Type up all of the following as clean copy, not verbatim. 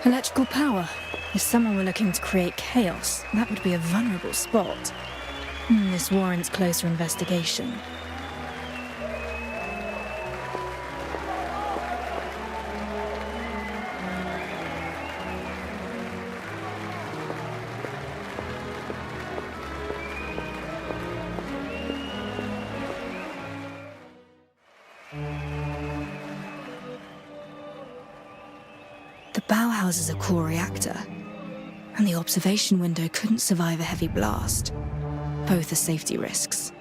Electrical power. If someone were looking to create chaos, that would be a vulnerable spot. This warrants closer investigation. The Bauhaus is a core reactor, and the observation window couldn't survive a heavy blast. Both are safety risks.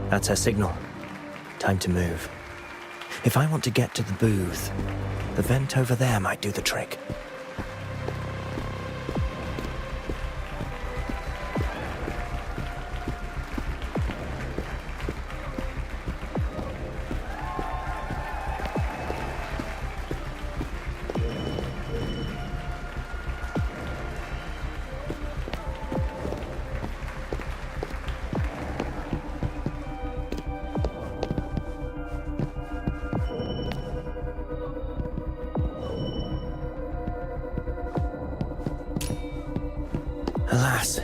That's her signal. Time to move. If I want to get to the booth, the vent over there might do the trick. Alas,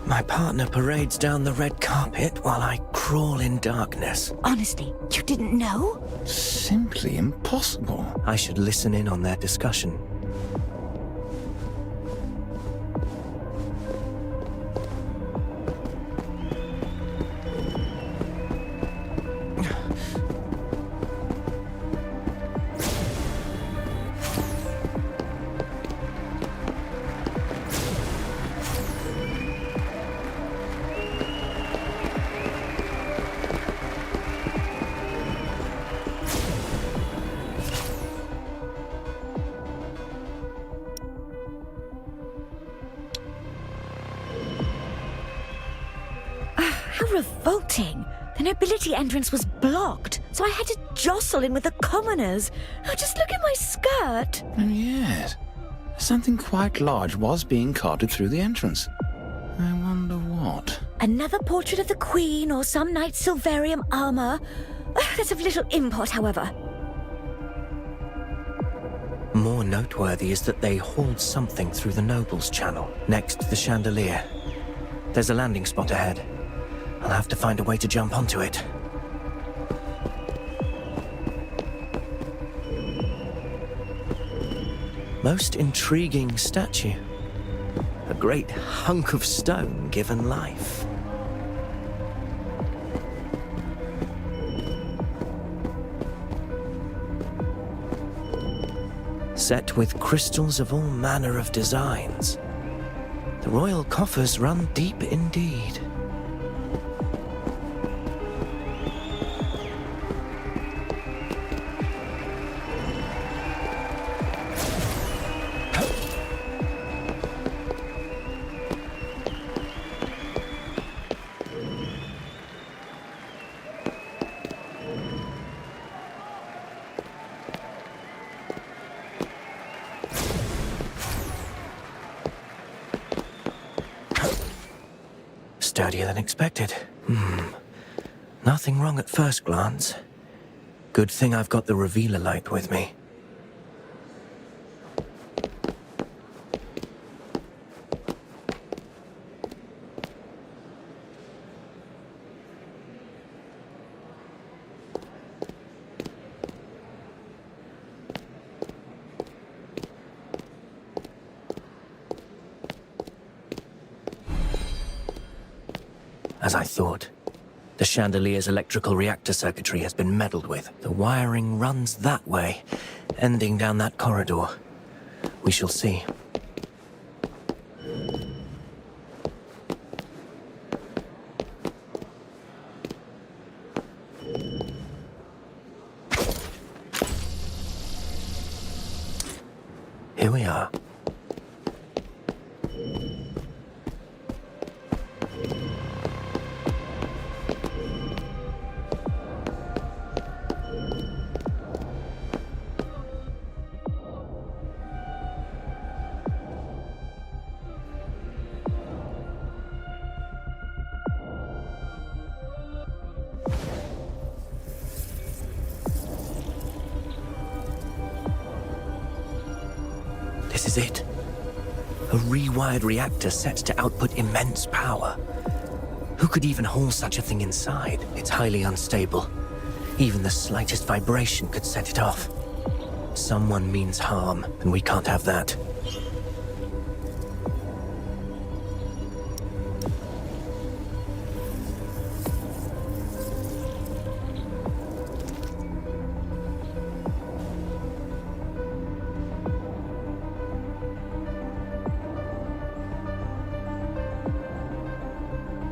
my partner parades down the red carpet while I crawl in darkness. Honestly, you didn't know? Simply impossible. I should listen in on their discussion. How revolting! The nobility entrance was blocked, so I had to jostle in with the commoners. Oh, just look at my skirt! Oh, yes. Something quite large was being carted through the entrance. I wonder what. Another portrait of the Queen or some knight's silverium armor. That's of little import, however. More noteworthy is that they hauled something through the Nobles Channel, next to the chandelier. There's a landing spot ahead. I'll have to find a way to jump onto it. Most intriguing statue. A great hunk of stone given life. Set with crystals of all manner of designs. The royal coffers run deep indeed. Sturdier than expected. Nothing wrong at first glance. Good thing I've got the revealer light with me. As I thought, the chandelier's electrical reactor circuitry has been meddled with. The wiring runs that way, ending down that corridor. We shall see. Here we are. This is it. A rewired reactor set to output immense power. Who could even haul such a thing inside? It's highly unstable. Even the slightest vibration could set it off. Someone means harm, and we can't have that.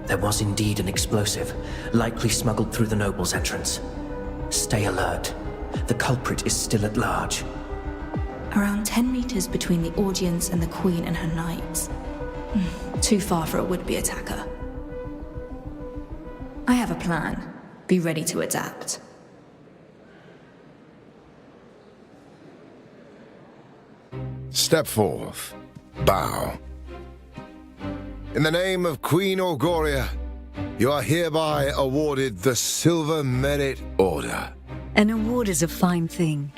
There was indeed an explosive, likely smuggled through the noble's entrance. Stay alert. The culprit is still at large. Around 10 meters between the audience and the Queen and her knights. Too far for a would-be attacker. I have a plan. Be ready to adapt. Step forth. Bow. In the name of Queen Auguria, you are hereby awarded the Silver Merit Order. An award is a fine thing,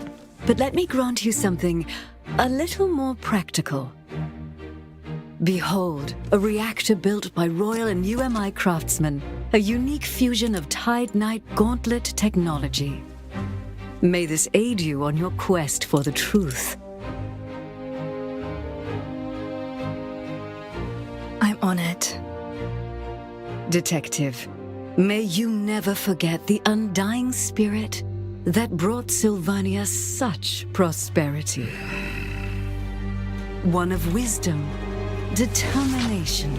but let me grant you something a little more practical. Behold, a reactor built by Royal and UMI craftsmen, a unique fusion of Tide Knight Gauntlet technology. May this aid you on your quest for the truth. I'm honored. Detective, may you never forget the undying spirit that brought Sylvania such prosperity. One of wisdom, determination.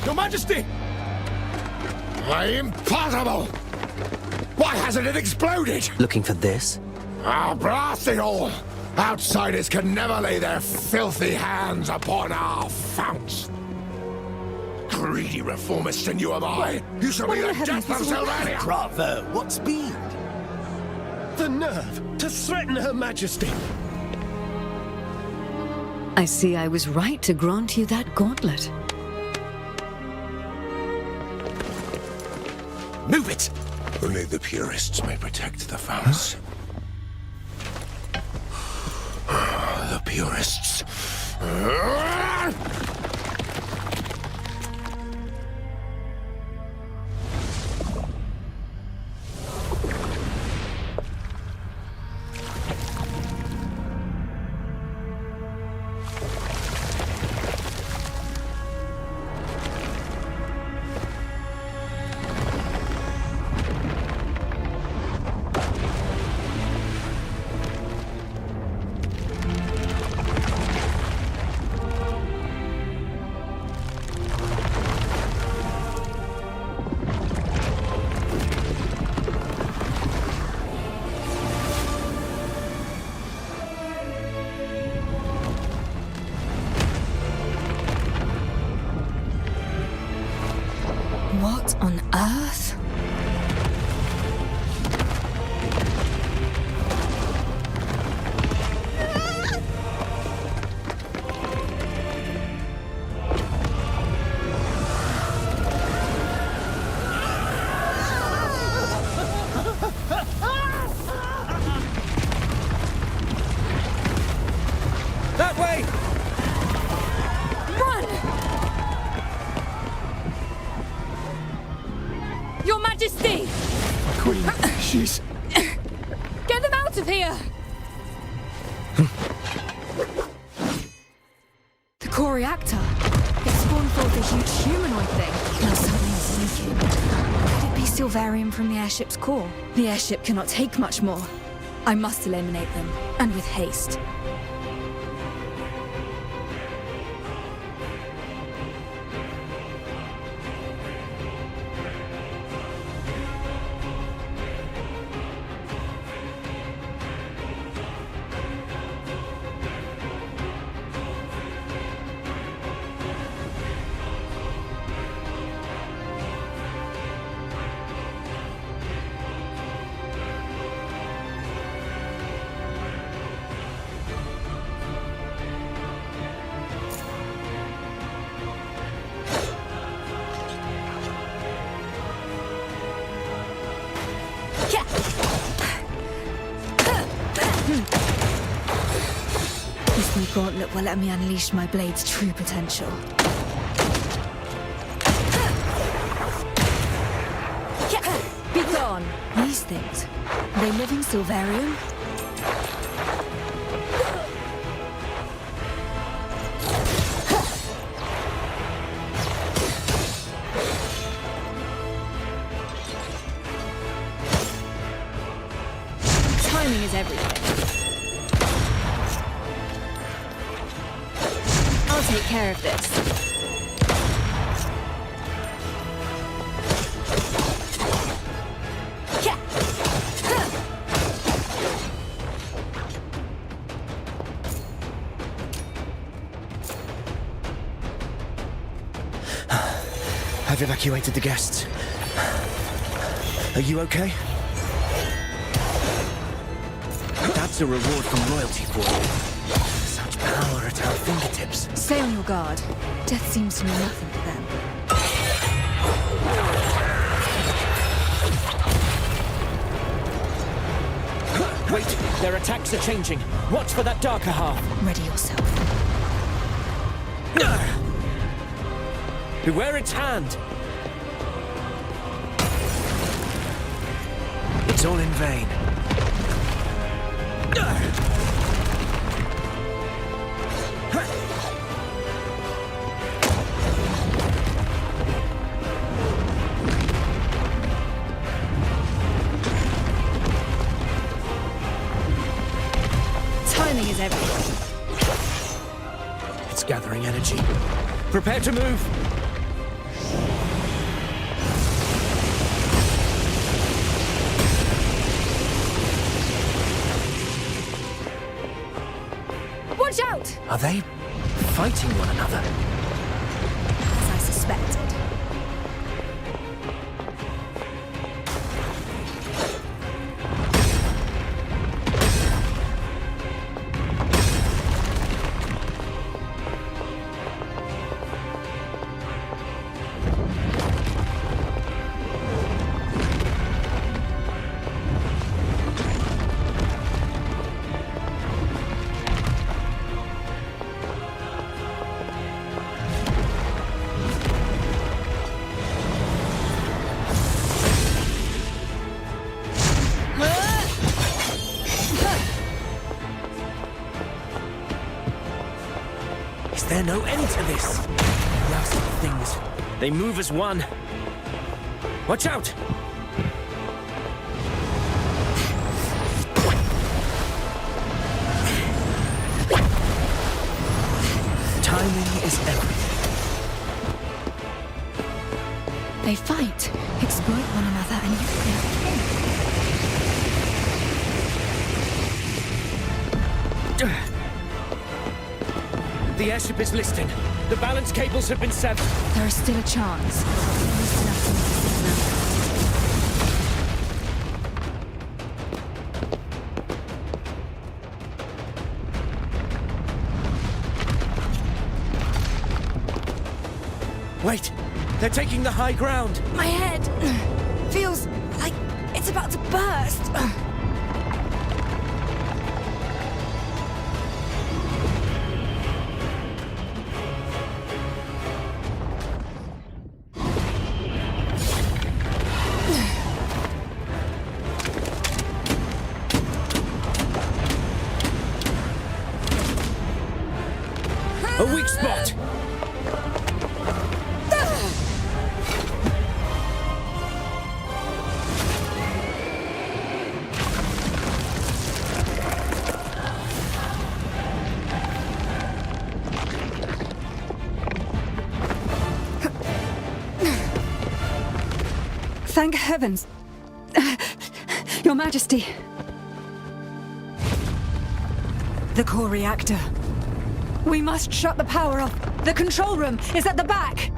Your Majesty! Impossible! Why hasn't it exploded? Looking for this? Ah, blast it all! Outsiders can never lay their filthy hands upon our founts. Greedy reformists and you am I. You shall be the death of Sylvania! Bravo! What speed? The nerve to threaten Her Majesty! I see I was right to grant you that gauntlet. Move it! Only the purists may protect the founts. The purists. What on earth? That way! Your Majesty! Queen, she's... Get them out of here! The core reactor. It spawned forth a huge humanoid thing. Now something's leaking. Could it be Silvarium from the airship's core? The airship cannot take much more. I must eliminate them, and with haste. gauntlet will let me unleash my blade's true potential. Be gone. These things, they live in Silverium? Timing is everything. I'll take care of this. I've evacuated the guests. Are you okay? That's a reward from royalty for you. Such power at our fingertips. Stay on your guard. Death seems to mean nothing to them. Wait, their attacks are changing. Watch for that darker half. Ready yourself. Beware its hand. It's all in vain. Timing is everything. It's gathering energy. Prepare to move. Watch out! Are they fighting one another? As I suspected. Is there no end to this? Nasty things. They move as one. Watch out! Timing is everything. They fight, exploit one another, and yet they are kin. The airship is listing. The balance cables have been severed. There is still a chance. There is nothing to signal. Wait! They're taking the high ground! My head feels like it's about to burst. A weak spot! Thank heavens. Your Majesty. The core reactor. We must shut the power off. The control room is at the back.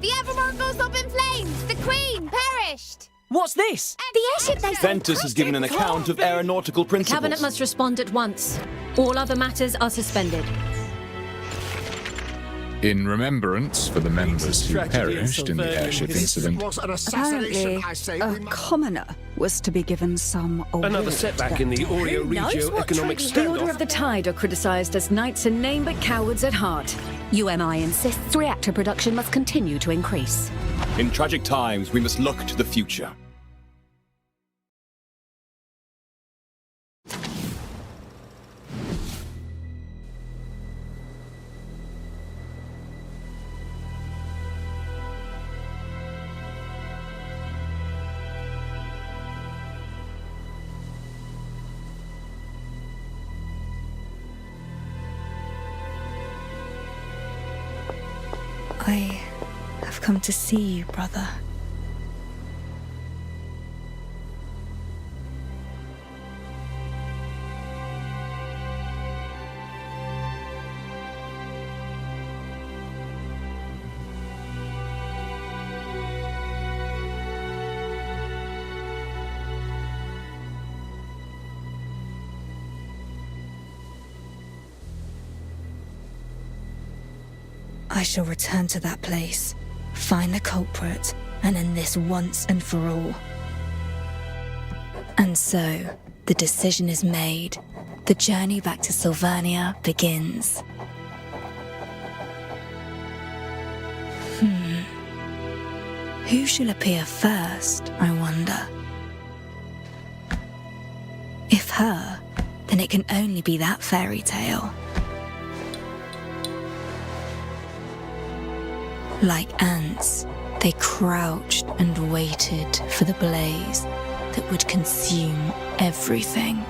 The Evermore goes up in flames! The Queen perished! What's this? The airship they Ventus has given an account of aeronautical principles. Cabinet must respond at once. All other matters are suspended. In remembrance for the members who perished in the airship incident. Was an assassination, Apparently, I say. a commoner was to be given some award. Another setback in the Oreo-Regio economic The Order of standoff. the Tide are criticized as knights in name but cowards at heart. UMI insists reactor production must continue to increase. In tragic times, we must look to the future. I have come to see you, brother. I shall return to that place, find the culprit, and end this once and for all. And so, the decision is made. The journey back to Sylvania begins. Who shall appear first, I wonder? If her, then it can only be that fairy tale. Like ants, they crouched and waited for the blaze that would consume everything.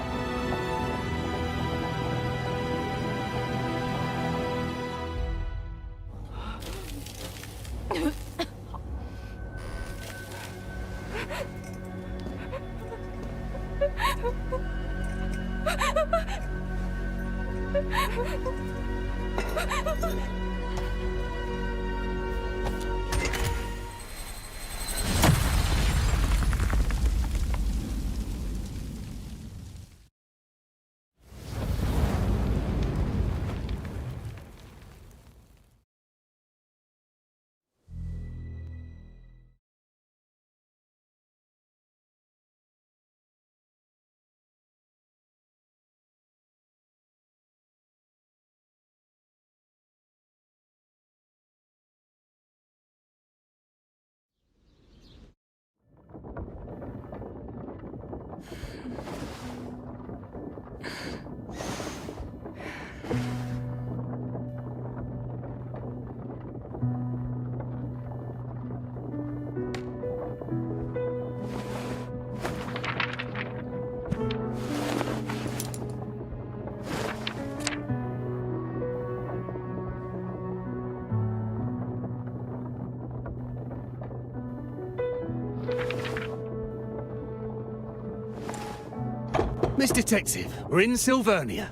Miss Detective, we're in Silvernia.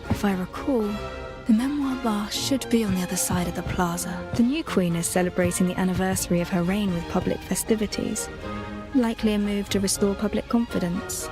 If I recall, the memoir bar should be on the other side of the plaza. The new queen is celebrating the anniversary of her reign with public festivities. Likely a move to restore public confidence.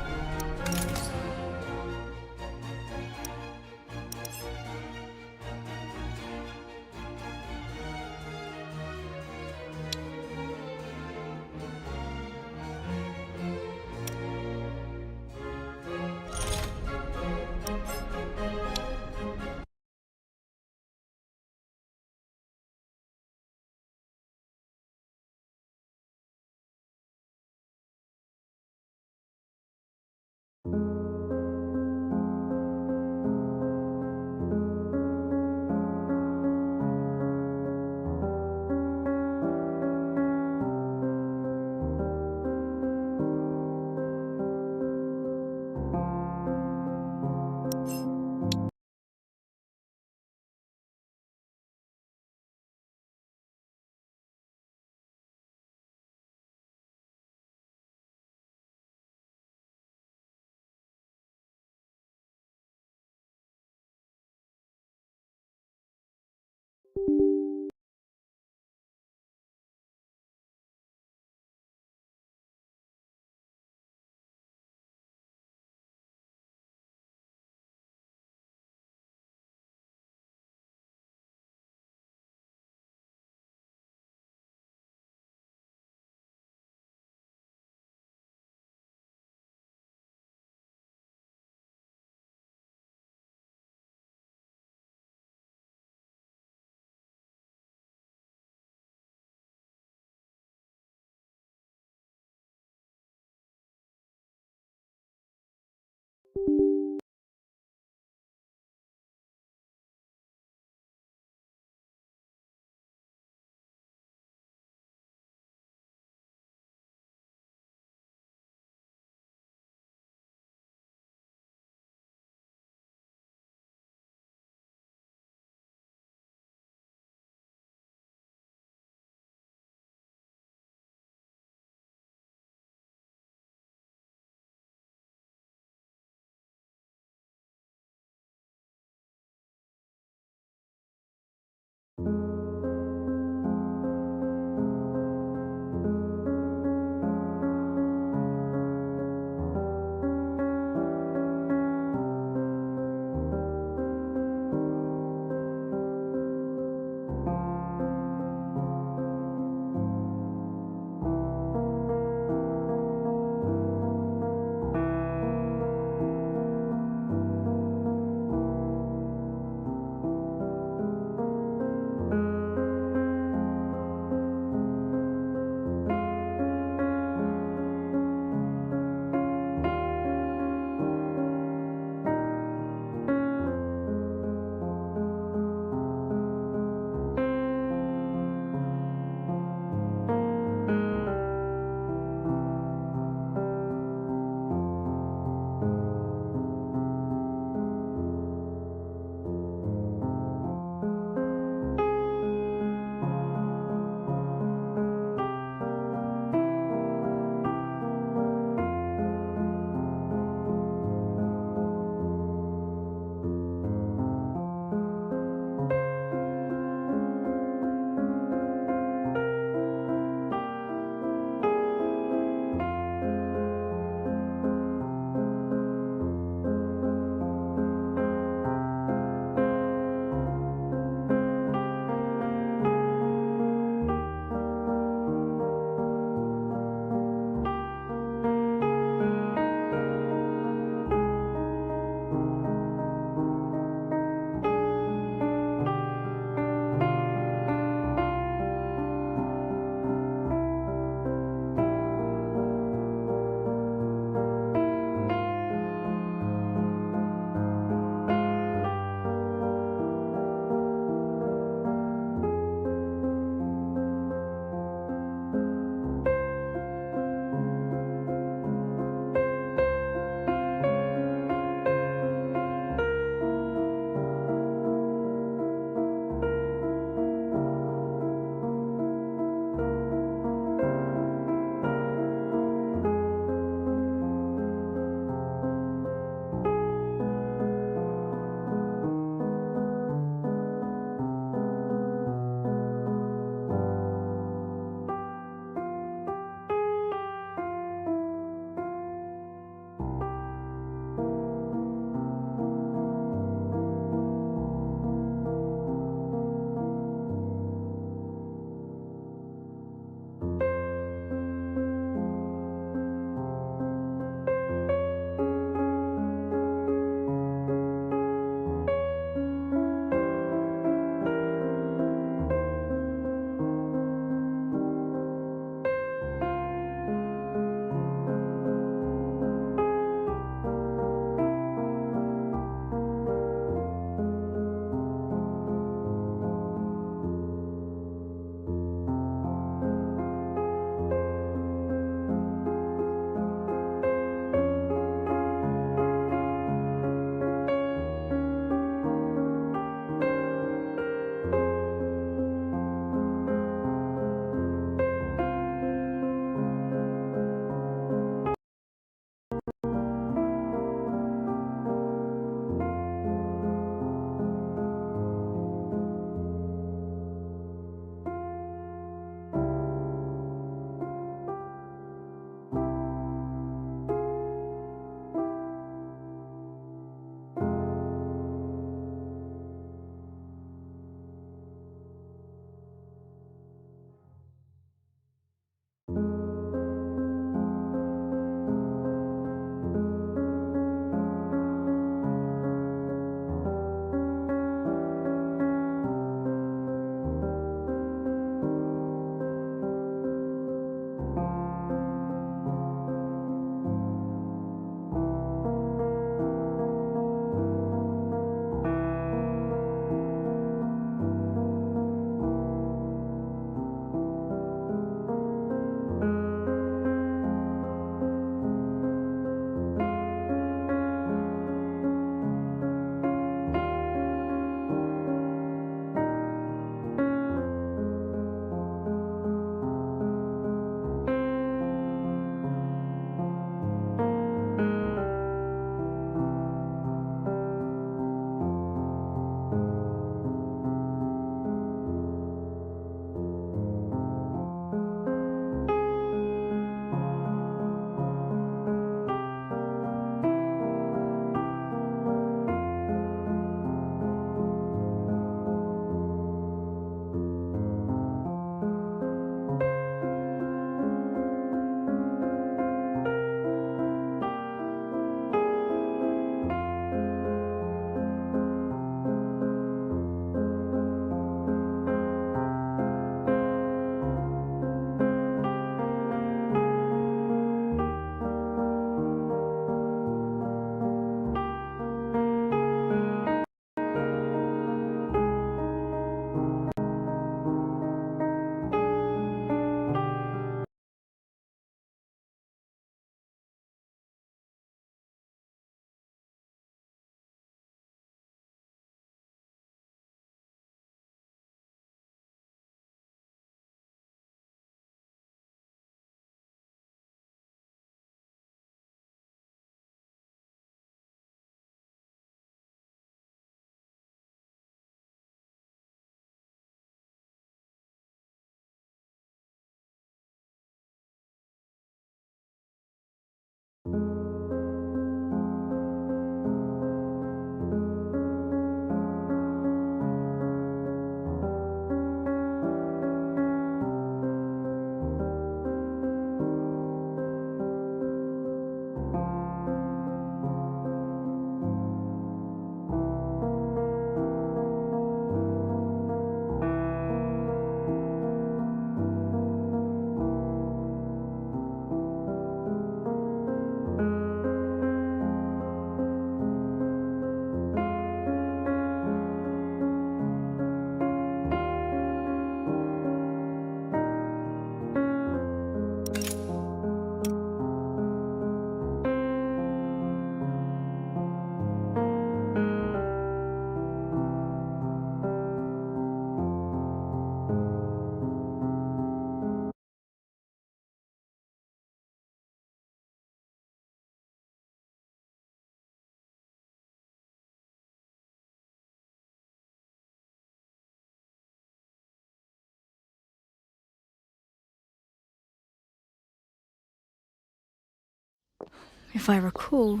If I recall,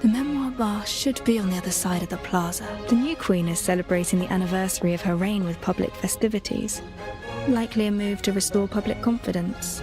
the memoir bar should be on the other side of the plaza. The new queen is celebrating the anniversary of her reign with public festivities. Likely a move to restore public confidence.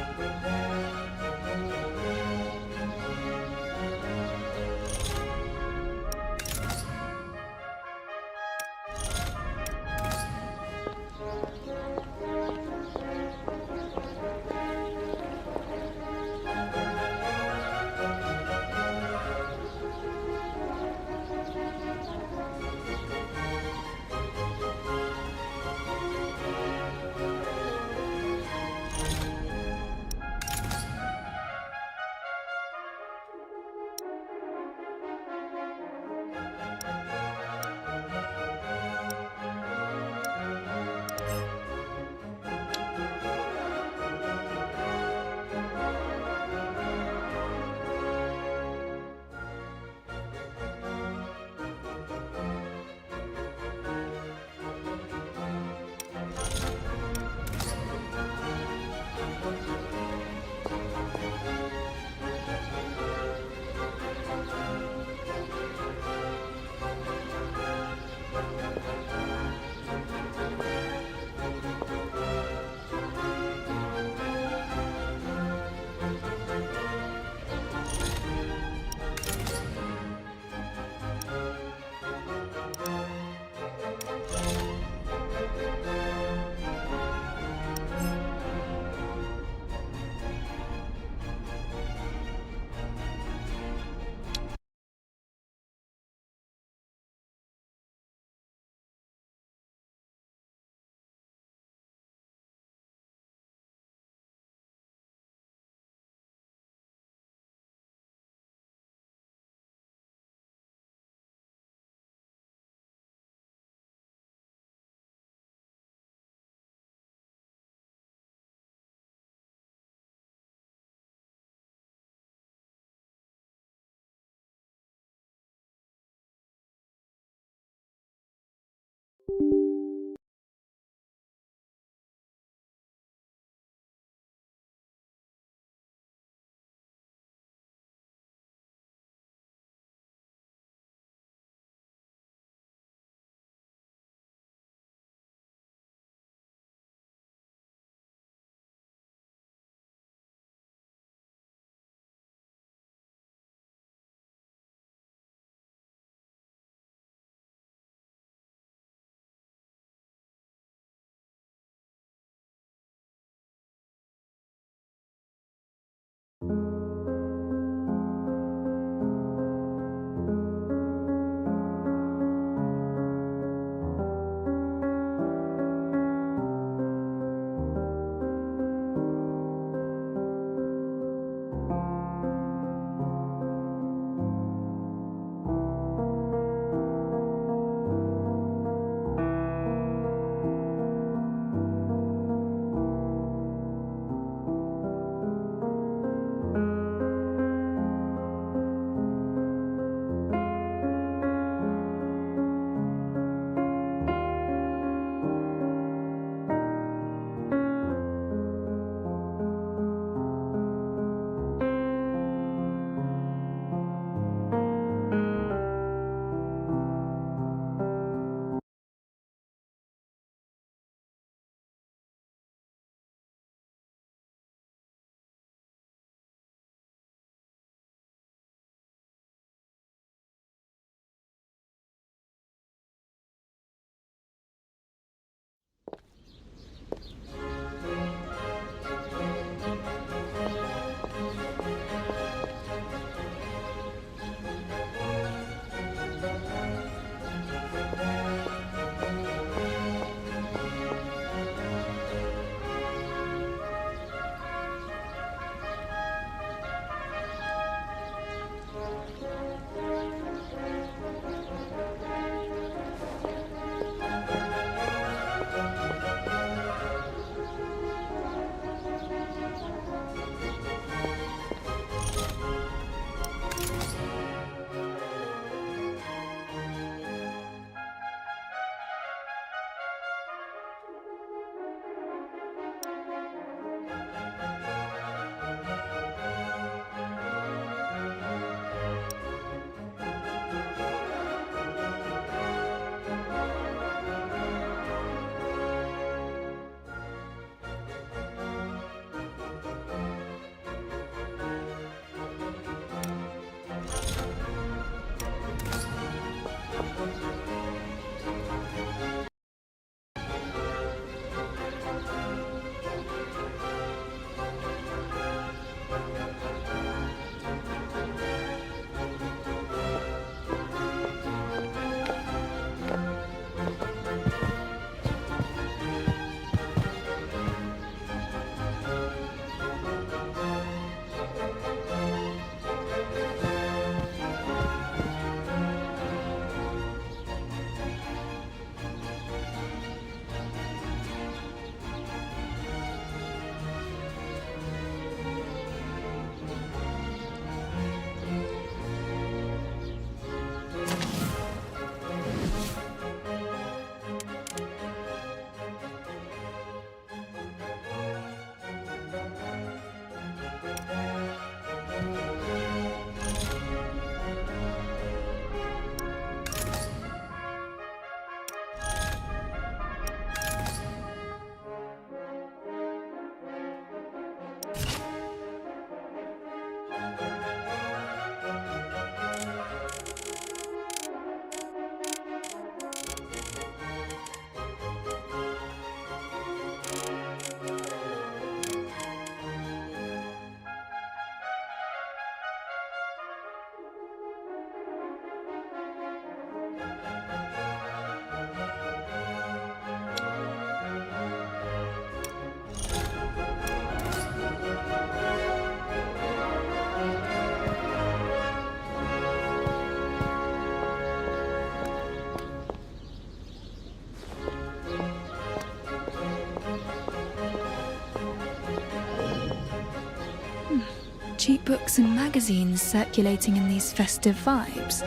cheap books and magazines circulating in these festive vibes,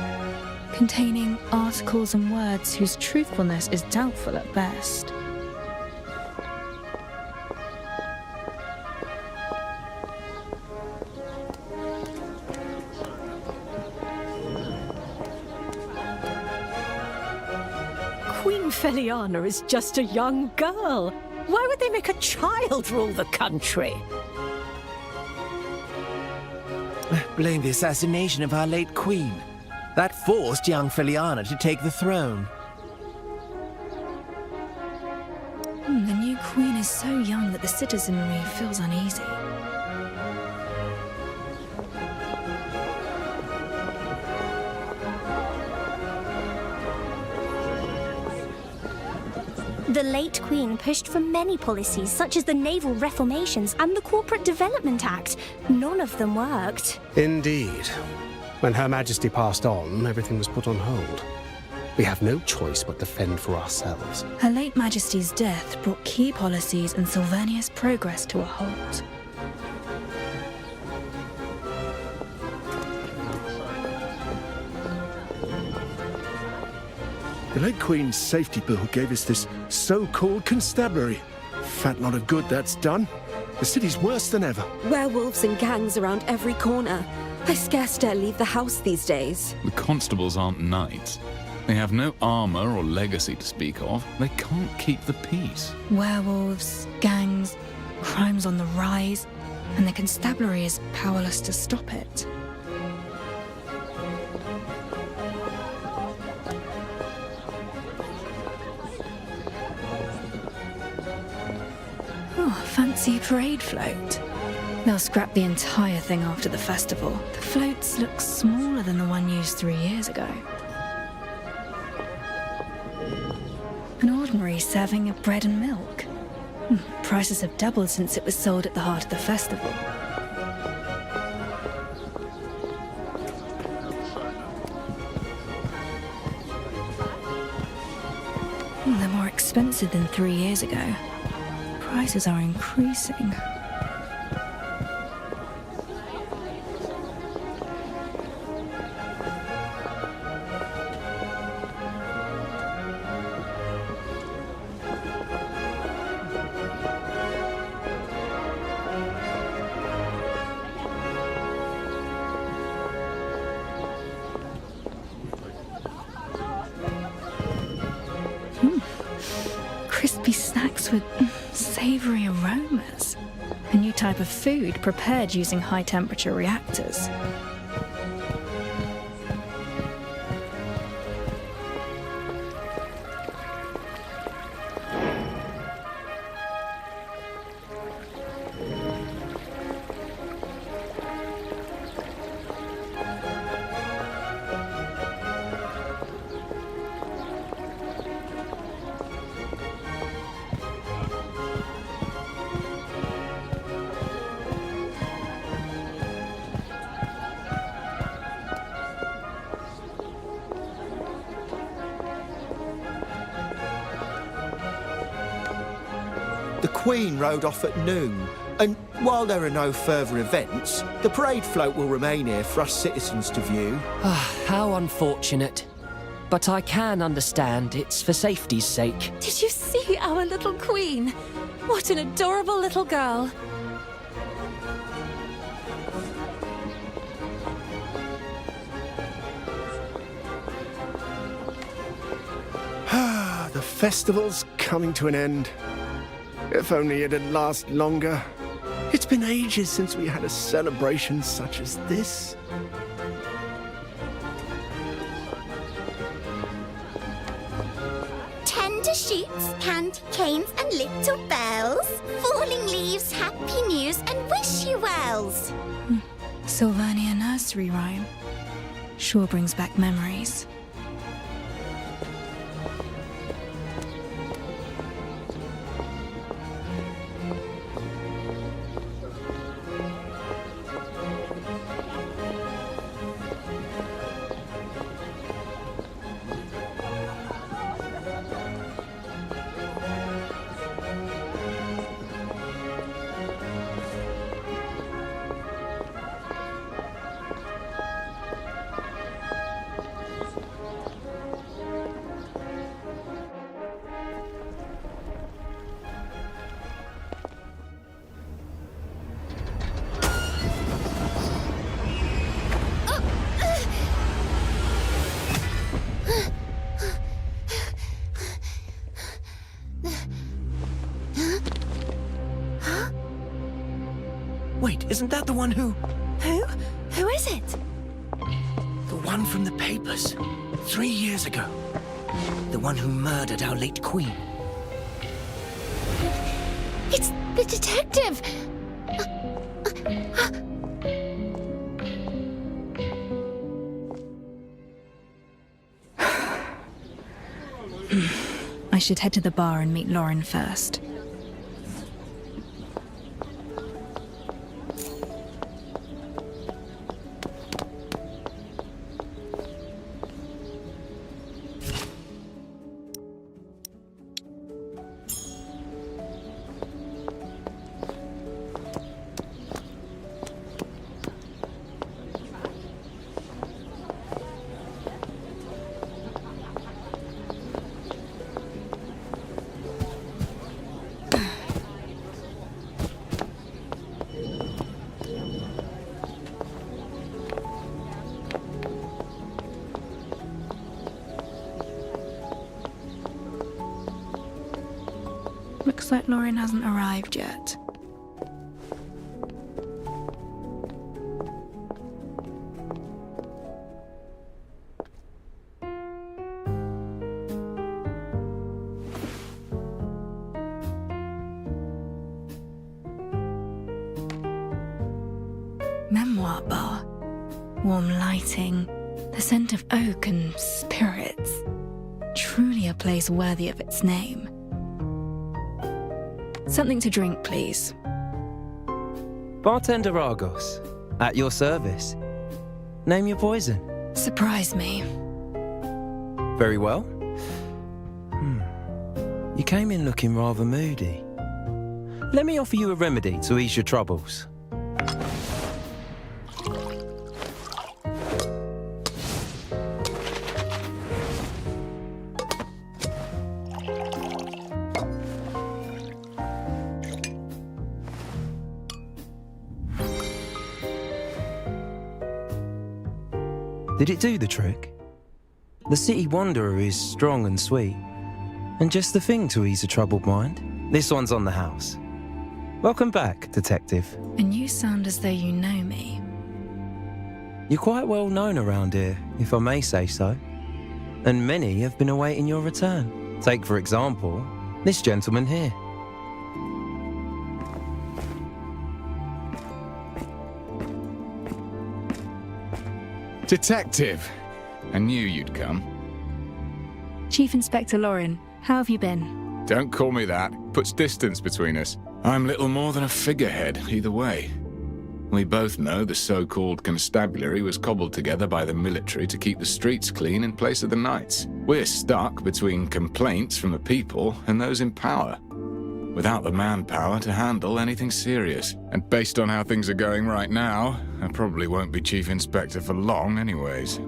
containing articles and words whose truthfulness is doubtful at best. Queen Feliana is just a young girl. Why would they make a child rule the country? Blame the assassination of our late queen. That forced young Feliana to take the throne. The new queen is so young that the citizenry feels uneasy. The late Queen pushed for many policies, such as the naval reformations and the Corporate Development Act. None of them worked. Indeed. When Her Majesty passed on, everything was put on hold. We have no choice but to fend for ourselves. Her late Majesty's death brought key policies and Sylvania's progress to a halt. The late Queen's safety bill gave us this so-called constabulary. Fat lot of good that's done. The city's worse than ever. Werewolves and gangs around every corner. I scarce dare leave the house these days. The constables aren't knights. They have no armor or legacy to speak of. They can't keep the peace. Werewolves, gangs, crime's on the rise, and the constabulary is powerless to stop it. Oh, fancy parade float. They'll scrap the entire thing after the festival. The floats look smaller than the one used 3 years ago. An ordinary serving of bread and milk. Prices have doubled since it was sold at the heart of the festival. They're more expensive than 3 years ago. Prices are increasing. Crispy snacks with savory aromas. A new type of food prepared using high-temperature reactors. The Queen rode off at noon, and while there are no further events, the parade float will remain here for us citizens to view. How unfortunate. But I can understand it's for safety's sake. Did you see our little queen? What an adorable little girl. The festival's coming to an end. If only it'd last longer. It's been ages since we had a celebration such as this. Tender sheets, candy canes, and little bells. Falling leaves, happy news, and wish you wells. Sylvania nursery rhyme. Sure brings back memories. Isn't that the one who... Who? Who is it? The one from the papers. 3 years ago. The one who murdered our late queen. It's the detective! I should head to the bar and meet Lorin first. Looks like Lorin hasn't arrived yet. Memoir bar. Warm lighting, the scent of oak and spirits. Truly a place worthy of its name. Something to drink, please. Bartender Argos, at your service. Name your poison. Surprise me. Very well. You came in looking rather moody. Let me offer you a remedy to ease your troubles. Did it do the trick? The city wanderer is strong and sweet, and just the thing to ease a troubled mind. This one's on the house. Welcome back, Detective. And you sound as though you know me. You're quite well known around here, if I may say so. And many have been awaiting your return. Take, for example, this gentleman here. Detective! I knew you'd come. Chief Inspector Lorin, how have you been? Don't call me that. Puts distance between us. I'm little more than a figurehead, either way. We both know the so-called constabulary was cobbled together by the military to keep the streets clean in place of the knights. We're stuck between complaints from the people and those in power, without the manpower to handle anything serious. And based on how things are going right now, I probably won't be Chief Inspector for long anyways.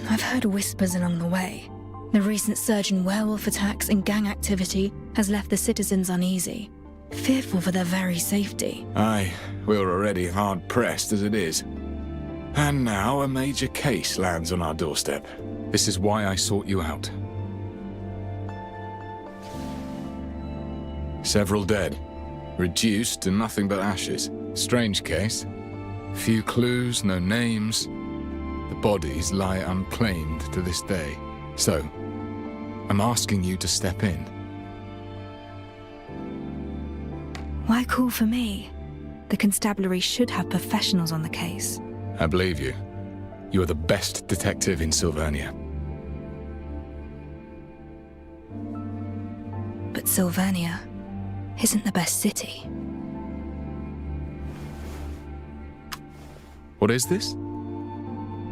I've heard whispers along the way. The recent surge in werewolf attacks and gang activity has left the citizens uneasy, fearful for their very safety. Aye, we're already hard-pressed as it is. And now a major case lands on our doorstep. This is why I sought you out. Several dead, reduced to nothing but ashes. Strange case. Few clues, no names. The bodies lie unclaimed to this day. So, I'm asking you to step in. Why call for me? The constabulary should have professionals on the case. I believe you. You are the best detective in Sylvania. But Sylvania isn't the best city. What is this?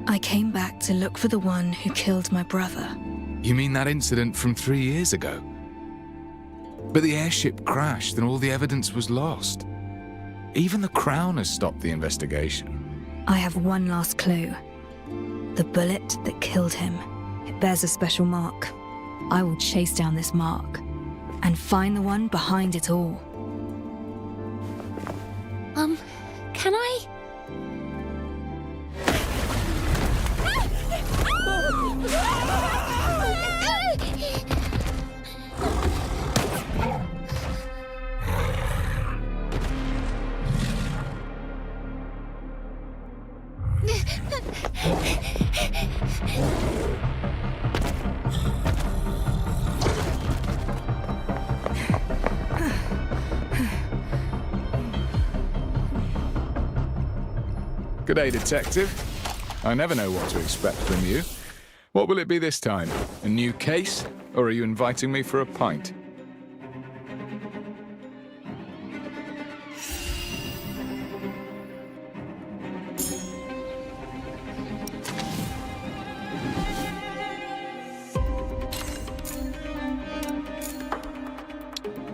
I came back to look for the one who killed my brother. You mean that incident from 3 years ago? But the airship crashed and all the evidence was lost. Even the Crown has stopped the investigation. I have one last clue. The bullet that killed him. It bears a special mark. I will chase down this mark and find the one behind it all. Can I? Good day, Detective. I never know what to expect from you. What will it be this time? A new case? Or are you inviting me for a pint?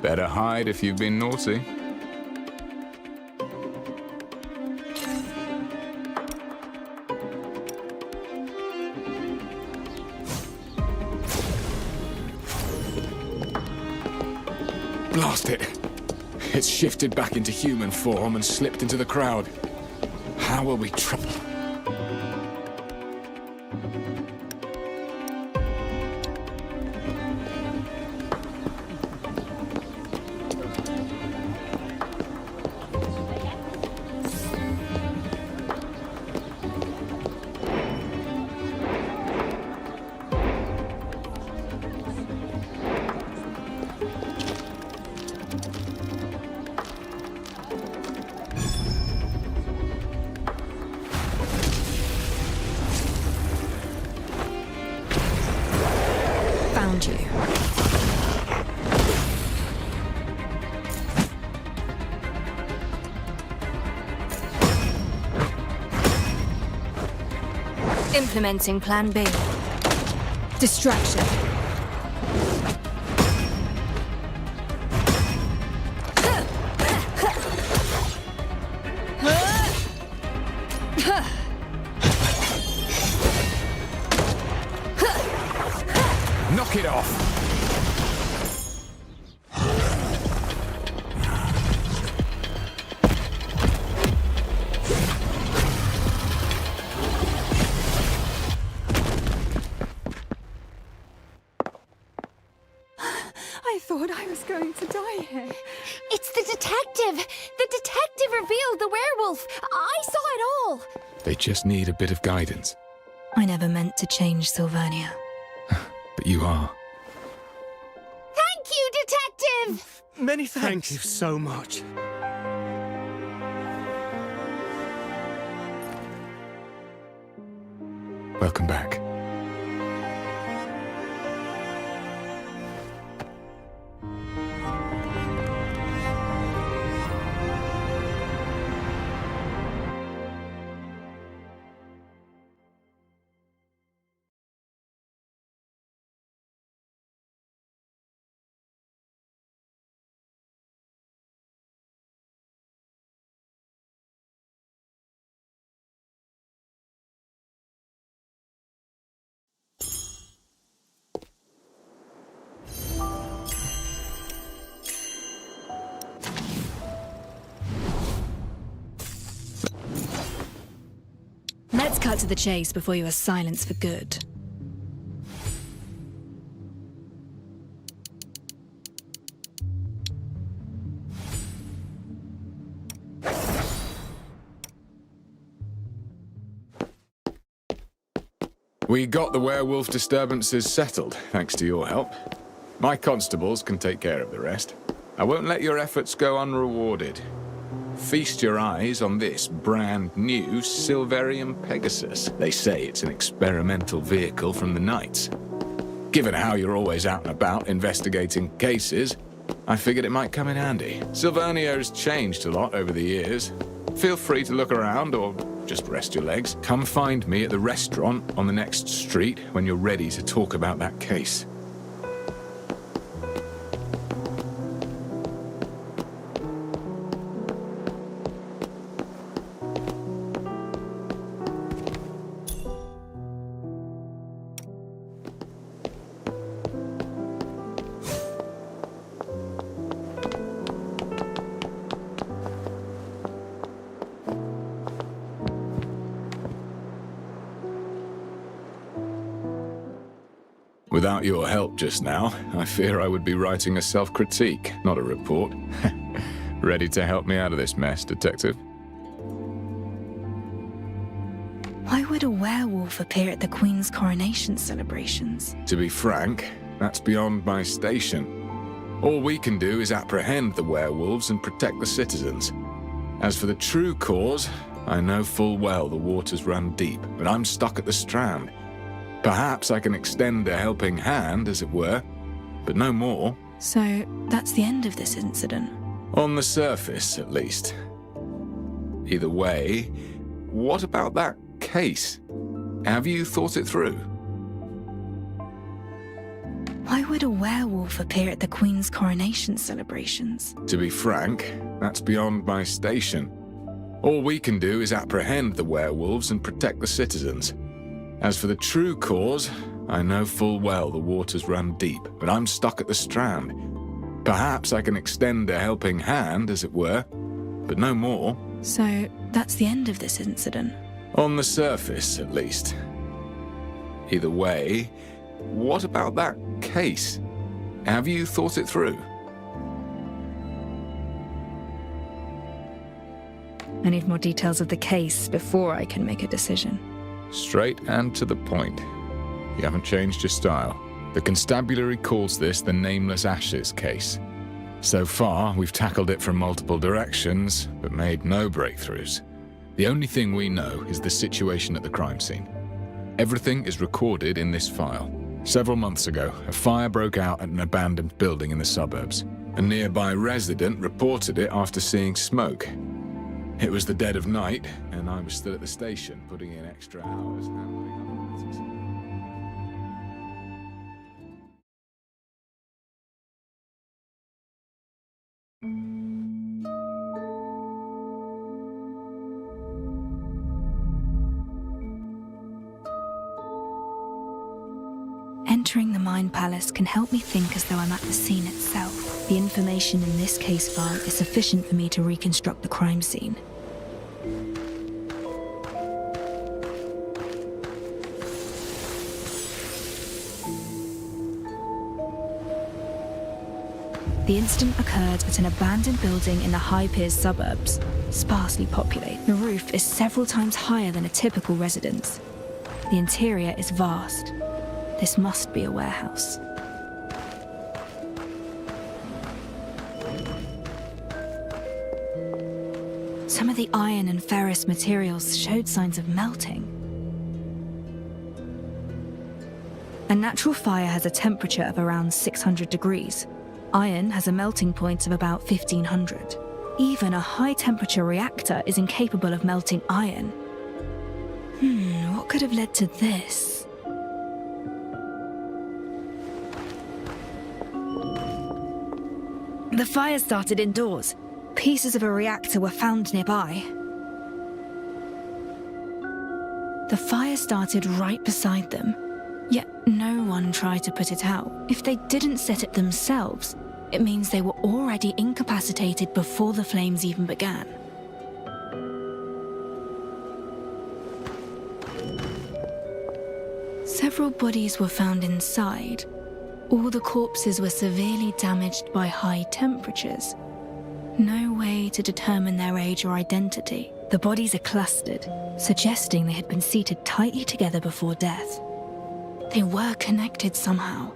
Better hide if you've been naughty. Blast it! It's shifted back into human form and slipped into the crowd. How will we try? Implementing Plan B. Distraction. Knock it off! I thought I was going to die here. It's the detective! The detective revealed the werewolf! I saw it all! They just need a bit of guidance. I never meant to change Sylvania. But you are. Thank you, detective! Many thanks. Thank you so much. Welcome back. Let's cut to the chase before you are silenced for good. We got the werewolf disturbances settled, thanks to your help. My constables can take care of the rest. I won't let your efforts go unrewarded. Feast your eyes on this brand new Silverian Pegasus. They say it's an experimental vehicle from the Knights. Given how you're always out and about investigating cases, I figured it might come in handy. Sylvania has changed a lot over the years. Feel free to look around or just rest your legs. Come find me at the restaurant on the next street when you're ready to talk about that case. Without your help just now, I fear I would be writing a self-critique, not a report. Ready to help me out of this mess, Detective? Why would a werewolf appear at the Queen's coronation celebrations? To be frank, that's beyond my station. All we can do is apprehend the werewolves and protect the citizens. As for the true cause, I know full well the waters run deep, but I'm stuck at the strand. Perhaps I can extend a helping hand, as it were, but no more. So, that's the end of this incident? On the surface, at least. Either way, what about that case? Have you thought it through? Why would a werewolf appear at the Queen's coronation celebrations? To be frank, that's beyond my station. All we can do is apprehend the werewolves and protect the citizens. As for the true cause, I know full well the waters run deep, but I'm stuck at the strand. Perhaps I can extend a helping hand, as it were, but no more. So, that's the end of this incident? On the surface, at least. Either way, what about that case? Have you thought it through? I need more details of the case before I can make a decision. Straight and to the point. You haven't changed your style. The constabulary calls this the Nameless Ashes case. So far, we've tackled it from multiple directions, but made no breakthroughs. The only thing we know is the situation at the crime scene. Everything is recorded in this file. Several months ago, a fire broke out at an abandoned building in the suburbs. A nearby resident reported it after seeing smoke. It was the dead of night, and I was still at the station, putting in extra hours handling other matters. Entering the Mind Palace can help me think as though I'm at the scene itself. The information in this case file is sufficient for me to reconstruct the crime scene. The incident occurred at an abandoned building in the High Piers suburbs, sparsely populated. The roof is several times higher than a typical residence. The interior is vast. This must be a warehouse. Some of the iron and ferrous materials showed signs of melting. A natural fire has a temperature of around 600 degrees. Iron has a melting point of about 1500. Even a high-temperature reactor is incapable of melting iron. What could have led to this? The fire started indoors. Pieces of a reactor were found nearby. The fire started right beside them, yet no one tried to put it out. If they didn't set it themselves, it means they were already incapacitated before the flames even began. Several bodies were found inside. All the corpses were severely damaged by high temperatures. No way to determine their age or identity. The bodies are clustered, suggesting they had been seated tightly together before death. They were connected somehow.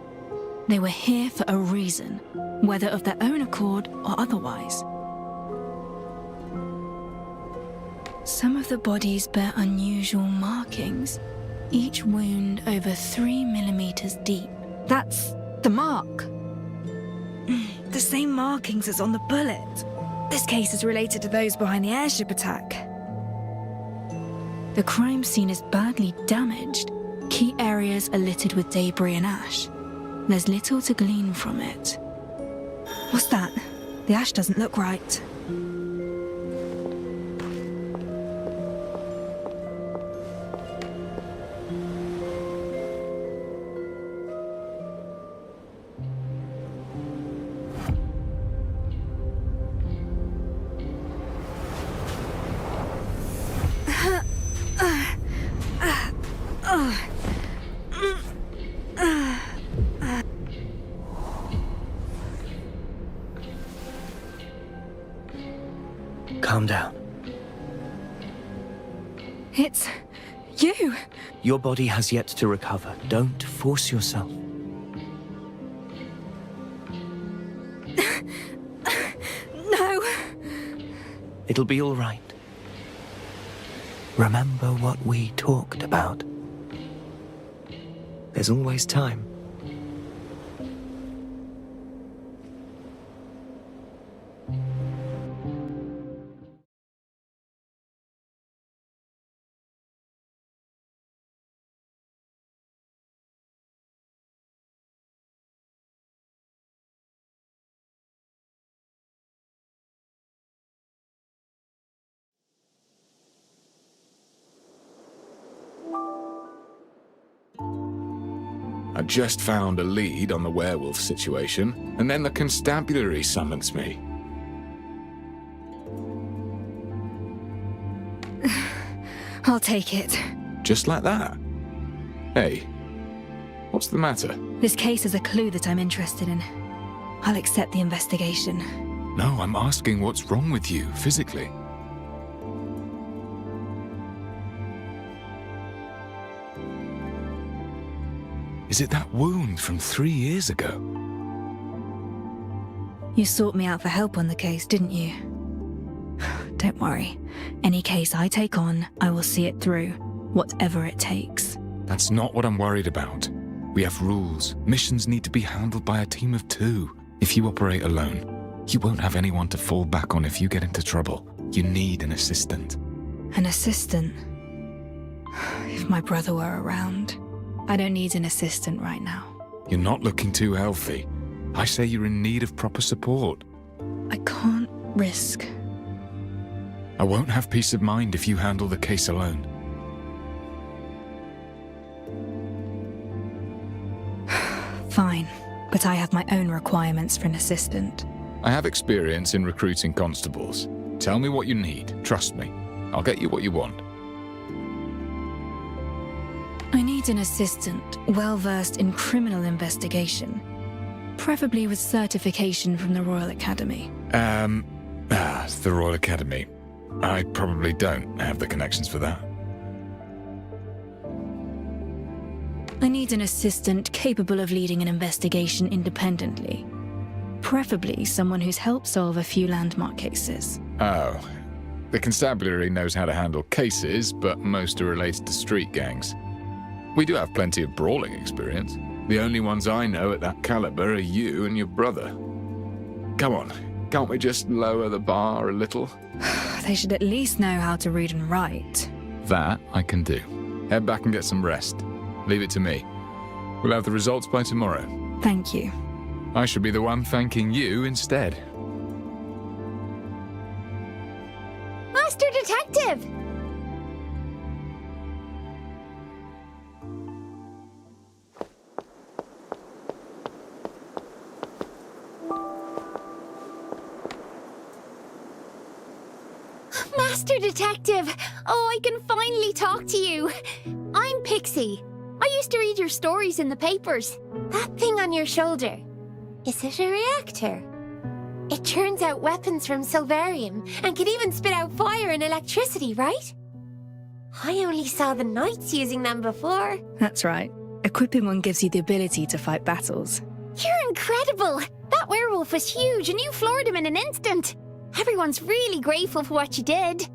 They were here for a reason, whether of their own accord or otherwise. Some of the bodies bear unusual markings, each wound over 3 millimeters deep. That's the mark. The same markings as on the bullet. This case is related to those behind the airship attack. The crime scene is badly damaged. Key areas are littered with debris and ash. There's little to glean from it. What's that? The ash doesn't look right. Calm down. It's you. Your body has yet to recover. Don't force yourself. No. It'll be all right. Remember what we talked about. There's always time. I just found a lead on the werewolf situation, and then the constabulary summons me. I'll take it. Just like that? Hey, what's the matter? This case is a clue that I'm interested in. I'll accept the investigation. No, I'm asking what's wrong with you, physically. Is it that wound from 3 years ago? You sought me out for help on the case, didn't you? Don't worry. Any case I take on, I will see it through, whatever it takes. That's not what I'm worried about. We have rules. Missions need to be handled by a team of 2. If you operate alone, you won't have anyone to fall back on if you get into trouble. You need an assistant. An assistant? If my brother were around. I don't need an assistant right now. You're not looking too healthy. I say you're in need of proper support. I can't risk. I won't have peace of mind if you handle the case alone. Fine, but I have my own requirements for an assistant. I have experience in recruiting constables. Tell me what you need. Trust me. I'll get you what you want. I need an assistant well-versed in criminal investigation, preferably with certification from the Royal Academy. The Royal Academy. I probably don't have the connections for that. I need an assistant capable of leading an investigation independently, preferably someone who's helped solve a few landmark cases. Oh. The constabulary knows how to handle cases, but most are related to street gangs. We do have plenty of brawling experience. The only ones I know at that caliber are you and your brother. Come on, can't we just lower the bar a little? They should at least know how to read and write. That I can do. Head back and get some rest. Leave it to me. We'll have the results by tomorrow. Thank you. I should be the one thanking you instead. Master Detective! Master Detective! Oh, I can finally talk to you. I'm Pixie. I used to read your stories in the papers. That thing on your shoulder. Is it a reactor? It churns out weapons from Silverium and can even spit out fire and electricity, right? I only saw the knights using them before. That's right. Equipping one gives you the ability to fight battles. You're incredible! That werewolf was huge and you floored him in an instant. Everyone's really grateful for what you did.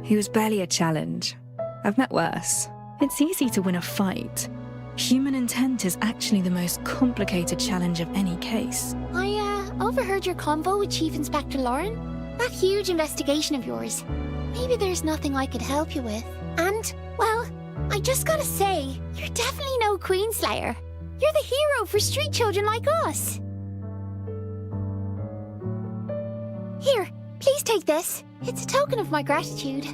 He was barely a challenge. I've met worse. It's easy to win a fight. Human intent is actually the most complicated challenge of any case. I overheard your convo with Chief Inspector Lorin. That huge investigation of yours. Maybe there's nothing I could help you with. And, well, I just gotta say, you're definitely no Queenslayer. You're the hero for street children like us. Here, please take this. It's a token of my gratitude.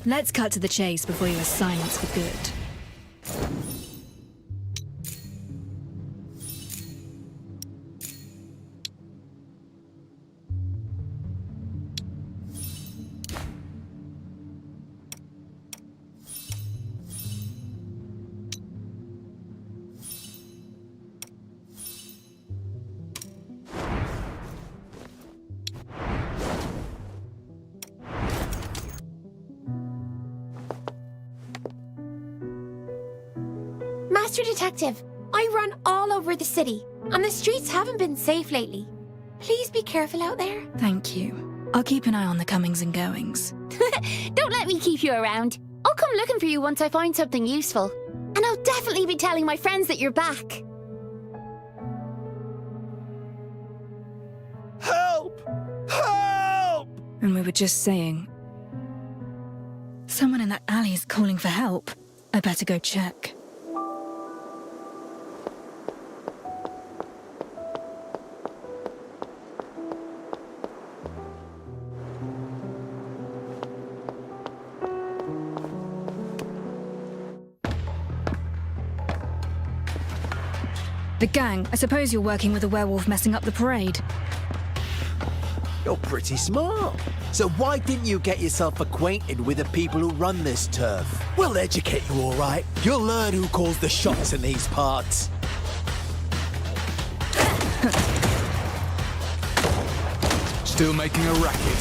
Let's cut to the chase before you are silenced for good. Master Detective, I run all over the city, and the streets haven't been safe lately. Please be careful out there. Thank you. I'll keep an eye on the comings and goings. Don't let me keep you around. I'll come looking for you once I find something useful. And I'll definitely be telling my friends that you're back. Help! Help! And we were just saying... Someone in that alley is calling for help. I better go check. The gang, I suppose you're working with a werewolf messing up the parade. You're pretty smart. So why didn't you get yourself acquainted with the people who run this turf? We'll educate you, all right. You'll learn who calls the shots in these parts. Still making a racket.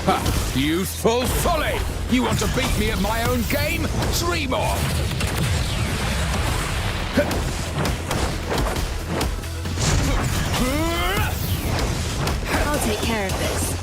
Ha! Youthful folly! You want to beat me at my own game? Dream on! I'll take care of this.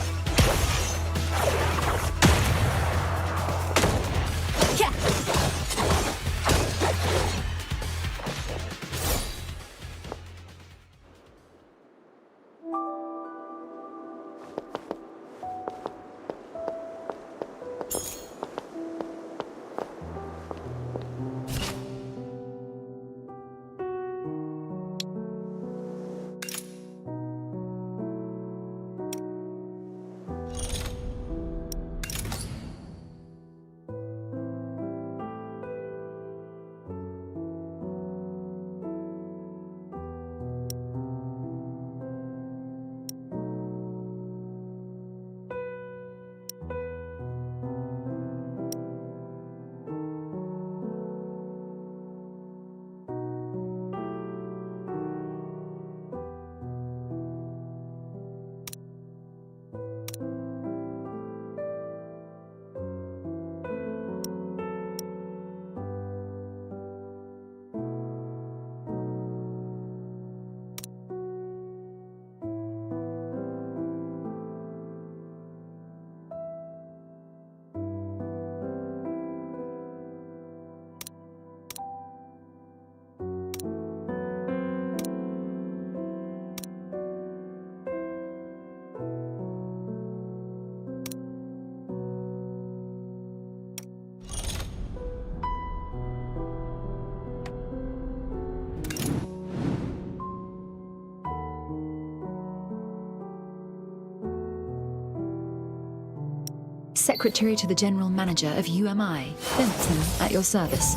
Secretary to the General Manager of UMI, Benson, at your service.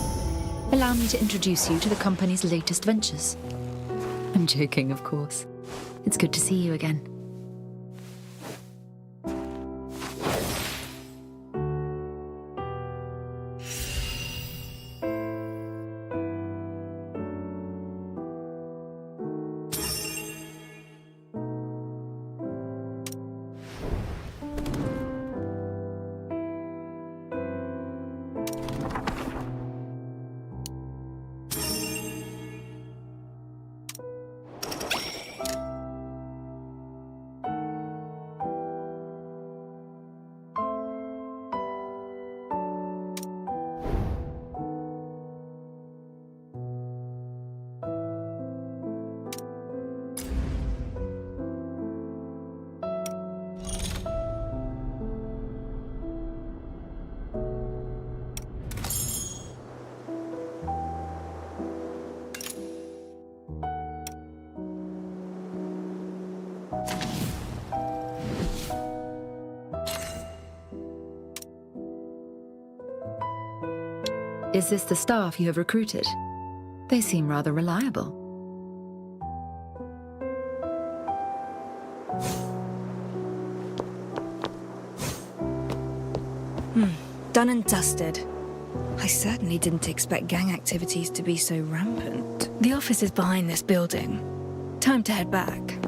Allow me to introduce you to the company's latest ventures. I'm joking, of course. It's good to see you again. Is this the staff you have recruited? They seem rather reliable. Done and dusted. I certainly didn't expect gang activities to be so rampant. The office is behind this building. Time to head back.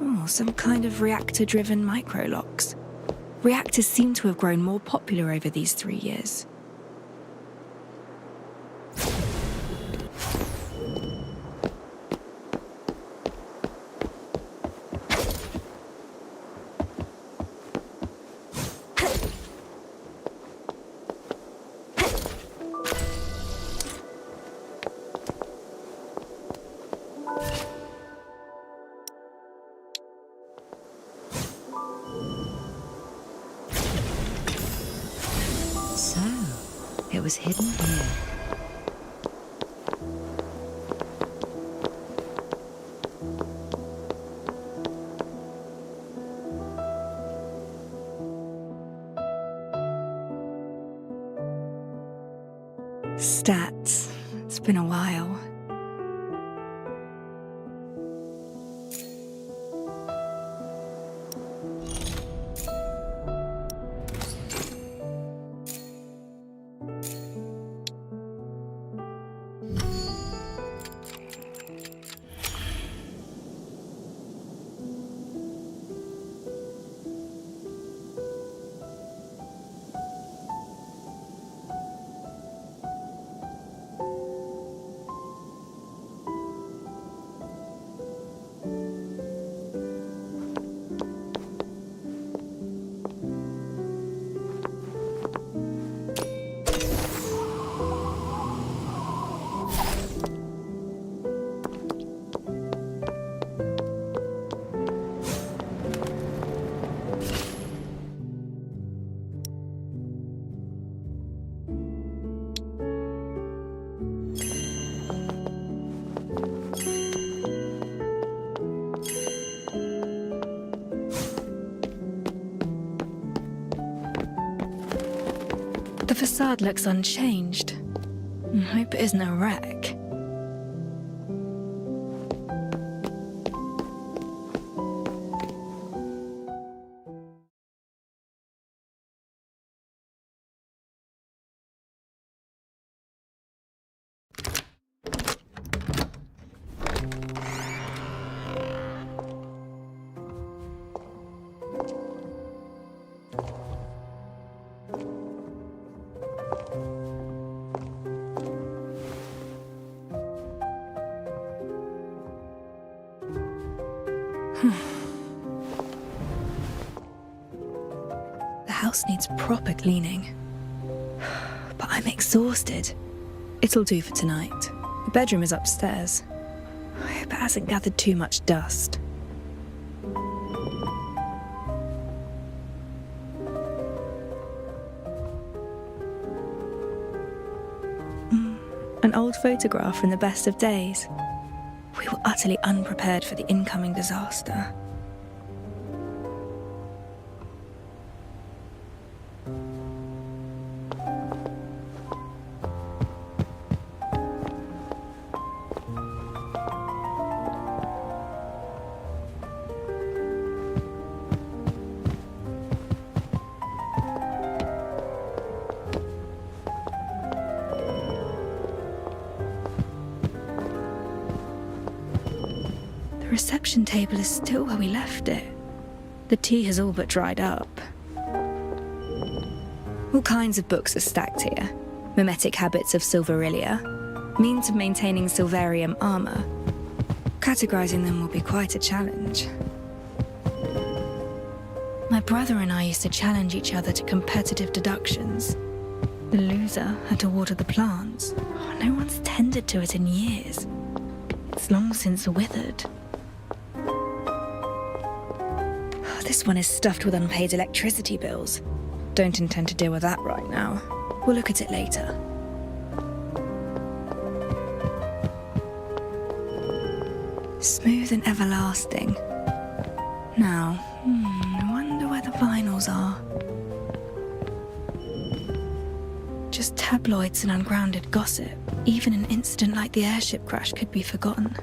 Oh, some kind of reactor-driven microlocks. Reactors seem to have grown more popular over these 3 years. was hidden here. Stats. It's been a while. The facade looks unchanged. I hope it isn't a wreck. The house needs proper cleaning. But I'm exhausted. It'll do for tonight. The bedroom is upstairs. I hope it hasn't gathered too much dust. An old photograph from the best of days. We were utterly unprepared for the incoming disaster. The reception table is still where we left it. The tea has all but dried up. All kinds of books are stacked here. Mimetic habits of Silverillia, means of maintaining Silverium armor. Categorizing them will be quite a challenge. My brother and I used to challenge each other to competitive deductions. The loser had to water the plants. No one's tended to it in years. It's long since withered. This one is stuffed with unpaid electricity bills. Don't intend to deal with that right now. We'll look at it later. Smooth and everlasting. Now, I wonder where the vinyls are. Just tabloids and ungrounded gossip. Even an incident like the airship crash could be forgotten.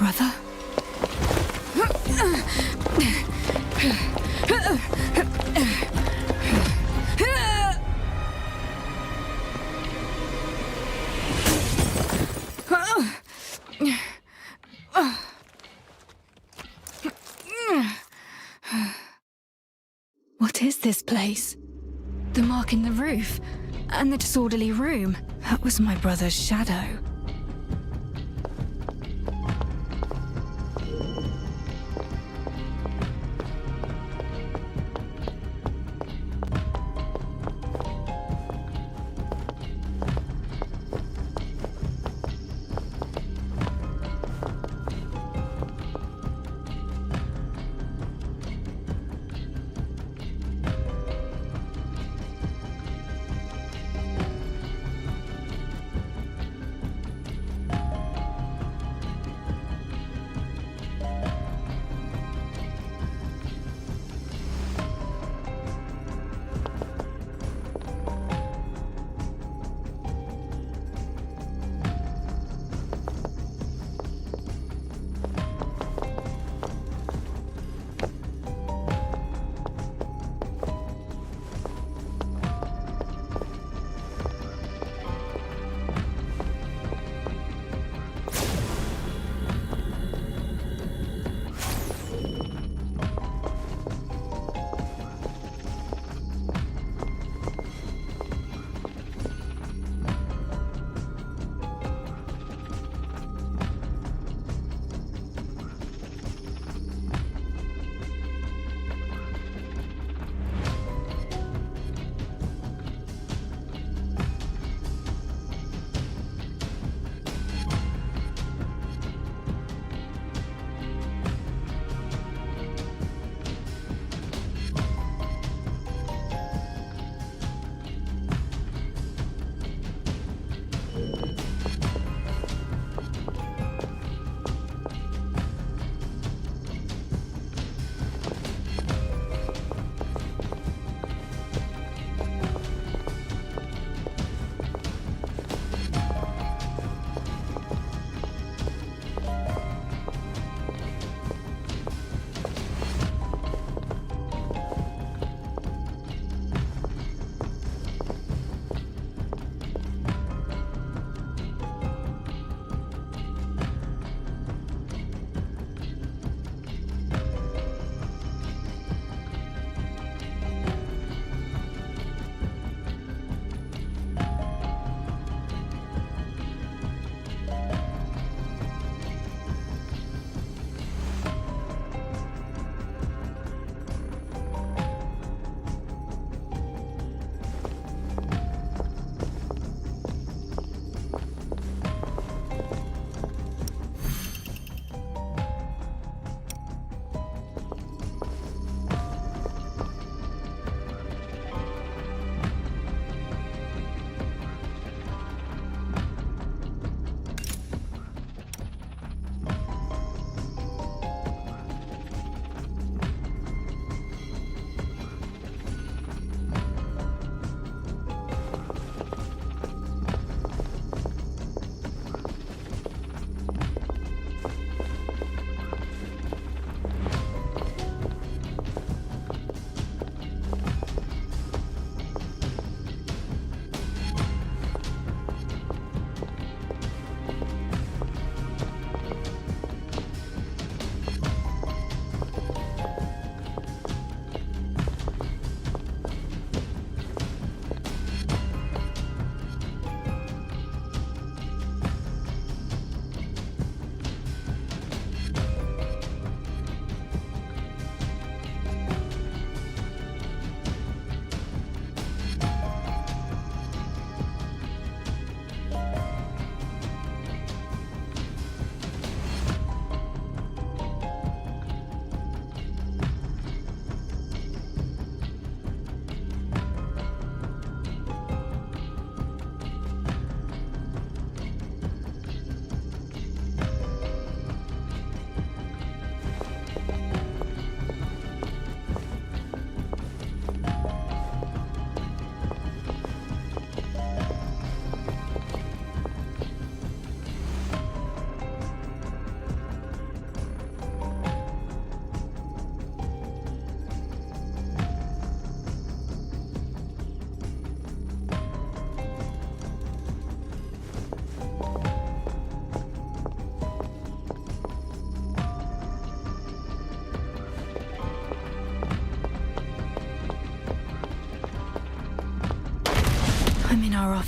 brother? What is this place? The mark in the roof, and the disorderly room. That was my brother's shadow.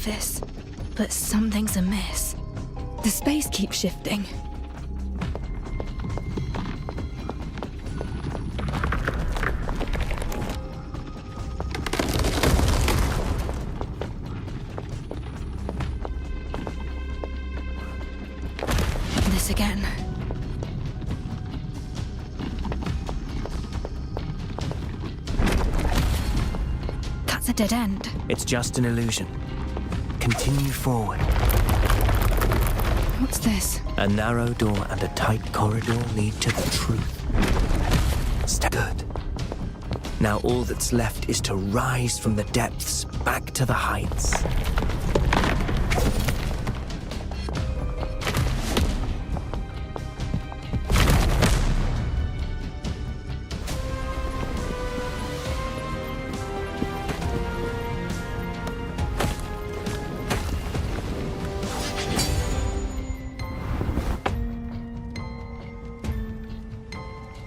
office, but something's amiss. The space keeps shifting. This again. That's a dead end. It's just an illusion. Continue forward. What's this? A narrow door and a tight corridor lead to the truth. Step good. Now all that's left is to rise from the depths back to the heights.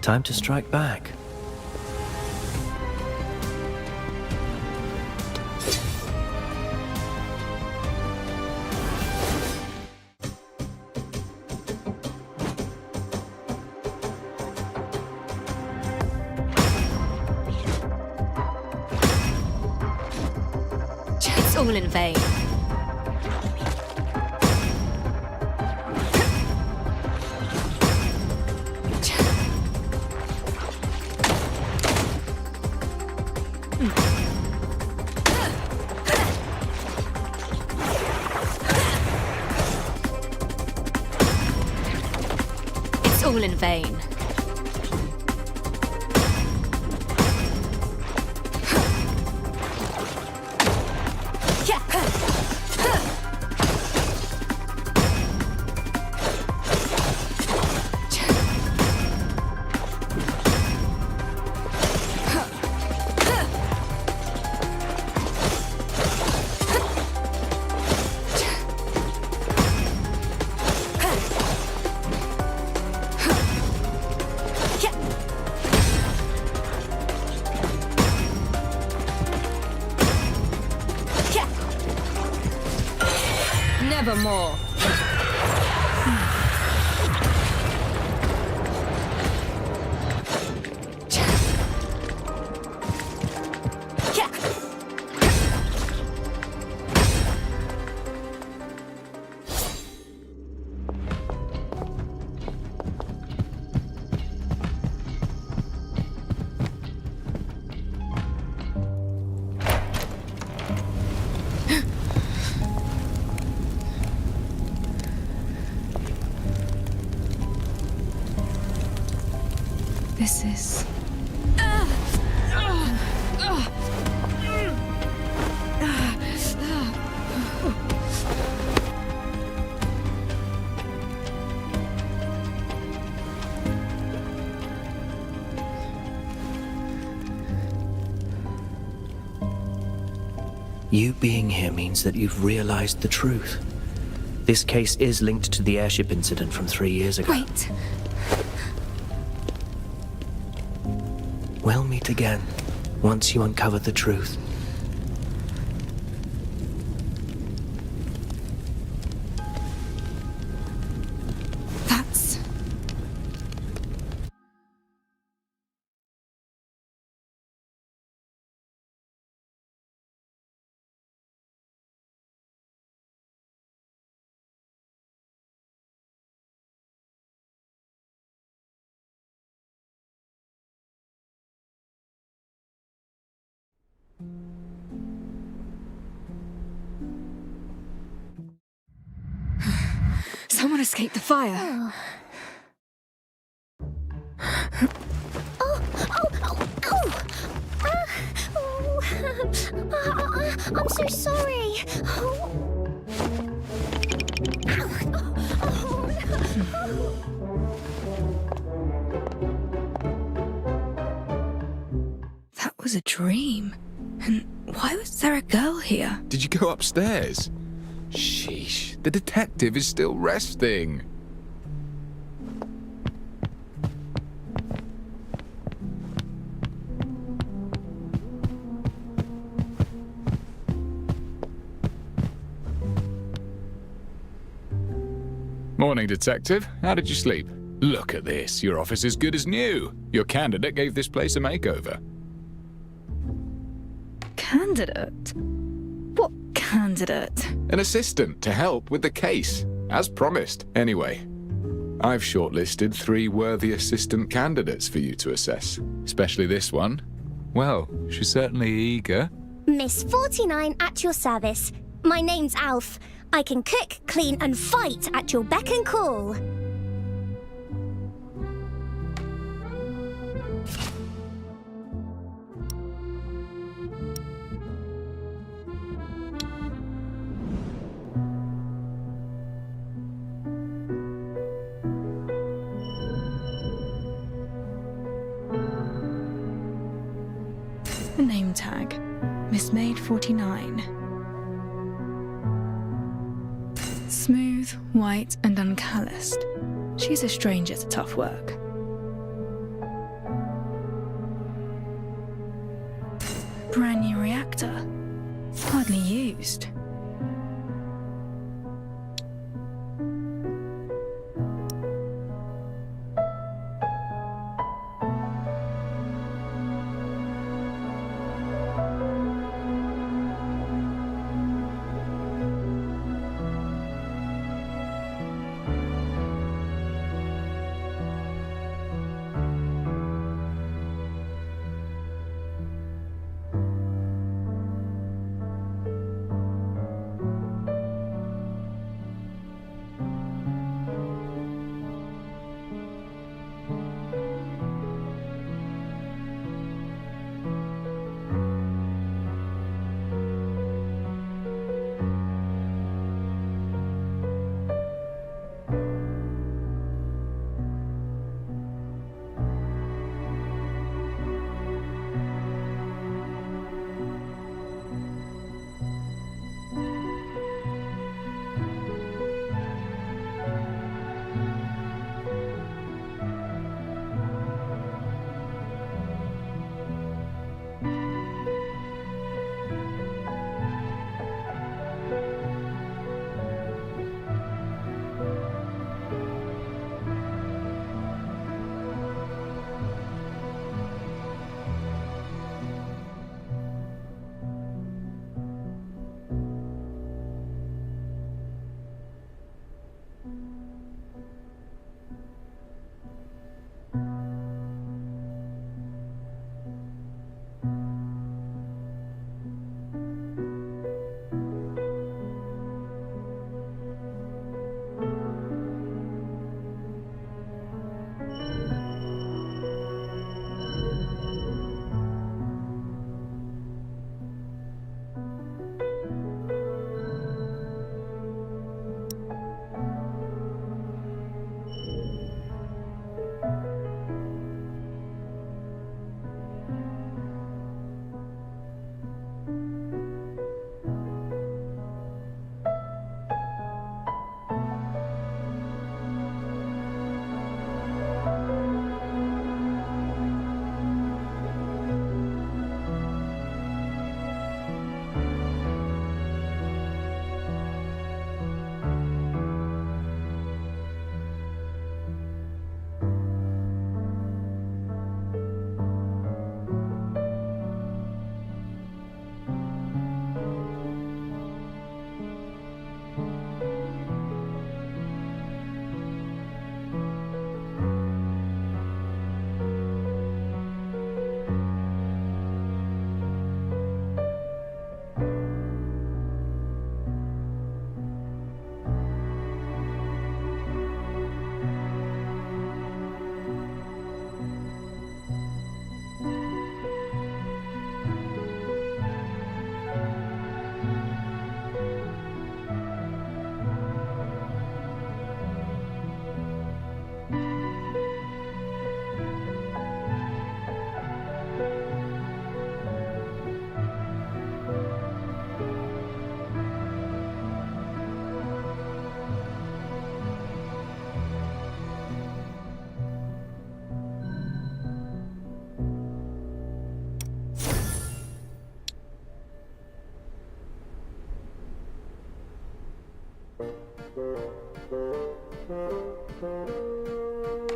Time to strike back. It's all in vain. All in vain. Nevermore. This is... You being here means that you've realized the truth. This case is linked to the airship incident from 3 years ago. Wait. We'll meet again, once you uncover the truth. That's... Someone escaped the fire. I'm so sorry. That was a dream. And why was there a girl here? Did you go upstairs? Sheesh, the detective is still resting. Morning, Detective. How did you sleep? Look at this. Your office is good as new. Your candidate gave this place a makeover. Candidate? What candidate? An assistant to help with the case, as promised. Anyway, I've shortlisted 3 worthy assistant candidates for you to assess, especially this one. Well, she's certainly eager. Miss 49 at your service. My name's Alf. I can cook, clean, and fight at your beck and call. The name tag. Miss Maid 49. Smooth, white, and uncalloused. She's a stranger to tough work. Brand new reactor. Hardly used.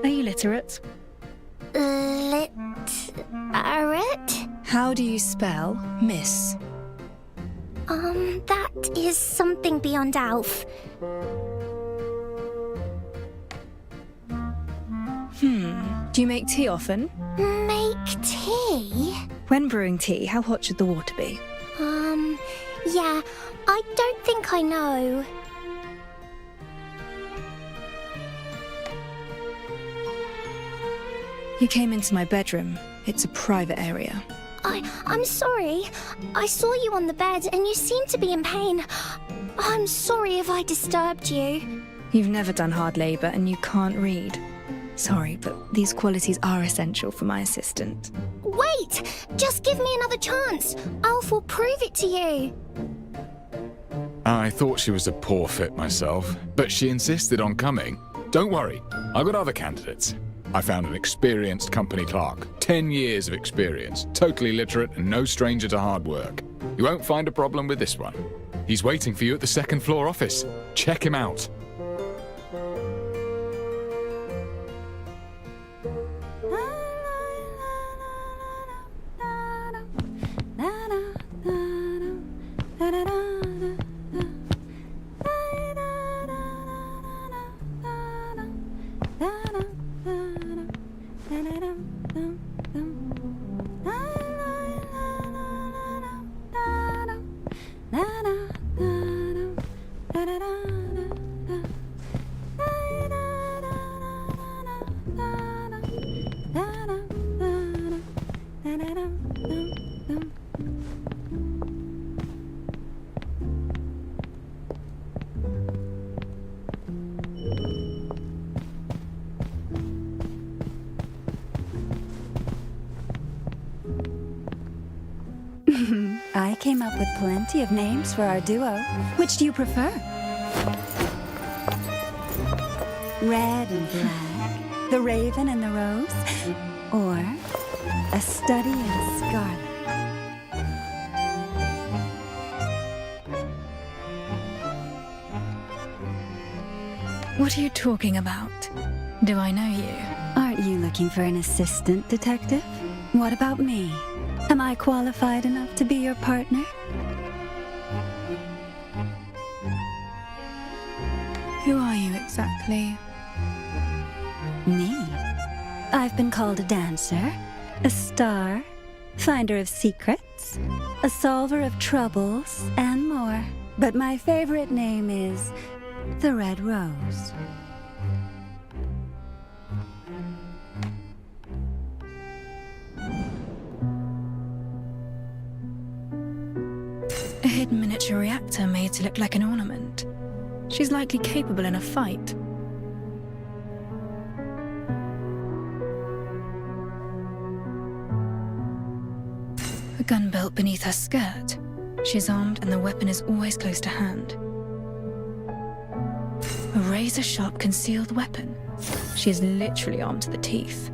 Are you literate? Literate? How do you spell miss? That is something beyond Alf. Do you make tea often? Make tea? When brewing tea, how hot should the water be? Yeah, I don't think I know. You came into my bedroom. It's a private area. I'm sorry. I saw you on the bed and you seemed to be in pain. I'm sorry if I disturbed you. You've never done hard labor and you can't read. Sorry, but these qualities are essential for my assistant. Wait! Just give me another chance. Alf will prove it to you. I thought she was a poor fit myself, but she insisted on coming. Don't worry, I've got other candidates. I found an experienced company clerk, 10 years of experience, totally literate and no stranger to hard work. You won't find a problem with this one. He's waiting for you at the second floor office. Check him out. I came up with plenty of names for our duo. Which do you prefer? Red and black, the raven and the rose, or a study in scarlet? What are you talking about? Do I know you? Aren't you looking for an assistant, detective? What about me? Am I qualified enough to be your partner? Who are you exactly? Me? I've been called a dancer, a star, finder of secrets, a solver of troubles, and more. But my favorite name is the Red Rose. A hidden miniature reactor made to look like an ornament. She's likely capable in a fight. A gun belt beneath her skirt. She's armed and the weapon is always close to hand. A razor-sharp concealed weapon. She is literally armed to the teeth.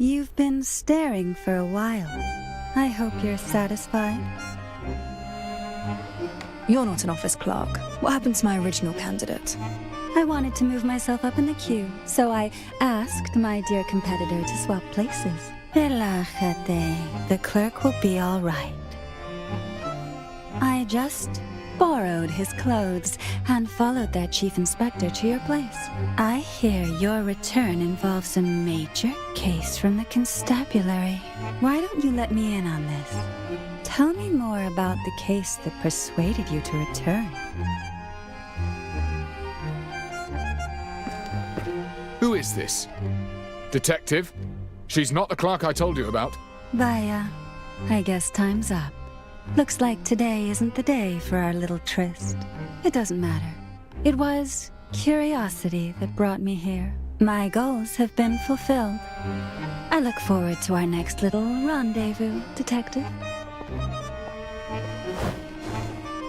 You've been staring for a while. I hope you're satisfied. You're not an office clerk. What happened to my original candidate? I wanted to move myself up in the queue, so I asked my dear competitor to swap places. Relájate. The clerk will be all right. I just borrowed his clothes and followed their chief inspector to your place. I hear your return involves a major case from the constabulary. Why don't you let me in on this? Tell me more about the case that persuaded you to return. Who is this? Detective? She's not the clerk I told you about. Vaya, I guess time's up. Looks like today isn't the day for our little tryst. It doesn't matter. It was curiosity that brought me here. My goals have been fulfilled. I look forward to our next little rendezvous, Detective.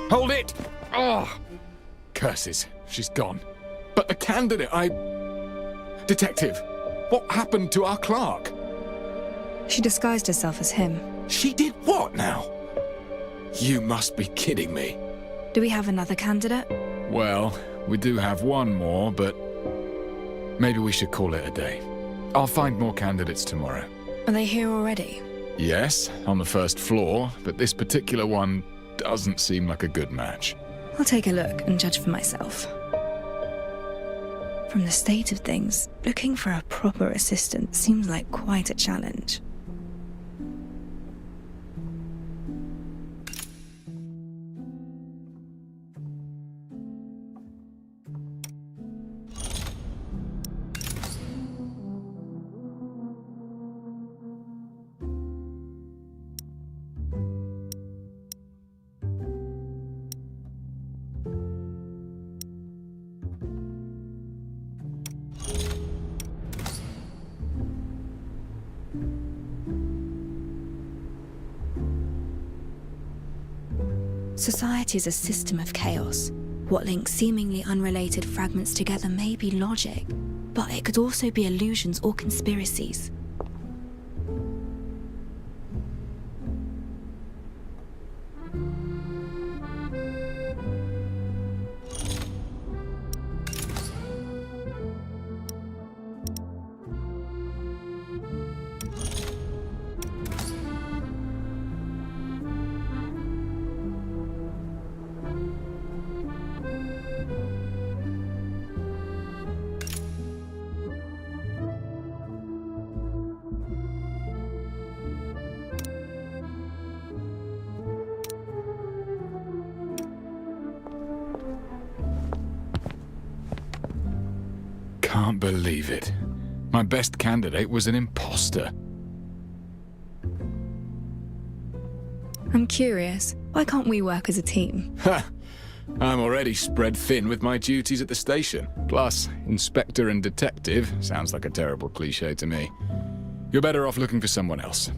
Hold it! Oh! Curses. She's gone. But the candidate, Detective, what happened to our clerk? She disguised herself as him. She did what now? You must be kidding me. Do we have another candidate? Well, we do have one more, but maybe we should call it a day. I'll find more candidates tomorrow. Are they here already? Yes, on the first floor, but this particular one doesn't seem like a good match. I'll take a look and judge for myself. From the state of things, looking for a proper assistant seems like quite a challenge. Society is a system of chaos. What links seemingly unrelated fragments together may be logic, but it could also be illusions or conspiracies. Can't believe it. My best candidate was an imposter. I'm curious, why can't we work as a team? Ha! I'm already spread thin with my duties at the station. Plus, inspector and detective sounds like a terrible cliché to me. You're better off looking for someone else.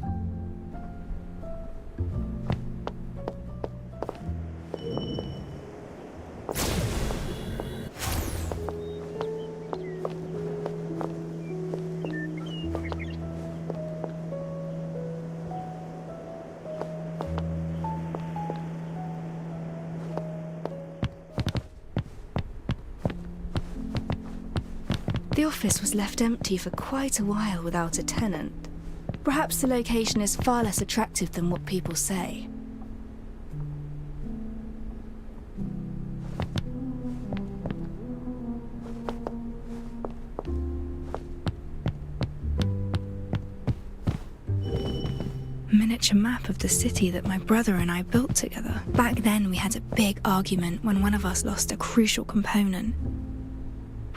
The office was left empty for quite a while without a tenant. Perhaps the location is far less attractive than what people say. Miniature map of the city that my brother and I built together. Back then we had a big argument when one of us lost a crucial component.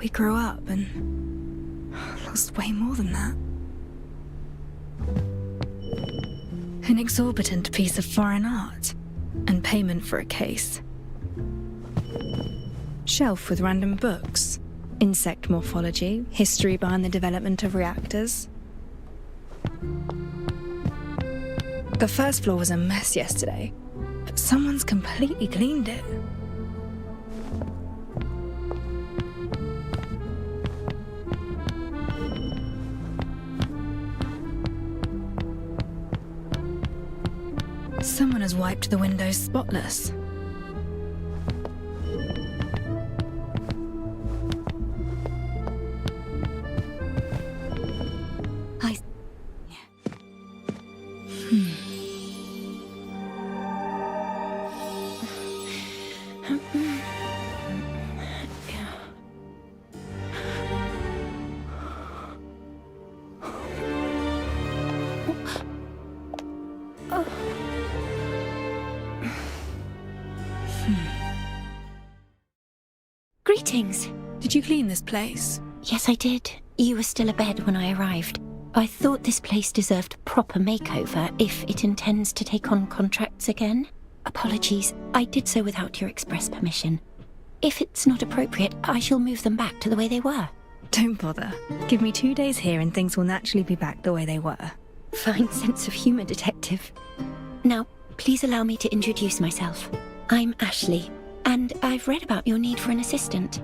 We grew up and lost way more than that. An exorbitant piece of foreign art and payment for a case. Shelf with random books, insect morphology, history behind the development of reactors. The first floor was a mess yesterday, but someone's completely cleaned it. Someone has wiped the windows spotless. Greetings. Did you clean this place? Yes, I did. You were still abed when I arrived. I thought this place deserved a proper makeover if it intends to take on contracts again. Apologies, I did so without your express permission. If it's not appropriate, I shall move them back to the way they were. Don't bother. Give me 2 days here and things will naturally be back the way they were. Fine sense of humour, Detective. Now, please allow me to introduce myself. I'm Ashley, and I've read about your need for an assistant.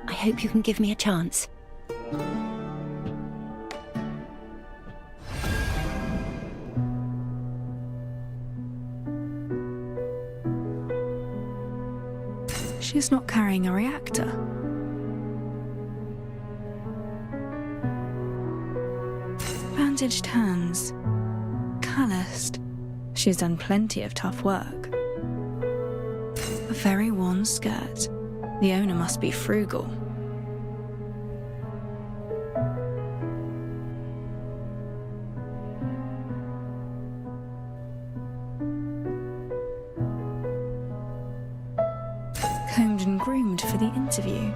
I hope you can give me a chance. She's not carrying a reactor. Bandaged hands. Calloused. She's done plenty of tough work. A very worn skirt. The owner must be frugal. Combed and groomed for the interview.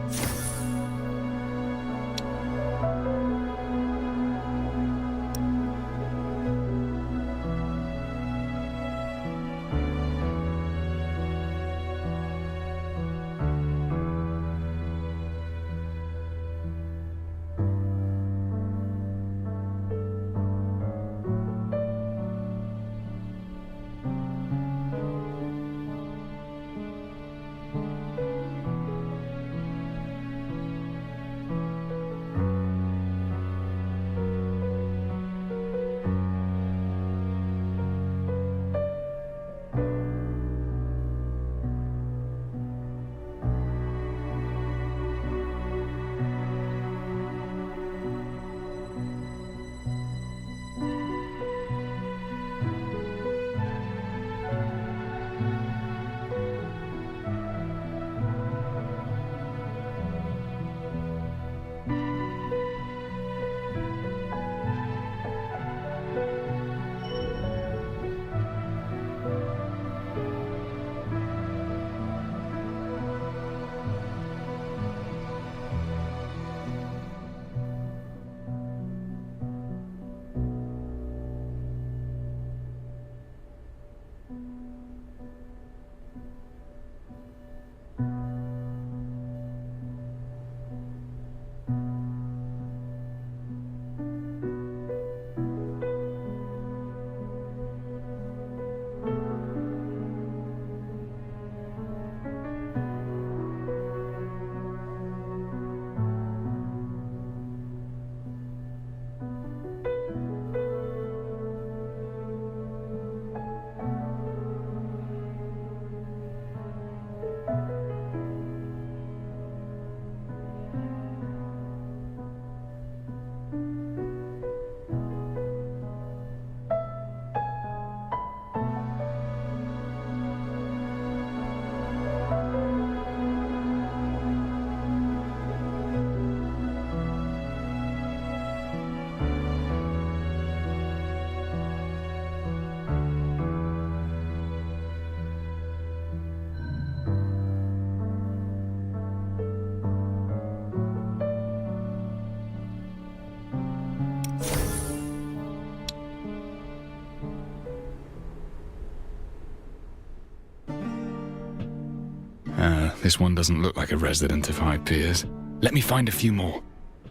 This one doesn't look like a resident of High Piers. Let me find a few more.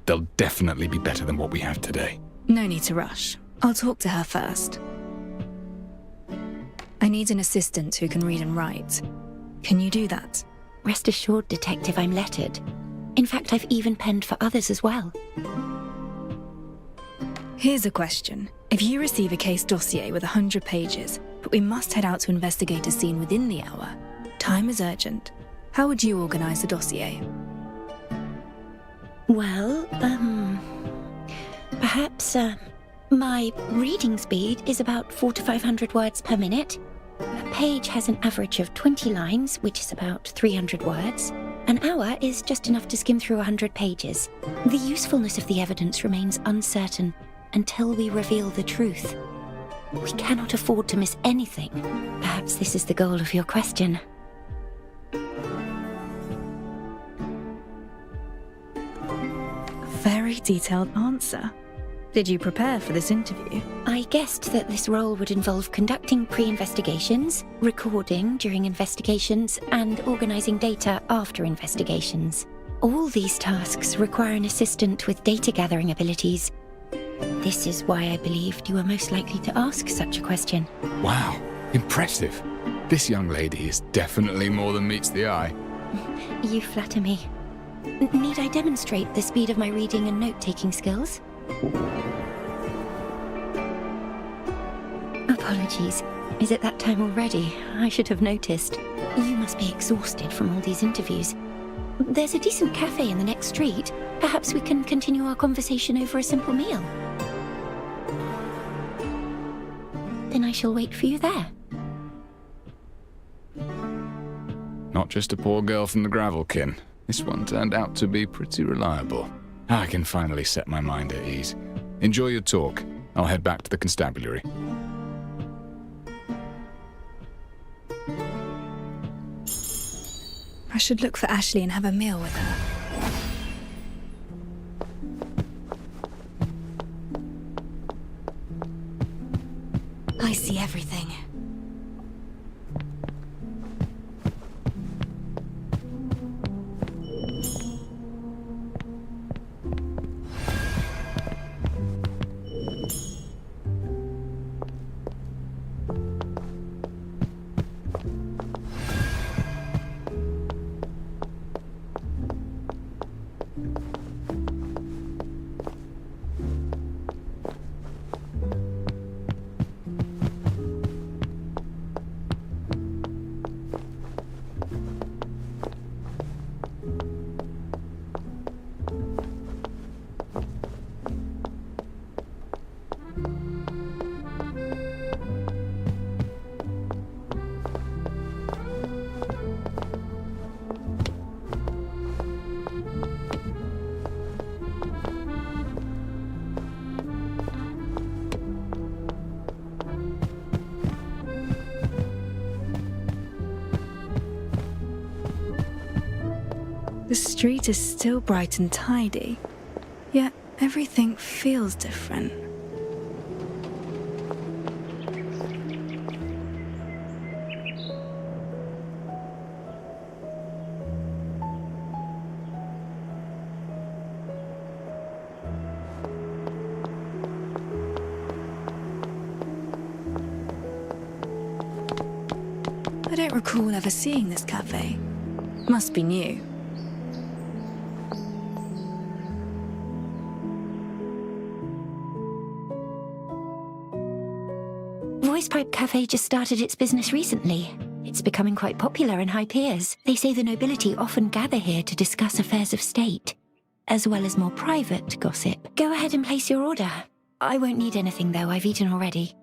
They'll definitely be better than what we have today. No need to rush. I'll talk to her first. I need an assistant who can read and write. Can you do that? Rest assured, Detective, I'm lettered. In fact, I've even penned for others as well. Here's a question. If you receive a case dossier with 100 pages, but we must head out to investigate a scene within the hour. Time is urgent. How would you organize the dossier? Well, perhaps, my reading speed is about 400 to 500 words per minute. A page has an average of 20 lines, which is about 300 words. An hour is just enough to skim through 100 pages. The usefulness of the evidence remains uncertain until we reveal the truth. We cannot afford to miss anything. Perhaps this is the goal of your question. Very detailed answer. Did you prepare for this interview? I guessed that this role would involve conducting pre-investigations, recording during investigations, and organising data after investigations. All these tasks require an assistant with data-gathering abilities. This is why I believed you were most likely to ask such a question. Wow, impressive. This young lady is definitely more than meets the eye. You flatter me. Need I demonstrate the speed of my reading and note-taking skills? Apologies. Is it that time already? I should have noticed. You must be exhausted from all these interviews. There's a decent cafe in the next street. Perhaps we can continue our conversation over a simple meal. Then I shall wait for you there. Not just a poor girl from the Gravelkin. This one turned out to be pretty reliable. I can finally set my mind at ease. Enjoy your talk. I'll head back to the constabulary. I should look for Ashley and have a meal with her. I see everything. The street is still bright and tidy, yet everything feels different. I don't recall ever seeing this cafe. Must be new. Voice Pipe Cafe just started its business recently. It's becoming quite popular in high peers. They say the nobility often gather here to discuss affairs of state, as well as more private gossip. Go ahead and place your order. I won't need anything, though. I've eaten already.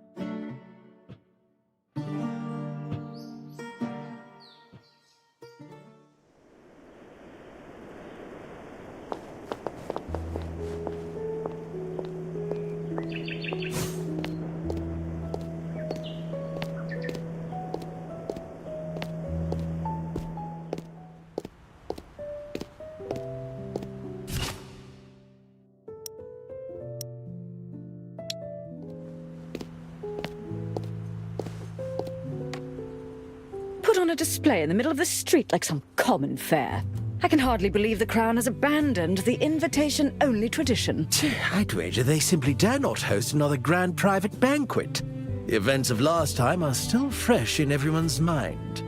Put on a display in the middle of the street like some common fair. I can hardly believe the Crown has abandoned the invitation-only tradition. I'd wager they simply dare not host another grand private banquet. The events of last time are still fresh in everyone's mind.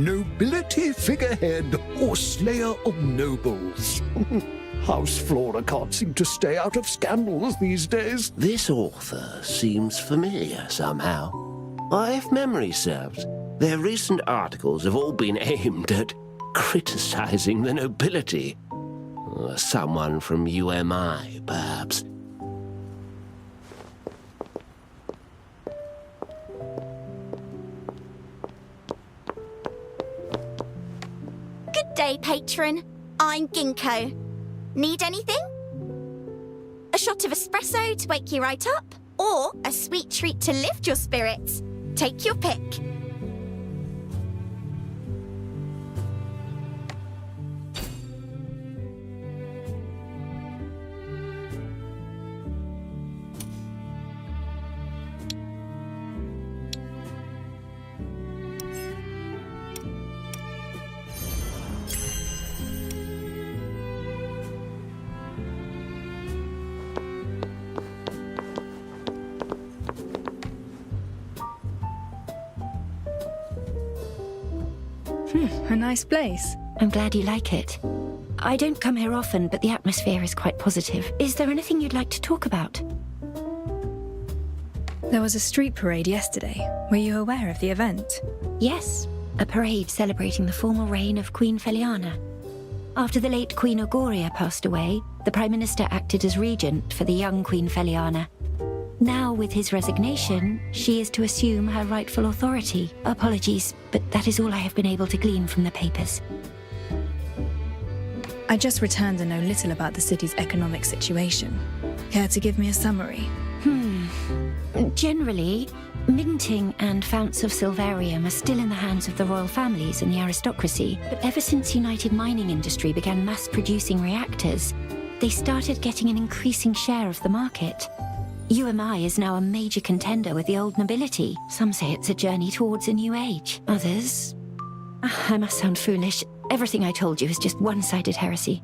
nobility figurehead or slayer of nobles. House Flora can't seem to stay out of scandals these days. This author seems familiar somehow. If memory serves, their recent articles have all been aimed at criticizing the nobility. Someone from UMI, perhaps. Good day, patron. I'm Ginkgo. Need anything? A shot of espresso to wake you right up? Or a sweet treat to lift your spirits? Take your pick. A nice place. I'm glad you like it. I don't come here often, but the atmosphere is quite positive. Is there anything you'd like to talk about? There was a street parade yesterday. Were you aware of the event? Yes, a parade celebrating the formal reign of Queen Feliana. After the late Queen Auguria passed away, the Prime Minister acted as regent for the young Queen Feliana. Now, with his resignation, she is to assume her rightful authority. Apologies, but that is all I have been able to glean from the papers. I just returned and know little about the city's economic situation. Care to give me a summary? Generally, minting and founts of silverium are still in the hands of the royal families and the aristocracy, but ever since United Mining Industry began mass-producing reactors, they started getting an increasing share of the market. UMI is now a major contender with the old nobility. Some say it's a journey towards a new age. Others... I must sound foolish. Everything I told you is just one-sided heresy.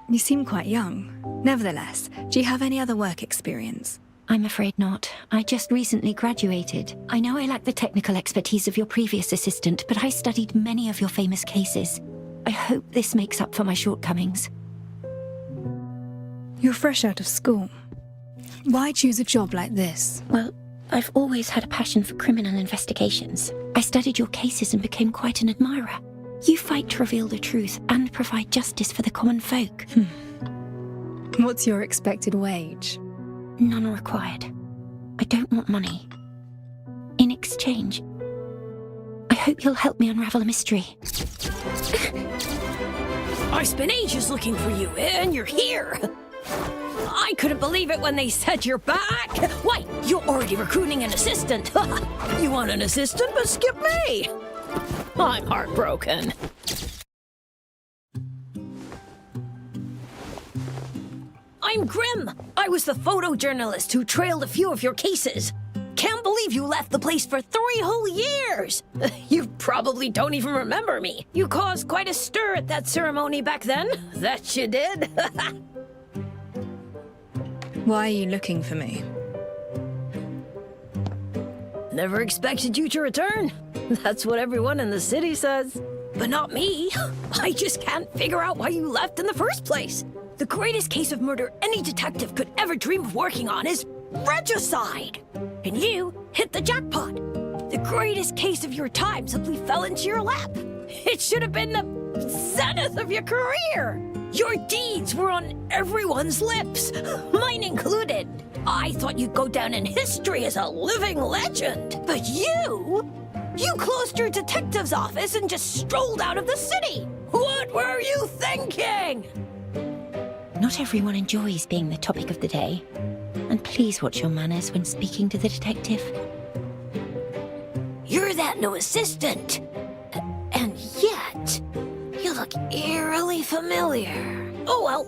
You seem quite young. Nevertheless, do you have any other work experience? I'm afraid not. I just recently graduated. I know I lack the technical expertise of your previous assistant, but I studied many of your famous cases. I hope this makes up for my shortcomings. You're fresh out of school. Why choose a job like this? Well, I've always had a passion for criminal investigations. I studied your cases and became quite an admirer. You fight to reveal the truth and provide justice for the common folk. What's your expected wage? None required. I don't want money. In exchange, I hope you'll help me unravel a mystery. I spent ages looking for you, and you're here! I couldn't believe it when they said you're back! Why, you're already recruiting an assistant! You want an assistant, but skip me! I'm heartbroken. I'm Grim! I was the photojournalist who trailed a few of your cases. Can't believe you left the place for 3 whole years! You probably don't even remember me. You caused quite a stir at that ceremony back then. That you did. Why are you looking for me? Never expected you to return. That's what everyone in the city says. But not me. I just can't figure out why you left in the first place. The greatest case of murder any detective could ever dream of working on is regicide. And you hit the jackpot. The greatest case of your time simply fell into your lap. It should have been the zenith of your career. Your deeds were on everyone's lips, mine included. I thought you'd go down in history as a living legend. But you closed your detective's office and just strolled out of the city. What were you thinking? Not everyone enjoys being the topic of the day. And please watch your manners when speaking to the detective. You're that new assistant. And yet, you look eerily familiar. Oh well,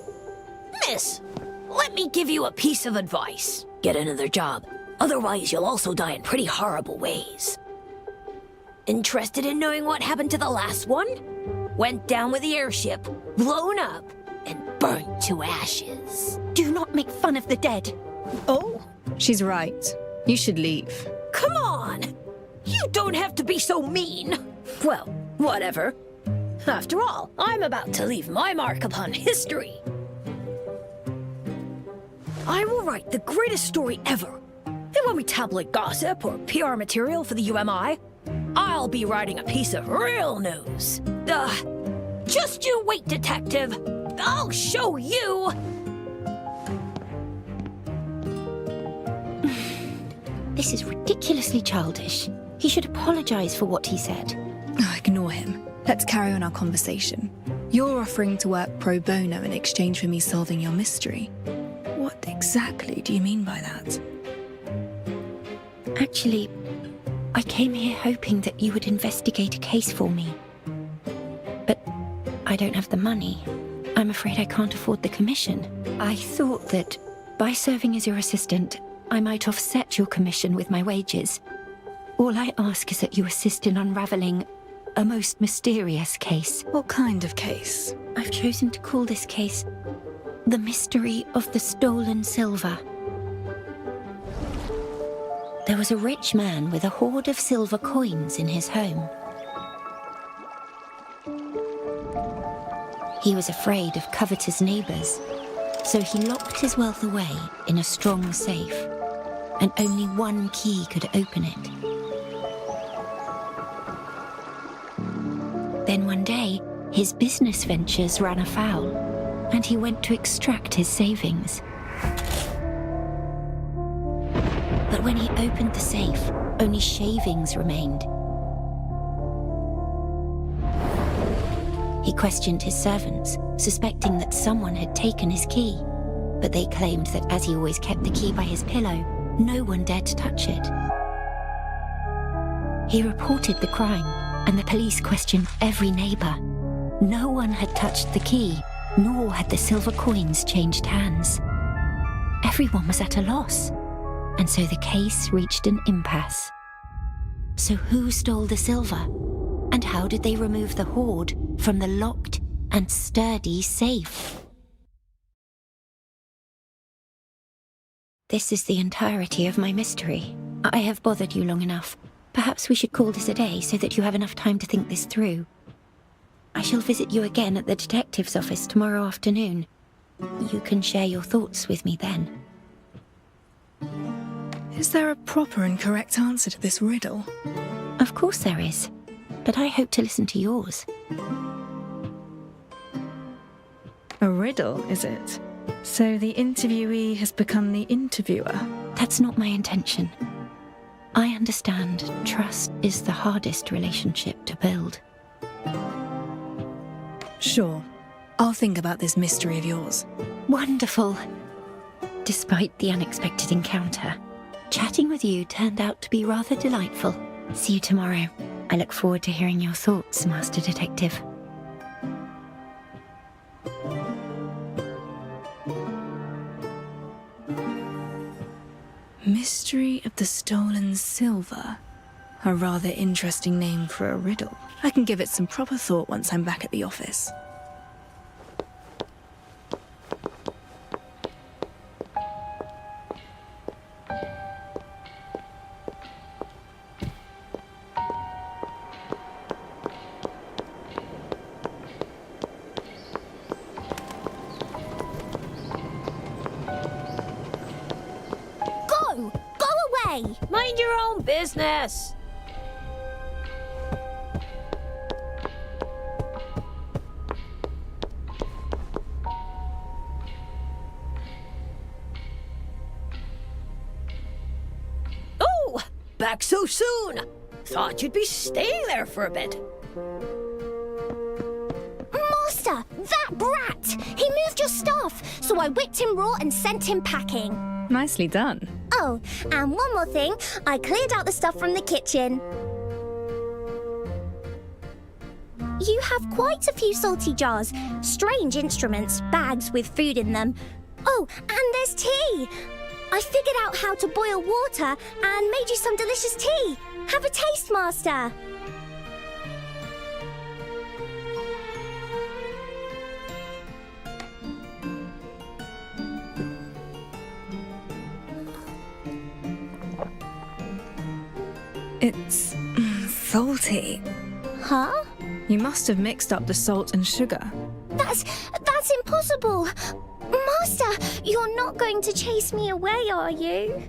miss, let me give you a piece of advice. Get another job. Otherwise, you'll also die in pretty horrible ways. Interested in knowing what happened to the last one? Went down with the airship, blown up, and burnt to ashes. Do not make fun of the dead. Oh? She's right. You should leave. Come on! You don't have to be so mean. Well, whatever. After all, I'm about to leave my mark upon history. I will write the greatest story ever. It won't be tabloid gossip or PR material for the UMI. I'll be writing a piece of real news. Just you wait, detective. I'll show you. This is ridiculously childish. He should apologize for what he said. Oh, ignore him. Let's carry on our conversation. You're offering to work pro bono in exchange for me solving your mystery. What exactly do you mean by that? Actually, I came here hoping that you would investigate a case for me. But I don't have the money. I'm afraid I can't afford the commission. I thought that by serving as your assistant, I might offset your commission with my wages. All I ask is that you assist in unraveling a most mysterious case. What kind of case? I've chosen to call this case The Mystery of the Stolen Silver. There was a rich man with a hoard of silver coins in his home. He was afraid of covetous neighbors, so he locked his wealth away in a strong safe, and only one key could open it. Then one day, his business ventures ran afoul, and he went to extract his savings. But when he opened the safe, only shavings remained. He questioned his servants, suspecting that someone had taken his key, but they claimed that as he always kept the key by his pillow, no one dared to touch it. He reported the crime, and the police questioned every neighbor. No one had touched the key, nor had the silver coins changed hands. Everyone was at a loss, and so the case reached an impasse. So who stole the silver? And how did they remove the hoard from the locked and sturdy safe? This is the entirety of my mystery. I have bothered you long enough. Perhaps we should call this a day so that you have enough time to think this through. I shall visit you again at the detective's office tomorrow afternoon. You can share your thoughts with me then. Is there a proper and correct answer to this riddle? Of course there is, but I hope to listen to yours. A riddle, is it? So the interviewee has become the interviewer? That's not my intention. I understand trust is the hardest relationship to build. Sure. I'll think about this mystery of yours. Wonderful. Despite the unexpected encounter, chatting with you turned out to be rather delightful. See you tomorrow. I look forward to hearing your thoughts, Master Detective. Mystery of the Stolen Silver. A rather interesting name for a riddle. I can give it some proper thought once I'm back at the office. Mind your own business. Oh, back so soon. Thought you'd be staying there for a bit. Master, that brat! He moved your stuff, so I whipped him raw and sent him packing. Nicely done. Oh, and one more thing, I cleared out the stuff from the kitchen. You have quite a few salty jars, strange instruments, bags with food in them. Oh, and there's tea! I figured out how to boil water and made you some delicious tea. Have a taste, Master. It's salty. Huh? You must have mixed up the salt and sugar. That's impossible. Master, you're not going to chase me away, are you?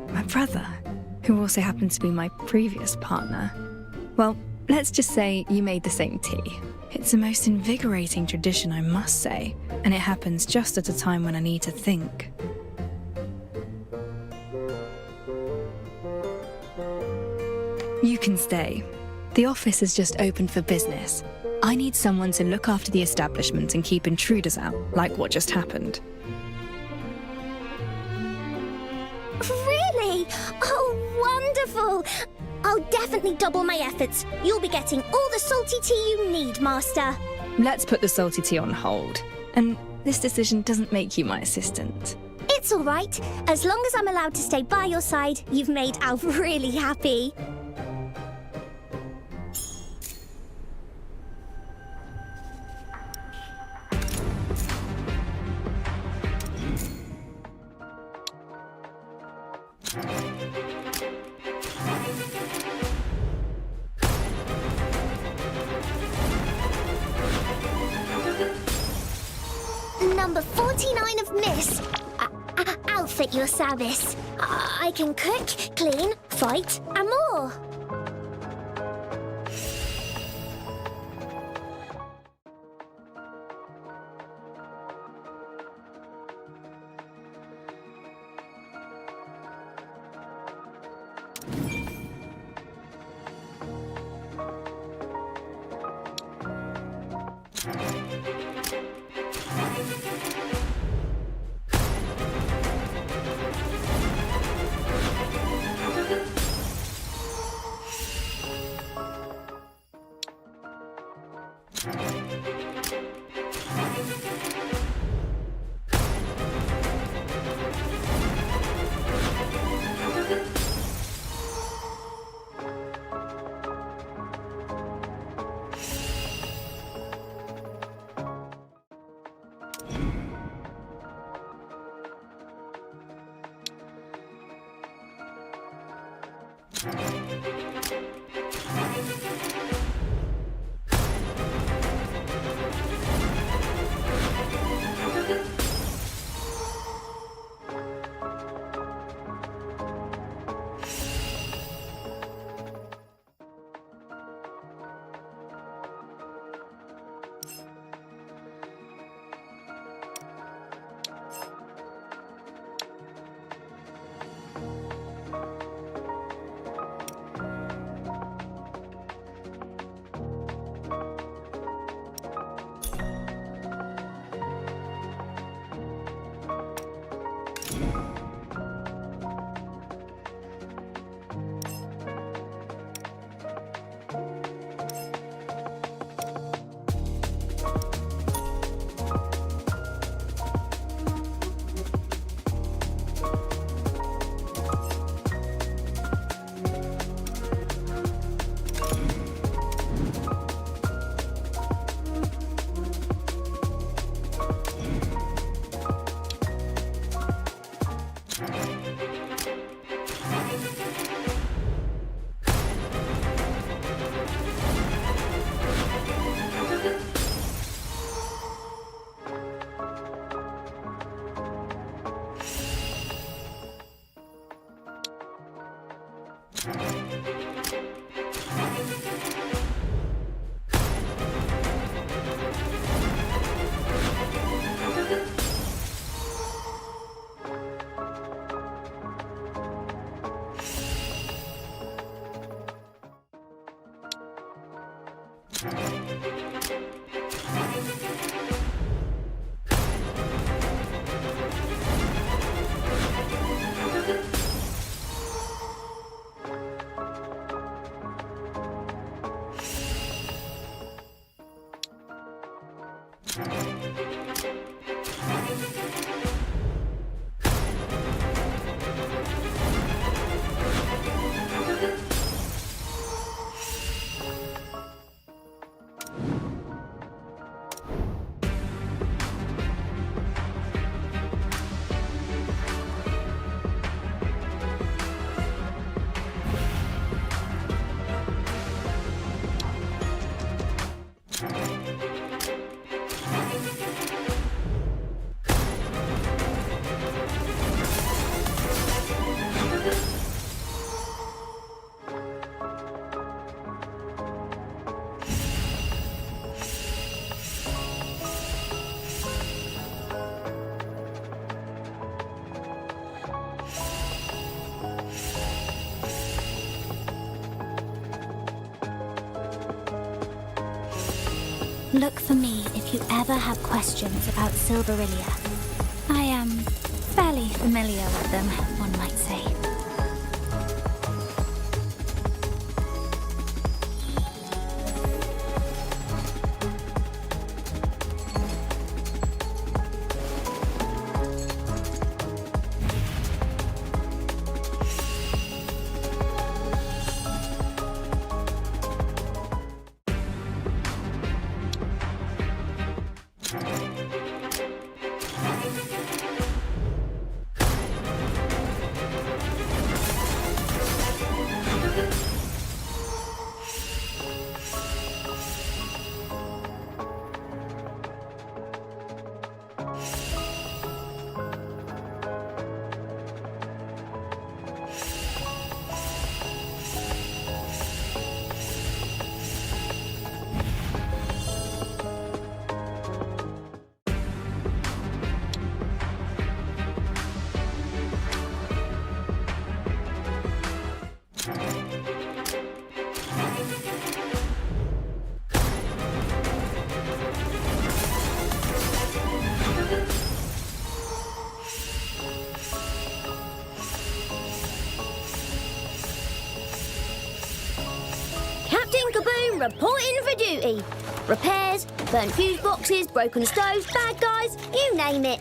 My brother, who also happened to be my previous partner. Well, let's just say you made the same tea. It's the most invigorating tradition, I must say, and it happens just at a time when I need to think. You can stay. The office is just open for business. I need someone to look after the establishment and keep intruders out, like what just happened. Really? Oh, wonderful! I'll definitely double my efforts. You'll be getting all the salty tea you need, Master. Let's put the salty tea on hold. And this decision doesn't make you my assistant. It's all right. As long as I'm allowed to stay by your side, you've made Alf really happy. Number 49 of Miss. Alf at your service. I can cook, clean, fight, and more. Look for me if you ever have questions about Silberilla. I am fairly familiar with them, one might say. Reporting for duty. Repairs, burnt fuse boxes, broken stoves, bad guys, you name it.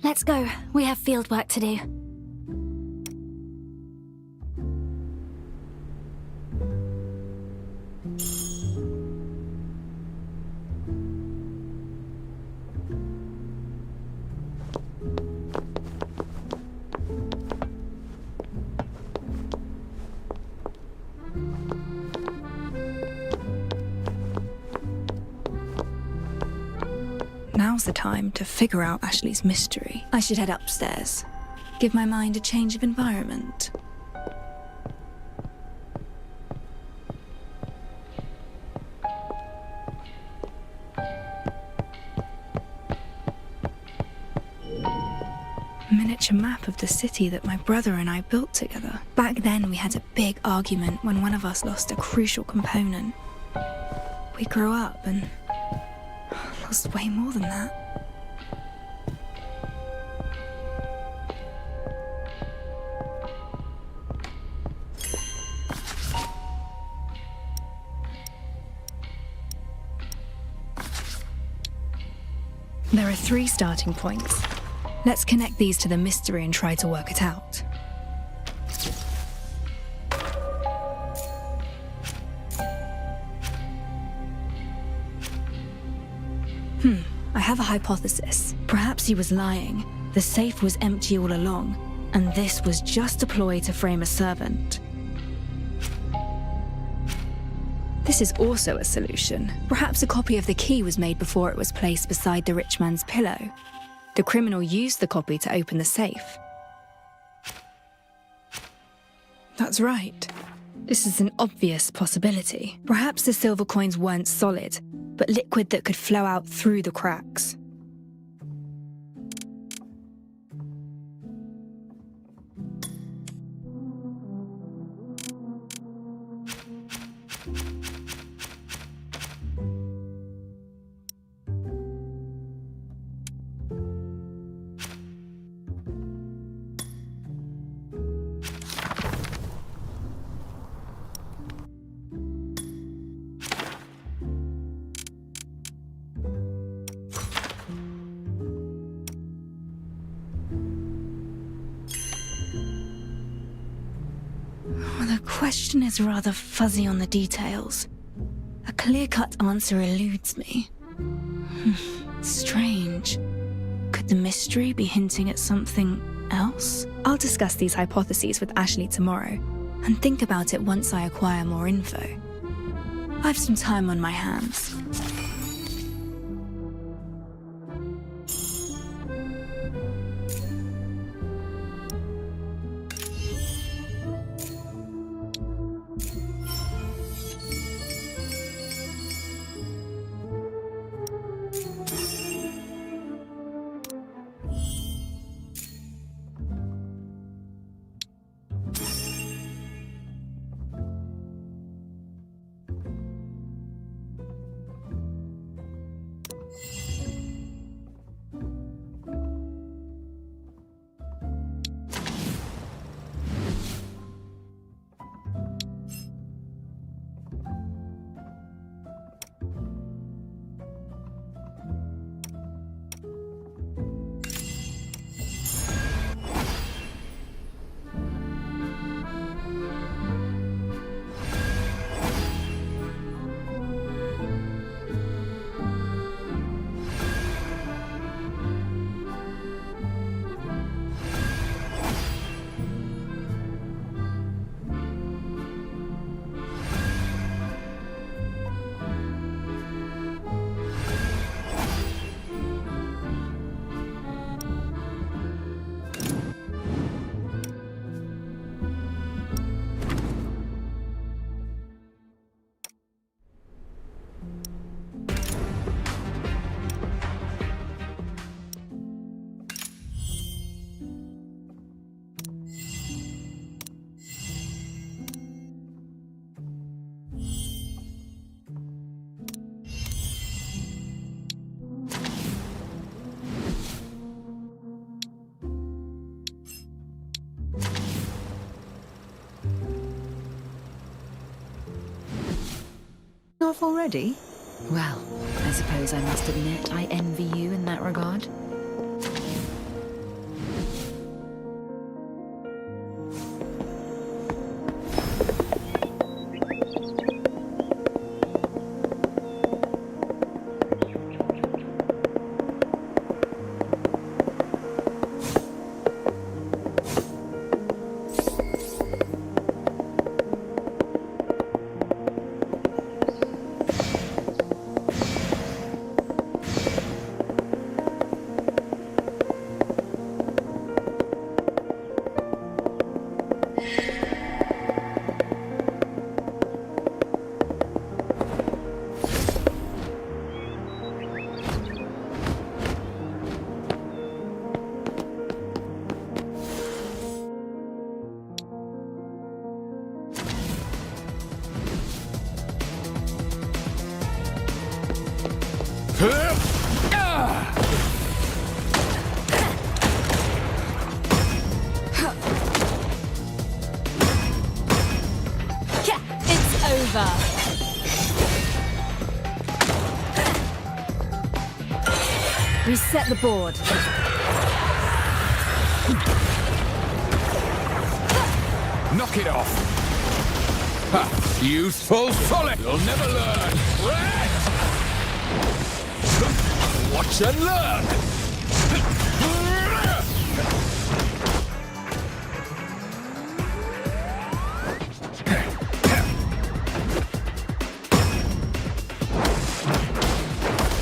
Let's go. We have field work to do. Now's the time to figure out Ashley's mystery. I should head upstairs. Give my mind a change of environment. Miniature map of the city that my brother and I built together. Back then we had a big argument when one of us lost a crucial component. We grew up and lost way more than that. There are 3 starting points. Let's connect these to the mystery and try to work it out. I have a hypothesis. Perhaps he was lying. The safe was empty all along, and this was just a ploy to frame a servant. This is also a solution. Perhaps a copy of the key was made before it was placed beside the rich man's pillow. The criminal used the copy to open the safe. That's right. This is an obvious possibility. Perhaps the silver coins weren't solid, but liquid that could flow out through the cracks. The question is rather fuzzy on the details. A clear-cut answer eludes me. Strange. Could the mystery be hinting at something else? I'll discuss these hypotheses with Ashley tomorrow, and think about it once I acquire more info. I've some time on my hands. Off already? Well, I suppose I must admit I envy you in that regard. Reset the board. Knock it off! Ha! Youthful folly! You'll never learn! Watch and learn!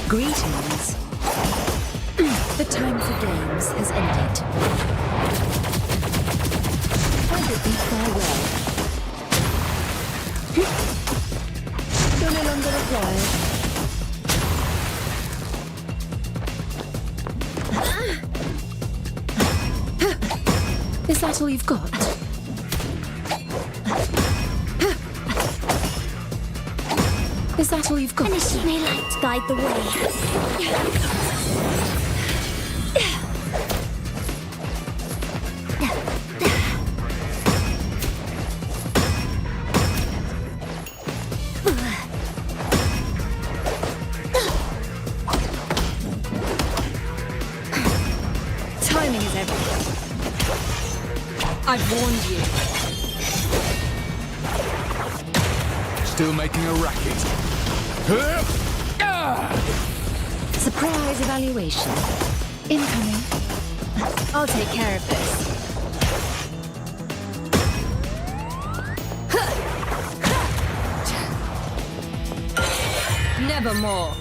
Greetings. The time for games has ended. Let it be farewell. Is that all you've got? Is that all you've got? And a shiny light to guide the way. Timing is everything. I've warned you. Still making a racket. Surprise evaluation. Incoming. I'll take care of this. Nevermore.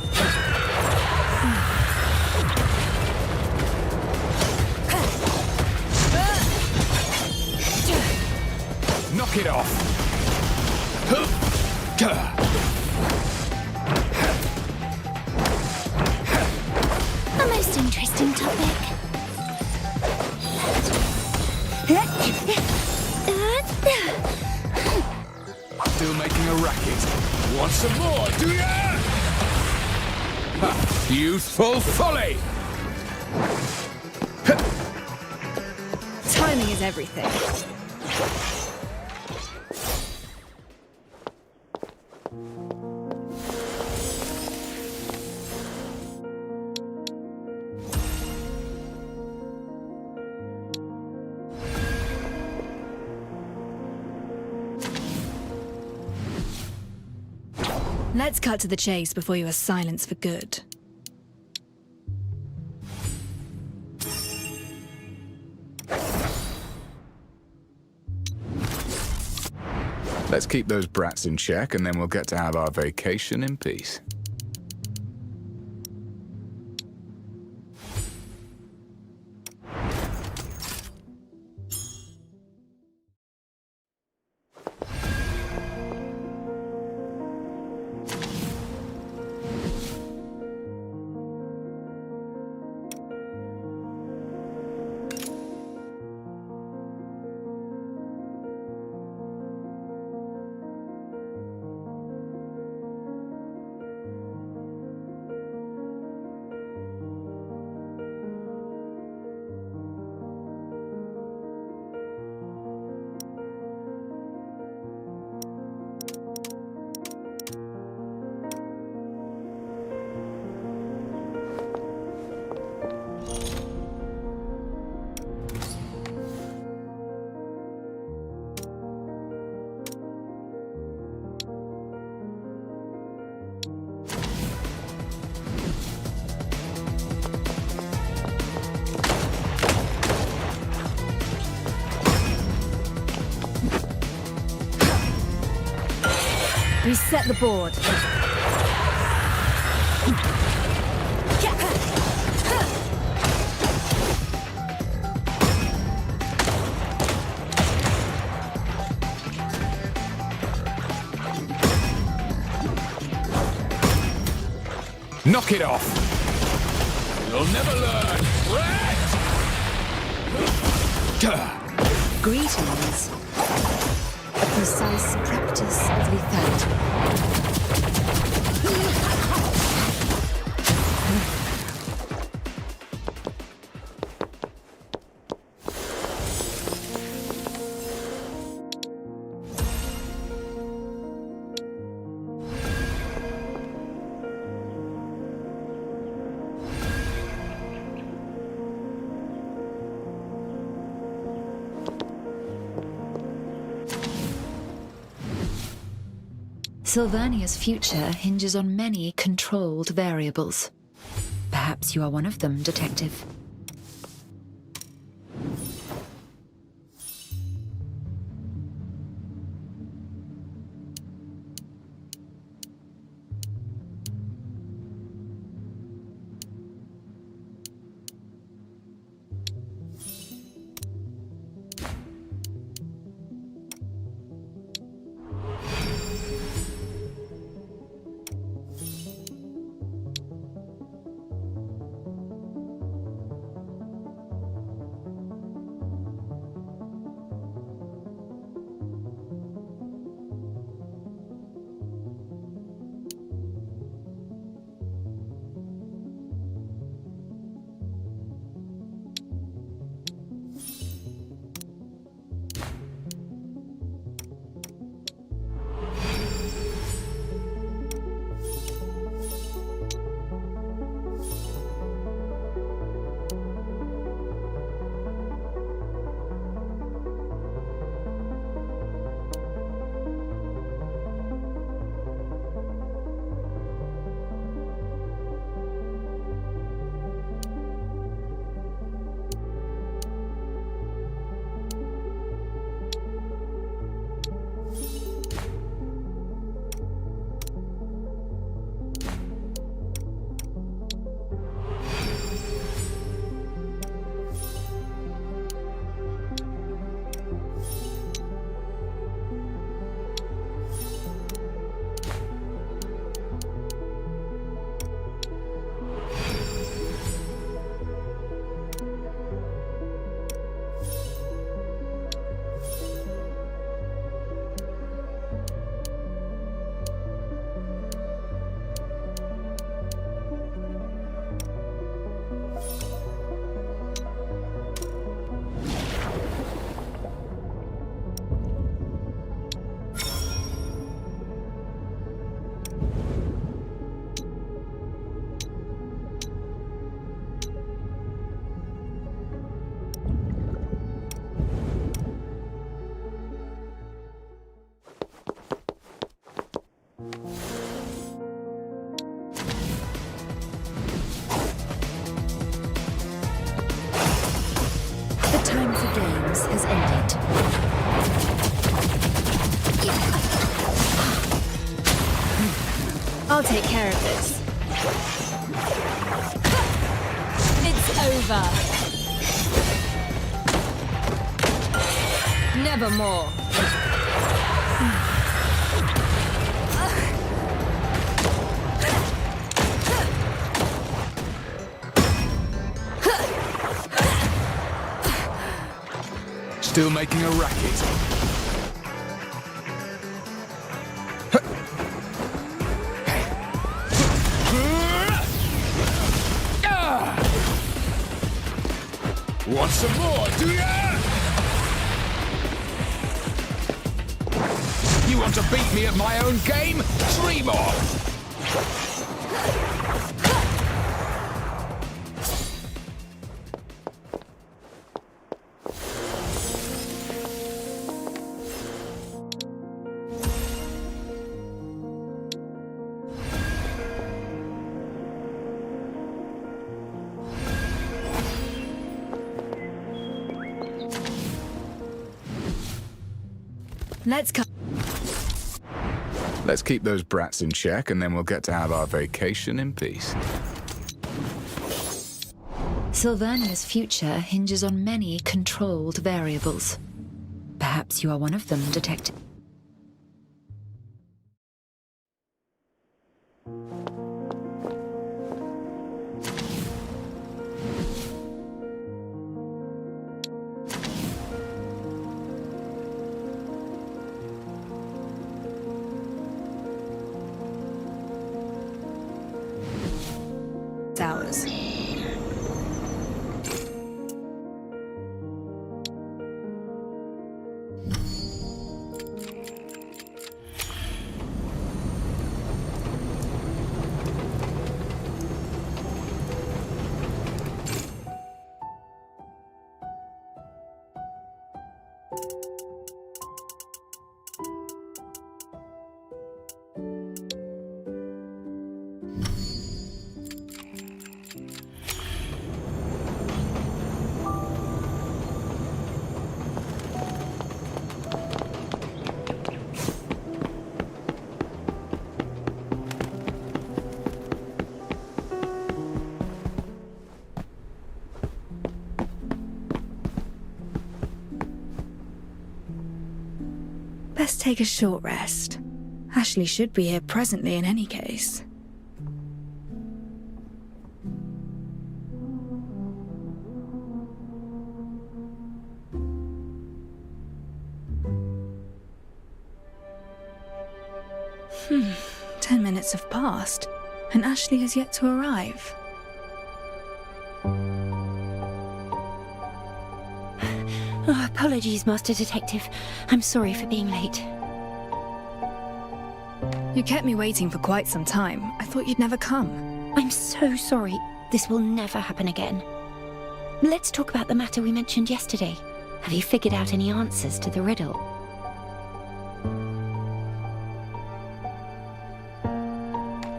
Knock it off. A most interesting topic. Still making a racket. Want some more, do ya? Ha, youthful folly! Timing is everything. Let's cut to the chase before you are silenced for good. Let's keep those brats in check, and then we'll get to have our vacation in peace. Reset the board. Knock it off! You'll never learn! Greetings. A precise practice of lethality. Sylvania's future hinges on many controlled variables. Perhaps you are one of them, Detective. phase has ended. I'll take care of this. It's over. Nevermore. Still making a racket. Want some more, do ya? You want to beat me at my own game? Dream on! Let's keep those brats in check, and then we'll get to have our vacation in peace. Sylvania's future hinges on many controlled variables. Perhaps you are one of them, Detective. Hours. Best take a short rest. Ashley should be here presently in any case. Hmm. 10 minutes have passed, and Ashley has yet to arrive. Oh, apologies, Master Detective. I'm sorry for being late. You kept me waiting for quite some time. I thought you'd never come. I'm so sorry. This will never happen again. Let's talk about the matter we mentioned yesterday. Have you figured out any answers to the riddle?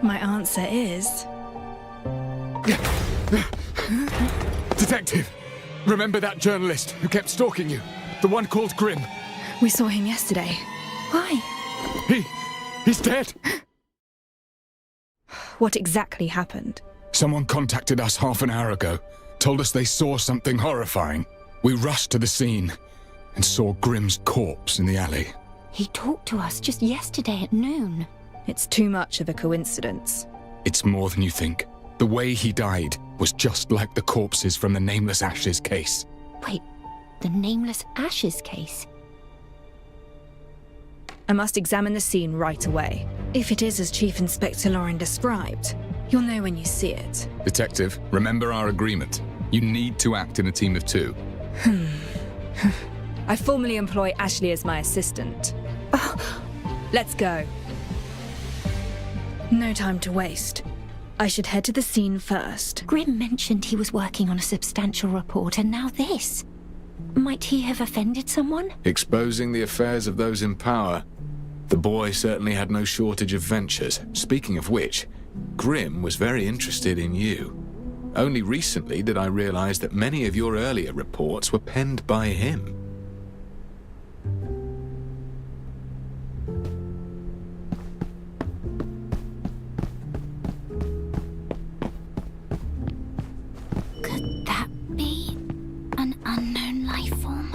My answer is... Detective! Remember that journalist who kept stalking you? The one called Grimm? We saw him yesterday. Why? He's dead! What exactly happened? Someone contacted us half an hour ago. Told us they saw something horrifying. We rushed to the scene and saw Grimm's corpse in the alley. He talked to us just yesterday at noon. It's too much of a coincidence. It's more than you think. The way he died was just like the corpses from the Nameless Ashes case. Wait, the Nameless Ashes case? I must examine the scene right away. If it is as Chief Inspector Lorin described, you'll know when you see it. Detective, remember our agreement. You need to act in a team of two. I formally employ Ashley as my assistant. Let's go. No time to waste. I should head to the scene first. Grimm mentioned he was working on a substantial report, and now this. Might he have offended someone? Exposing the affairs of those in power. The boy certainly had no shortage of ventures. Speaking of which, Grimm was very interested in you. Only recently did I realize that many of your earlier reports were penned by him. life form.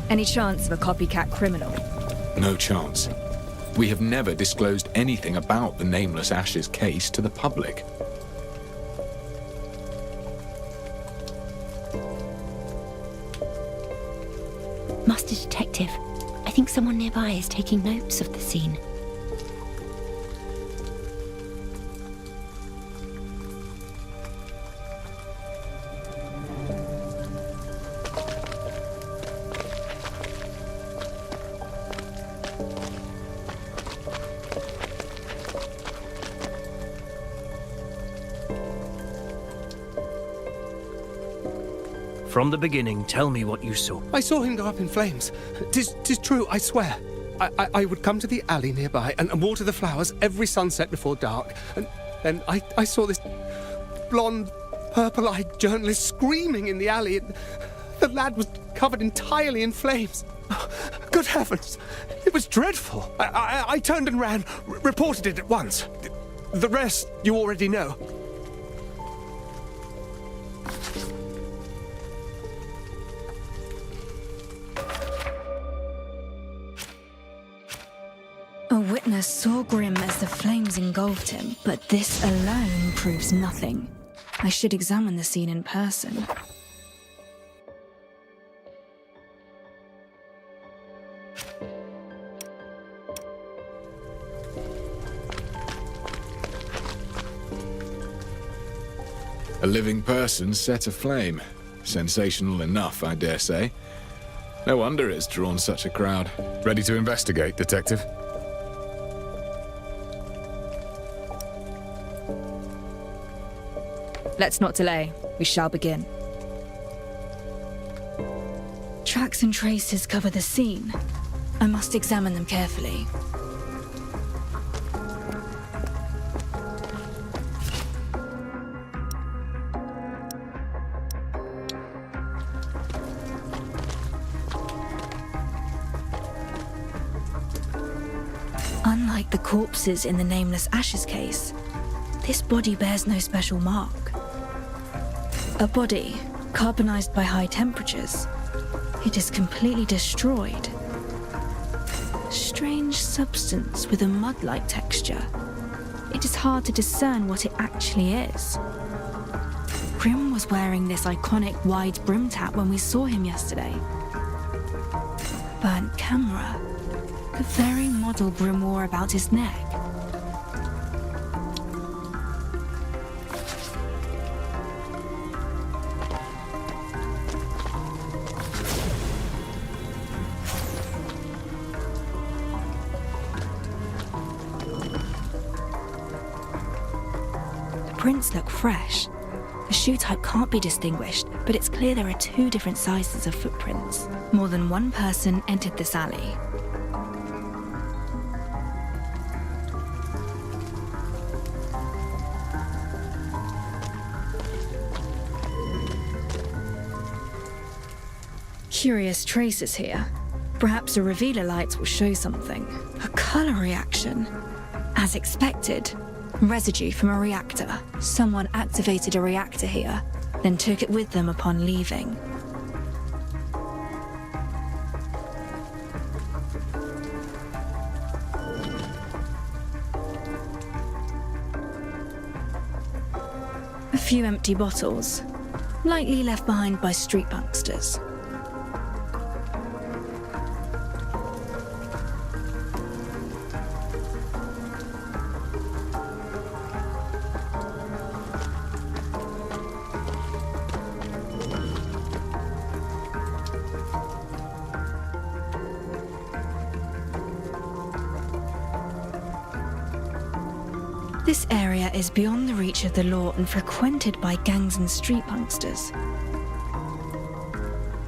Any chance of a copycat criminal? No chance. We have never disclosed anything about the Nameless Ashes case to the public. Master Detective, I think someone nearby is taking notes of the scene. From the beginning, tell me what you saw. I saw him go up in flames. Tis true, I swear. I would come to the alley nearby and water the flowers every sunset before dark. And then I saw this blonde, purple-eyed journalist screaming in the alley. And the lad was covered entirely in flames. Good heavens! It was dreadful. I turned and ran, reported it at once. The rest you already know. A witness saw Grim as the flames engulfed him, but this alone proves nothing. I should examine the scene in person. A living person set aflame. Sensational enough, I dare say. No wonder it's drawn such a crowd. Ready to investigate, Detective? Let's not delay. We shall begin. Tracks and traces cover the scene. I must examine them carefully. Unlike the corpses in the Nameless Ashes case, this body bears no special mark. A body, carbonized by high temperatures. It is completely destroyed. Strange substance with a mud-like texture. It is hard to discern what it actually is. Grim was wearing this iconic wide brim cap when we saw him yesterday. Burnt camera. The very model Grim wore about his neck. Prints look fresh. The shoe type can't be distinguished, but it's clear there are two different sizes of footprints. More than one person entered this alley. Curious traces here. Perhaps a revealer light will show something. A color reaction. As expected. Residue from a reactor. Someone activated a reactor here, then took it with them upon leaving. A few empty bottles, likely left behind by street punksters. This area is beyond the reach of the law and frequented by gangs and street punksters.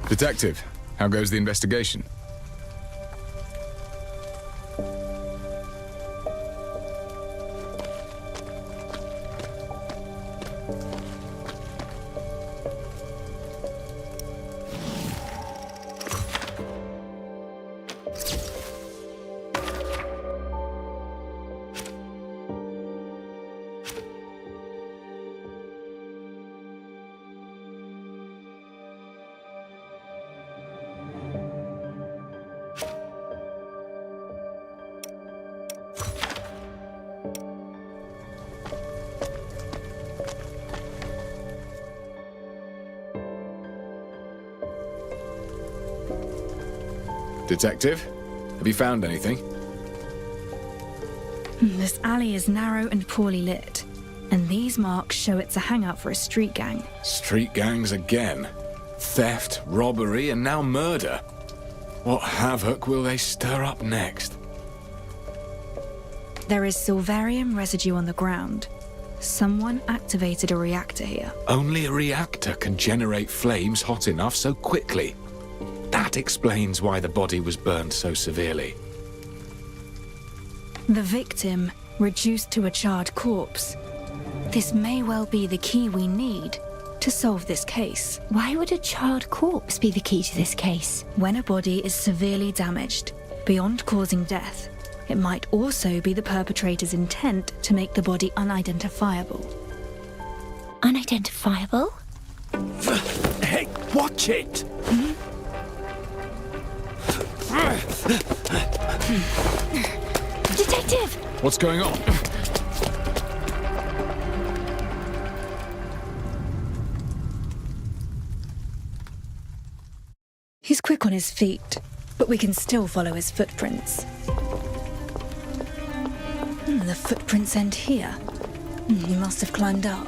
Detective, how goes the investigation? Detective, have you found anything? This alley is narrow and poorly lit, and these marks show it's a hangout for a street gang. Street gangs again. Theft, robbery, and now murder. What havoc will they stir up next? There is silverium residue on the ground. Someone activated a reactor here. Only a reactor can generate flames hot enough so quickly. That explains why the body was burned so severely. The victim reduced to a charred corpse. This may well be the key we need to solve this case. Why would a charred corpse be the key to this case? When a body is severely damaged, beyond causing death, it might also be the perpetrator's intent to make the body unidentifiable. Unidentifiable? Hey, watch it! Detective! What's going on? He's quick on his feet, but we can still follow his footprints. The footprints end here. He must have climbed up.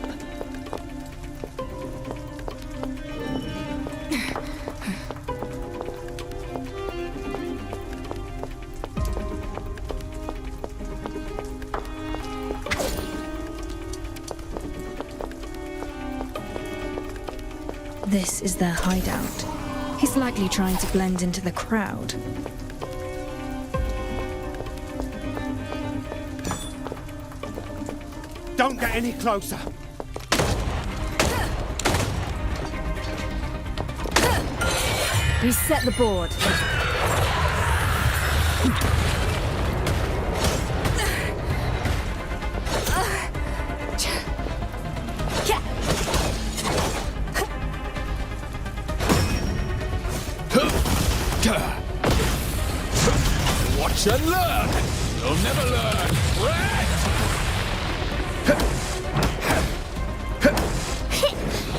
This is their hideout. He's likely trying to blend into the crowd. Don't get any closer. Reset the board. Watch and learn! You'll never learn!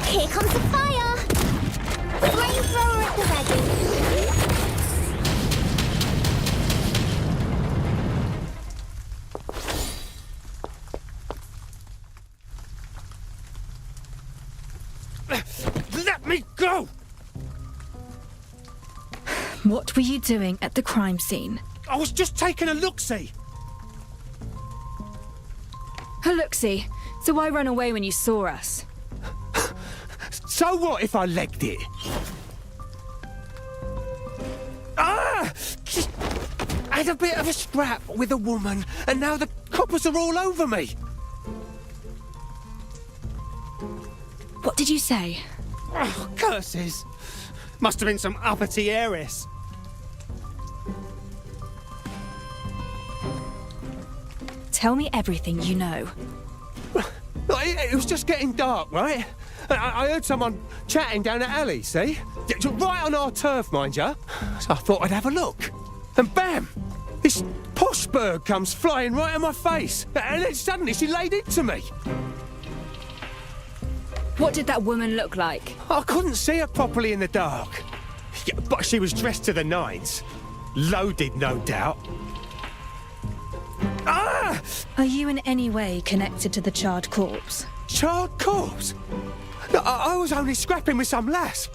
Here comes the fire! Flamethrower at the ready. Let me go! What were you doing at the crime scene? I was just taking a look-see. A look-see? So why run away when you saw us? So what if I legged it? Ah! I had a bit of a scrap with a woman, and now the coppers are all over me. What did you say? Oh, curses. Must have been some uppity heiress. Tell me everything you know. It was just getting dark, right? I heard someone chatting down the alley, see? Right on our turf, mind you. So I thought I'd have a look. And bam! This posh bird comes flying right in my face. And then suddenly she laid into me. What did that woman look like? I couldn't see her properly in the dark. Yeah, but she was dressed to the nines. Loaded, no doubt. Ah! Are you in any way connected to the charred corpse? Charred corpse? No, I was only scrapping with some lass.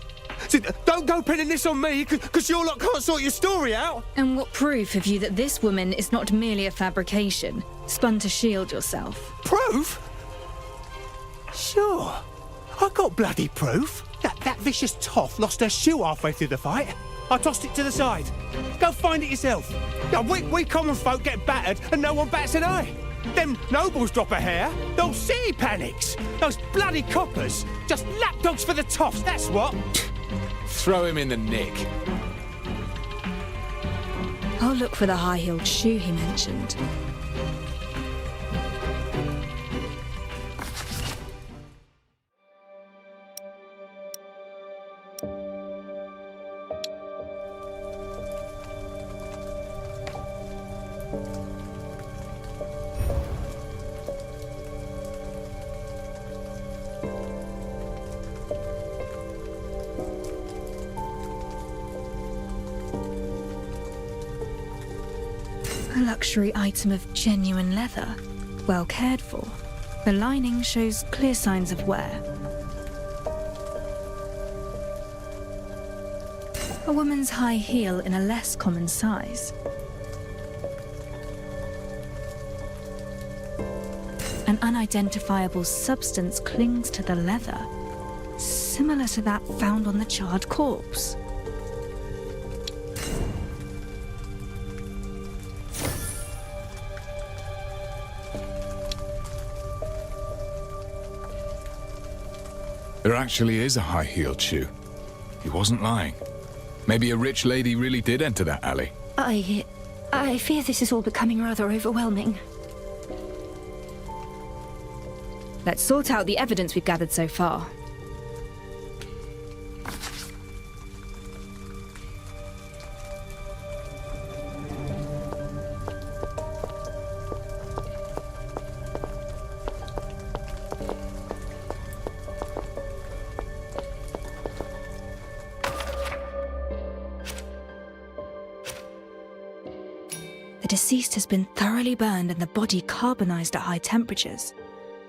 So don't go pinning this on me, because you lot can't sort your story out. And what proof have you that this woman is not merely a fabrication, spun to shield yourself? Proof? Sure. I got bloody proof. That vicious toff lost her shoe halfway through the fight. I tossed it to the side. Go find it yourself. Yeah, we common folk get battered and no one bats an eye. Them nobles drop a hair, the whole city panics. Those bloody coppers, just lapdogs for the toffs, that's what. Throw him in the nick. I'll look for the high-heeled shoe he mentioned. A luxury item of genuine leather, well cared for. The lining shows clear signs of wear. A woman's high heel in a less common size. An unidentifiable substance clings to the leather, similar to that found on the charred corpse. There actually is a high-heeled shoe. He wasn't lying. Maybe a rich lady really did enter that alley. I fear this is all becoming rather overwhelming. Let's sort out the evidence we've gathered so far. The deceased has been thoroughly burned and the body carbonized at high temperatures.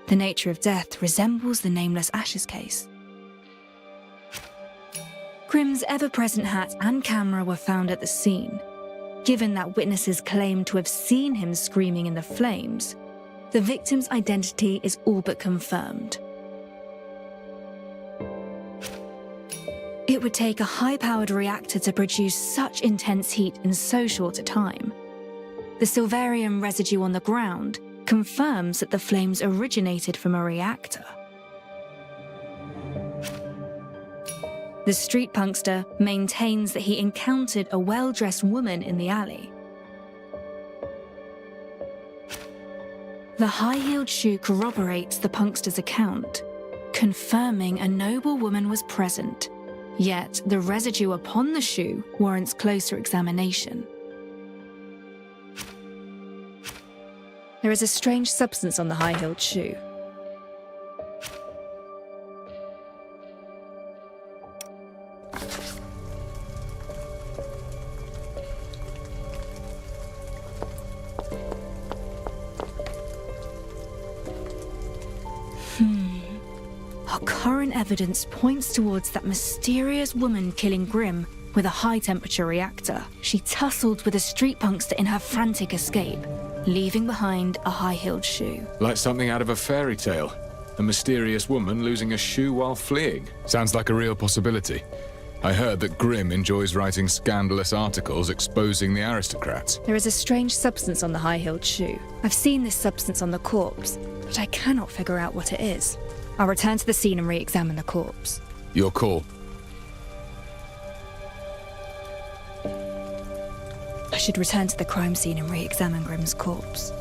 The nature of death resembles the nameless ashes case. Grimm's ever-present hat and camera were found at the scene. Given that witnesses claim to have seen him screaming in the flames, the victim's identity is all but confirmed. It would take a high-powered reactor to produce such intense heat in so short a time. The silverium residue on the ground confirms that the flames originated from a reactor. The street punkster maintains that he encountered a well-dressed woman in the alley. The high-heeled shoe corroborates the punkster's account, confirming a noble woman was present, yet the residue upon the shoe warrants closer examination. There is a strange substance on the high-heeled shoe. Our current evidence points towards that mysterious woman killing Grimm with a high-temperature reactor. She tussled with a street punkster in her frantic escape, leaving behind a high-heeled shoe. Like something out of a fairy tale. A mysterious woman losing a shoe while fleeing. Sounds like a real possibility. I heard that Grimm enjoys writing scandalous articles exposing the aristocrats. There is a strange substance on the high-heeled shoe. I've seen this substance on the corpse, but I cannot figure out what it is. I'll return to the scene and re-examine the corpse. Your call. should return to the crime scene and re-examine Grimm's corpse.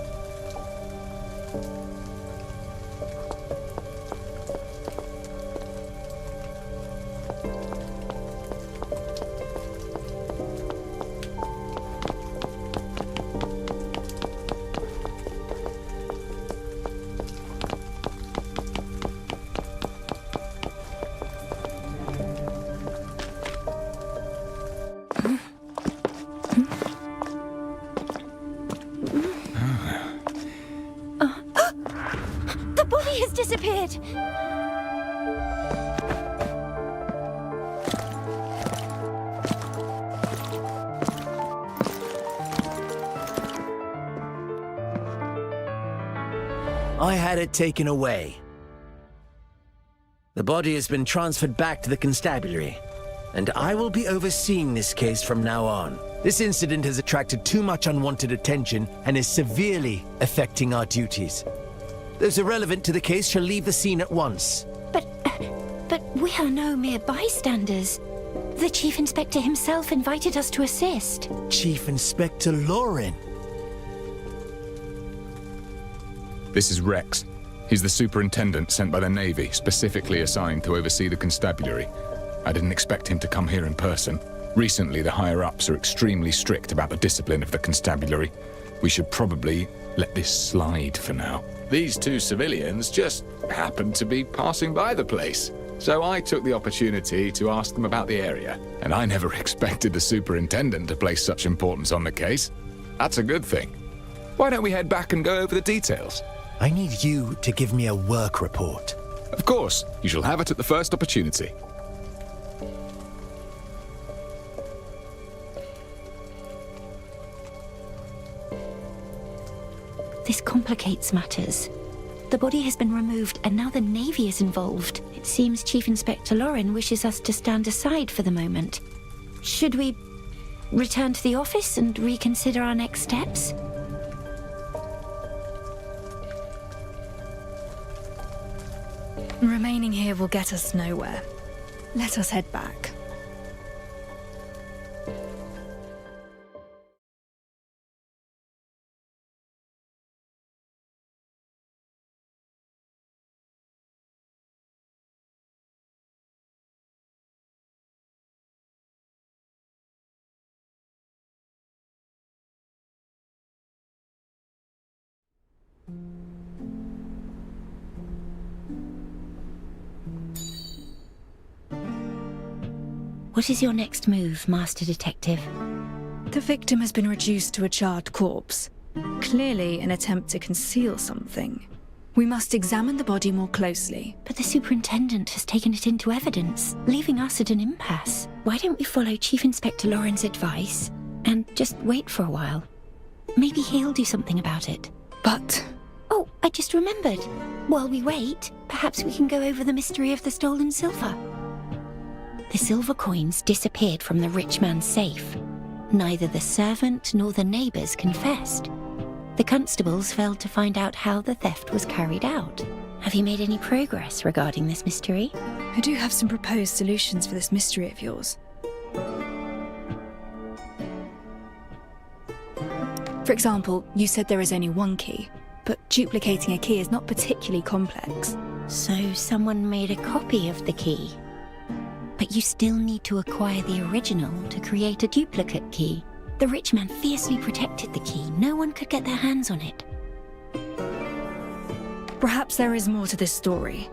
Disappeared. I had it taken away. The body has been transferred back to the constabulary, and I will be overseeing this case from now on. This incident has attracted too much unwanted attention and is severely affecting our duties. Those irrelevant to the case shall leave the scene at once. But we are no mere bystanders. The Chief Inspector himself invited us to assist. Chief Inspector Lorin. This is Rex. He's the superintendent sent by the Navy, specifically assigned to oversee the constabulary. I didn't expect him to come here in person. Recently, the higher-ups are extremely strict about the discipline of the constabulary. We should probably let this slide for now. These two civilians just happened to be passing by the place. So I took the opportunity to ask them about the area. And I never expected the superintendent to place such importance on the case. That's a good thing. Why don't we head back and go over the details? I need you to give me a work report. Of course. You shall have it at the first opportunity. This complicates matters. The body has been removed and now the Navy is involved. It seems Chief Inspector Lorin wishes us to stand aside for the moment. Should we return to the office and reconsider our next steps? Remaining here will get us nowhere. Let us head back. What is your next move, Master Detective? The victim has been reduced to a charred corpse. Clearly an attempt to conceal something. We must examine the body more closely. But the superintendent has taken it into evidence, leaving us at an impasse. Why don't we follow Chief Inspector Lorin's advice and just wait for a while? Maybe he'll do something about it. But... Oh, I just remembered. While we wait, perhaps we can go over the mystery of the stolen silver. The silver coins disappeared from the rich man's safe. Neither the servant nor the neighbours confessed. The constables failed to find out how the theft was carried out. Have you made any progress regarding this mystery? I do have some proposed solutions for this mystery of yours. For example, you said there is only one key, but duplicating a key is not particularly complex. So someone made a copy of the key. But you still need to acquire the original to create a duplicate key. The rich man fiercely protected the key. No one could get their hands on it. Perhaps there is more to this story.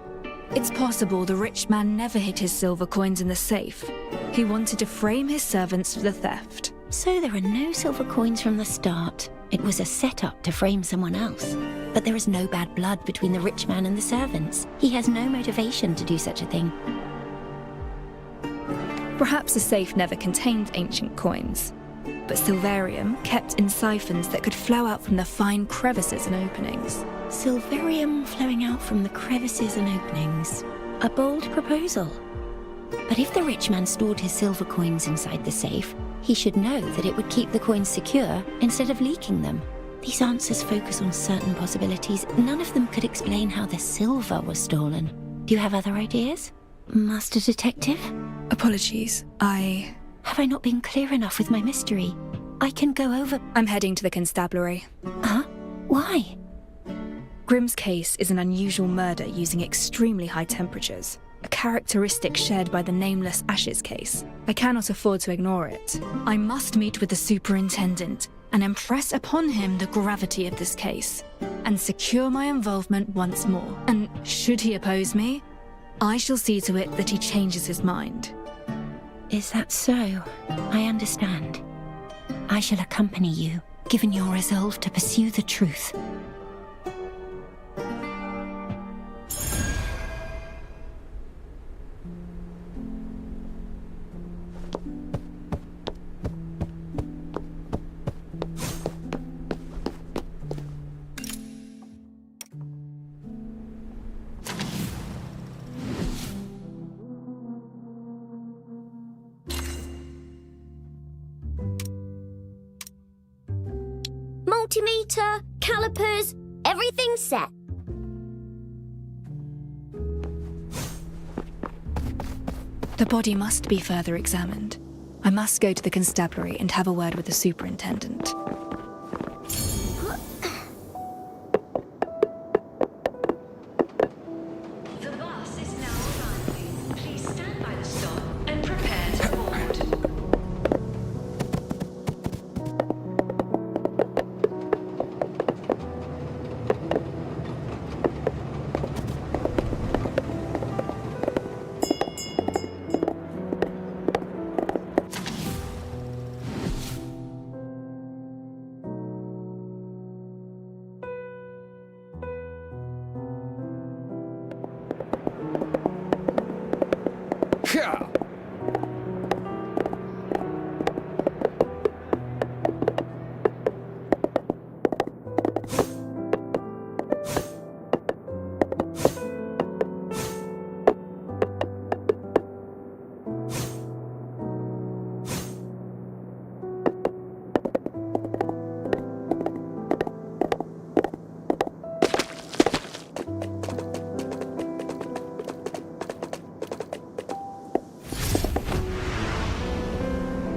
It's possible the rich man never hid his silver coins in the safe. He wanted to frame his servants for the theft. So there are no silver coins from the start. It was a setup to frame someone else. But there is no bad blood between the rich man and the servants. He has no motivation to do such a thing. Perhaps the safe never contained ancient coins, but silverium kept in siphons that could flow out from the fine crevices and openings. Silverium flowing out from the crevices and openings. A bold proposal. But if the rich man stored his silver coins inside the safe, he should know that it would keep the coins secure instead of leaking them. These answers focus on certain possibilities. None of them could explain how the silver was stolen. Do you have other ideas, Master Detective? Apologies, Have I not been clear enough with my mystery? I can go over... I'm heading to the constabulary. Huh? Why? Grimm's case is an unusual murder using extremely high temperatures, a characteristic shared by the nameless Ashes case. I cannot afford to ignore it. I must meet with the superintendent and impress upon him the gravity of this case, and secure my involvement once more. And should he oppose me, I shall see to it that he changes his mind. Is that so? I understand. I shall accompany you, given your resolve to pursue the truth. Multimeter, calipers, everything's set. The body must be further examined. I must go to the constabulary and have a word with the superintendent. The bus is now arriving. Please stand by the stop and prepare to board.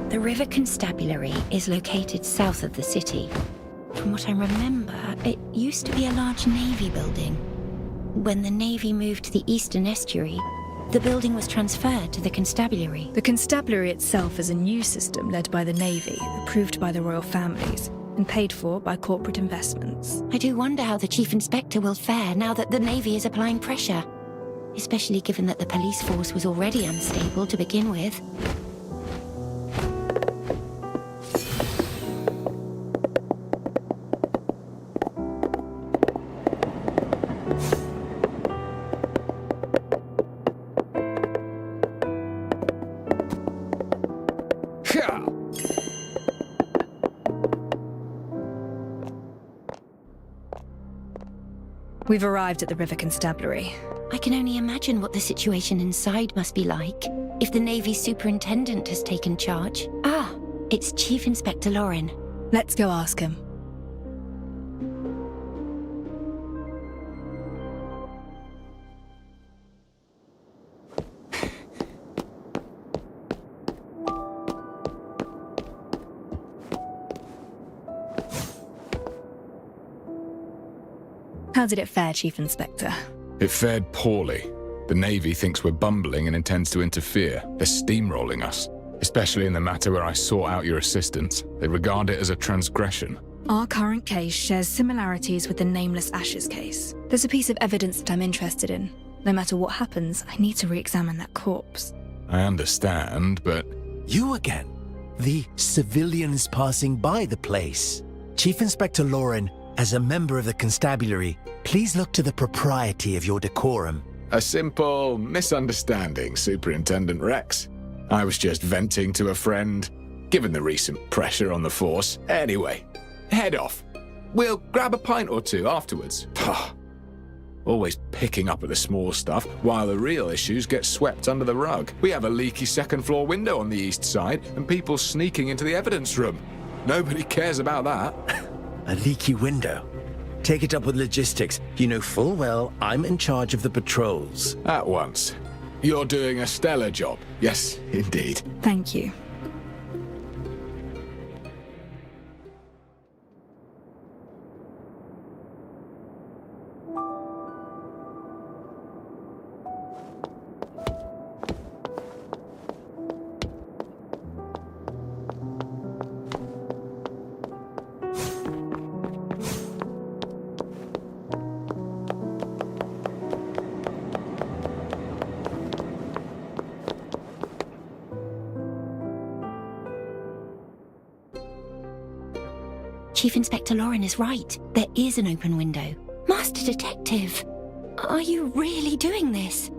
The River Constabulary is located south of the city. From what I remember, it used to be a large navy building. When the navy moved to the eastern estuary, the building was transferred to the constabulary. The constabulary itself is a new system led by the Navy, approved by the royal families, and paid for by corporate investments. I do wonder how the Chief Inspector will fare now that the Navy is applying pressure, especially given that the police force was already unstable to begin with. We've arrived at the River Constabulary. I can only imagine what the situation inside must be like if the Navy superintendent has taken charge. Ah, it's Chief Inspector Lorin. Let's go ask him. How did it fare, Chief Inspector? It fared poorly. The Navy thinks we're bumbling and intends to interfere. They're steamrolling us, especially in the matter where I sought out your assistance. They regard it as a transgression. Our current case shares similarities with the nameless Ashes case. There's a piece of evidence that I'm interested in. No matter what happens, I need to re-examine that corpse. I understand, but... You again? The civilians passing by the place. Chief Inspector Lorin, as a member of the constabulary, please look to the propriety of your decorum. A simple misunderstanding, Superintendent Rex. I was just venting to a friend, given the recent pressure on the force. Anyway, head off. We'll grab a pint or two afterwards. Always picking up at the small stuff, while the real issues get swept under the rug. We have a leaky second-floor window on the east side, and people sneaking into the evidence room. Nobody cares about that. A leaky window? Take it up with logistics. You know full well I'm in charge of the patrols. At once. You're doing a stellar job. Yes, indeed. Thank you. Chief Inspector Lorin is right. There is an open window. Master Detective, are you really doing this?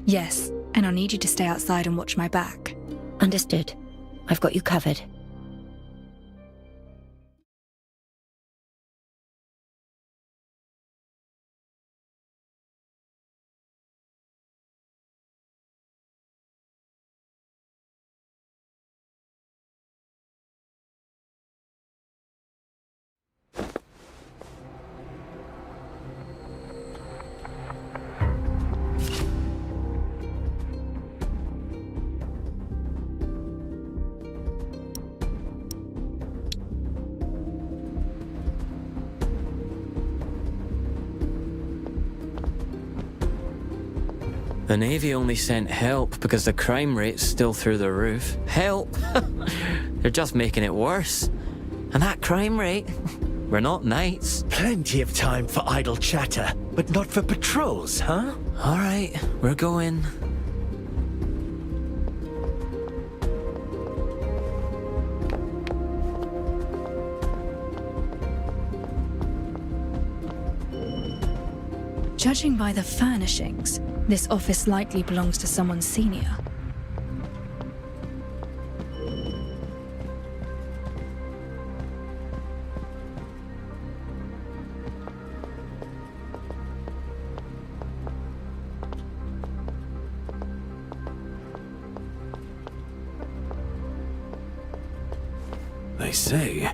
Yes, and I'll need you to stay outside and watch my back. Understood. I've got you covered. The Navy only sent help because the crime rate's still through the roof. Help? They're just making it worse. And that crime rate? We're not knights. Plenty of time for idle chatter, but not for patrols, huh? All right, we're going. Judging by the furnishings, this office likely belongs to someone senior. They say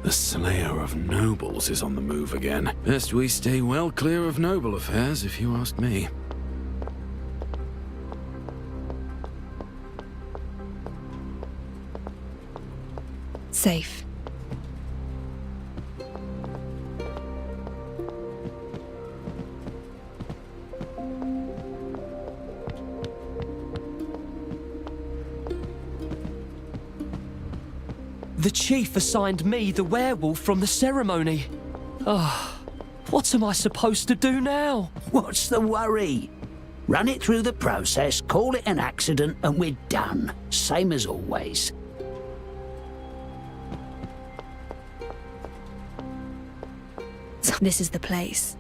the slayer of nobles is on the move again. Best we stay well clear of noble affairs, if you ask me. Safe. The chief assigned me the werewolf from the ceremony. Oh, what am I supposed to do now? What's the worry? Run it through the process, call it an accident, and we're done. Same as always. This is the place.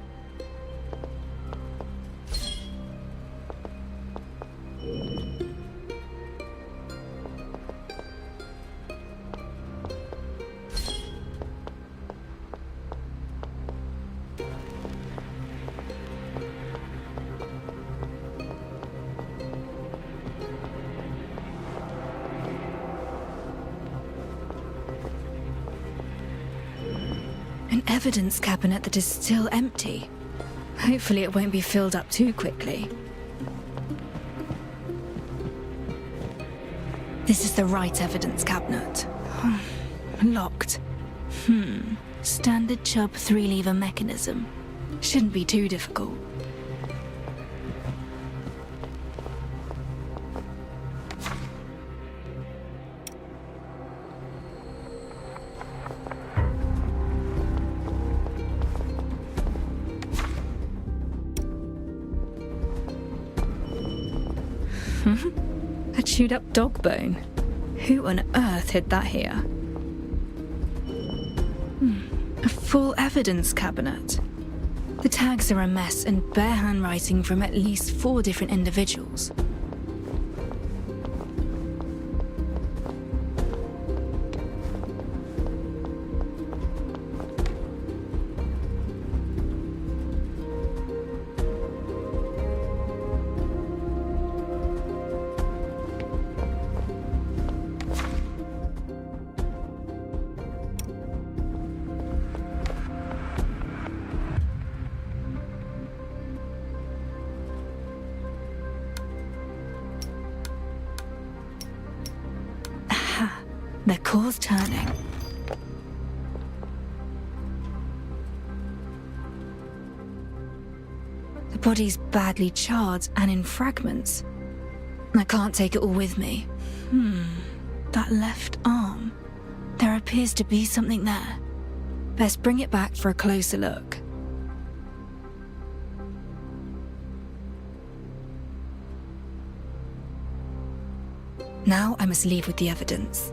An evidence cabinet that is still empty. Hopefully it won't be filled up too quickly. This is the right evidence cabinet. Locked. Standard Chubb 3-lever mechanism. Shouldn't be too difficult. A chewed up dog bone. Who on earth hid that here? A full evidence cabinet. The tags are a mess and bare handwriting from at least 4 different individuals. The core's turning. The body's badly charred and in fragments. I can't take it all with me. That left arm. There appears to be something there. Best bring it back for a closer look. Now I must lead with the evidence.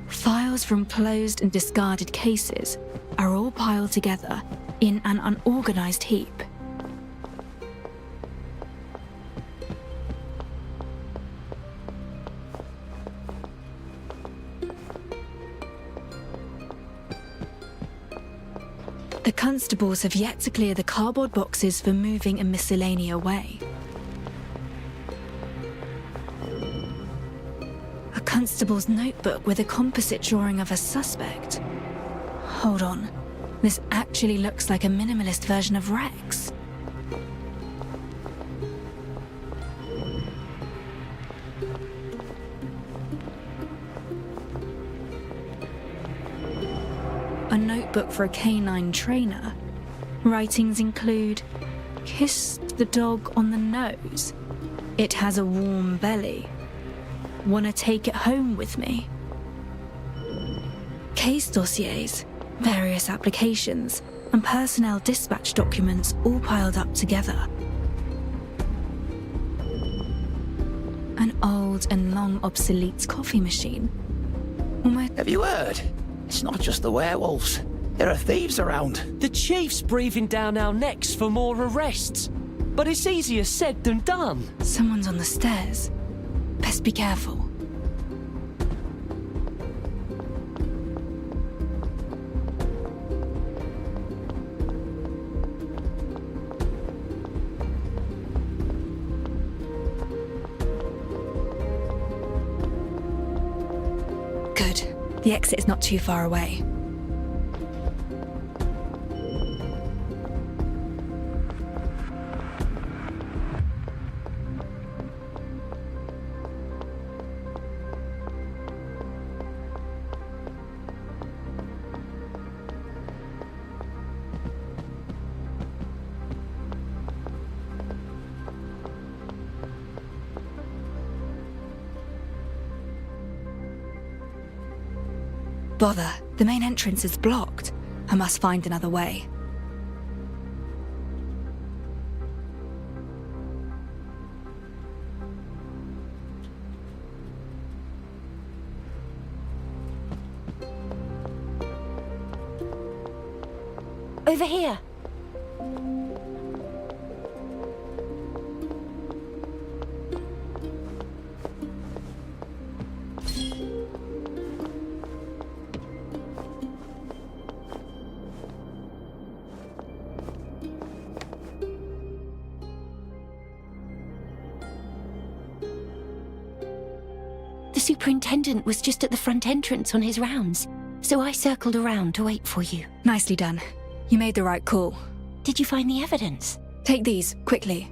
Files from closed and discarded cases are all piled together in an unorganized heap. The constables have yet to clear the cardboard boxes for moving a miscellany away. A constable's notebook with a composite drawing of a suspect. Hold on, this actually looks like a minimalist version of Rex. A notebook for a canine trainer. Writings include, "Kissed the dog on the nose. It has a warm belly. Wanna take it home with me?" Case dossiers, various applications, and personnel dispatch documents all piled up together. An old and long obsolete coffee machine. Have you heard? It's not just the werewolves. There are thieves around. The chief's breathing down our necks for more arrests. But it's easier said than done. Someone's on the stairs. Best be careful. Good. The exit is not too far away. Bother, the main entrance is blocked. I must find another way. Over here. The superintendent was just at the front entrance on his rounds, so I circled around to wait for you. Nicely done. You made the right call. Did you find the evidence? Take these, quickly.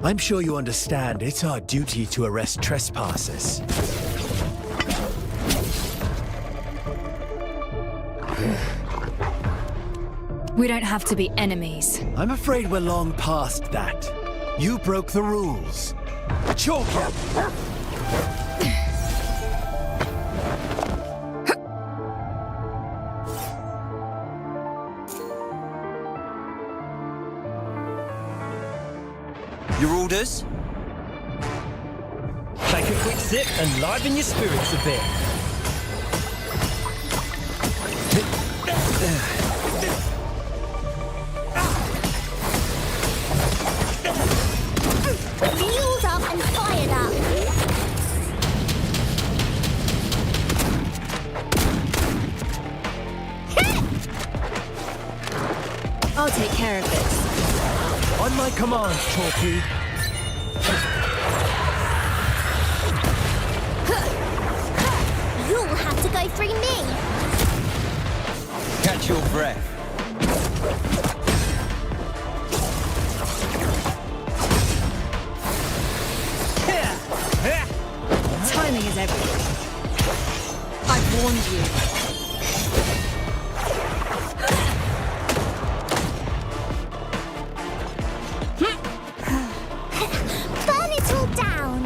I'm sure you understand it's our duty to arrest trespassers. We don't have to be enemies. I'm afraid we're long past that. You broke the rules. Choke him! Your orders? Take a quick sip and liven your spirits a bit. Fueled up and fired up. I'll take care of this. On my command, Chalky. You'll have to go through me. Catch your breath. Timing is everything. I've warned you. Burn it all down.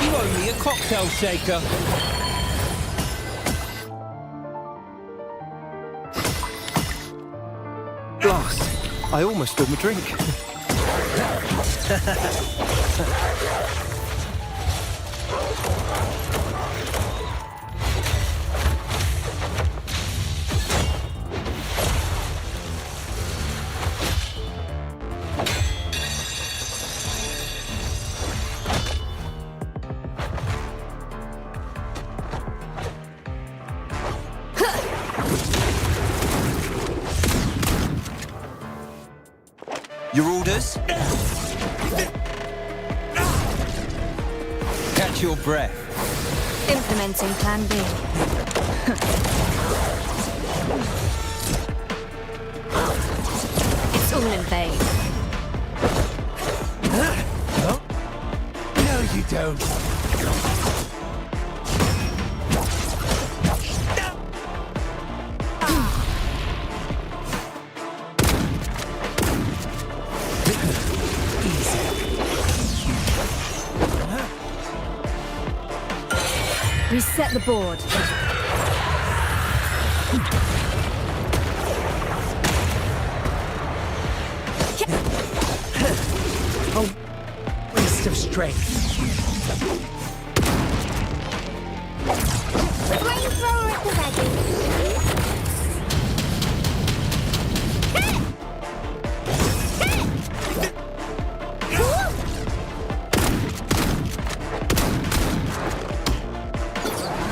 You owe me a cocktail shaker. Blast! I almost spilled my drink. Your orders? Catch your breath. Implementing Plan B. It's all in vain. No, you don't. Reset the board. Oh, waste of strength. Flamethrower at the ready.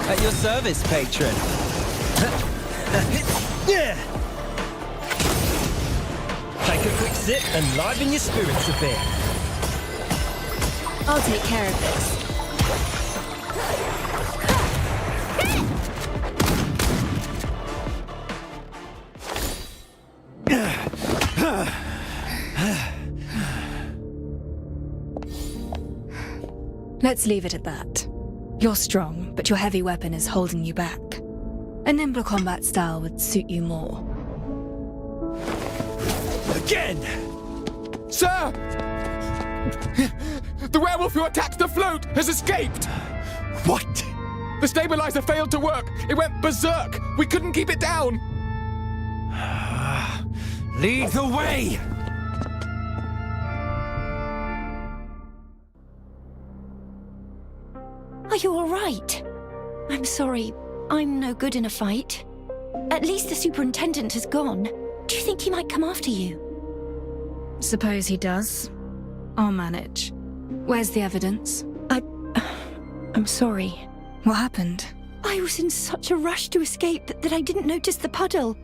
At your service, patron. Take a quick sip and liven your spirits a bit. I'll take care of this. Let's leave it at that. You're strong, but your heavy weapon is holding you back. A nimble combat style would suit you more. Again! Sir! The werewolf who attacked the float has escaped! What? The stabilizer failed to work. It went berserk. We couldn't keep it down. Lead the way! Are you all right? I'm sorry. I'm no good in a fight. At least the superintendent has gone. Do you think he might come after you? Suppose he does. I'll manage. Where's the evidence? I'm sorry. What happened? I was in such a rush to escape that I didn't notice the puddle.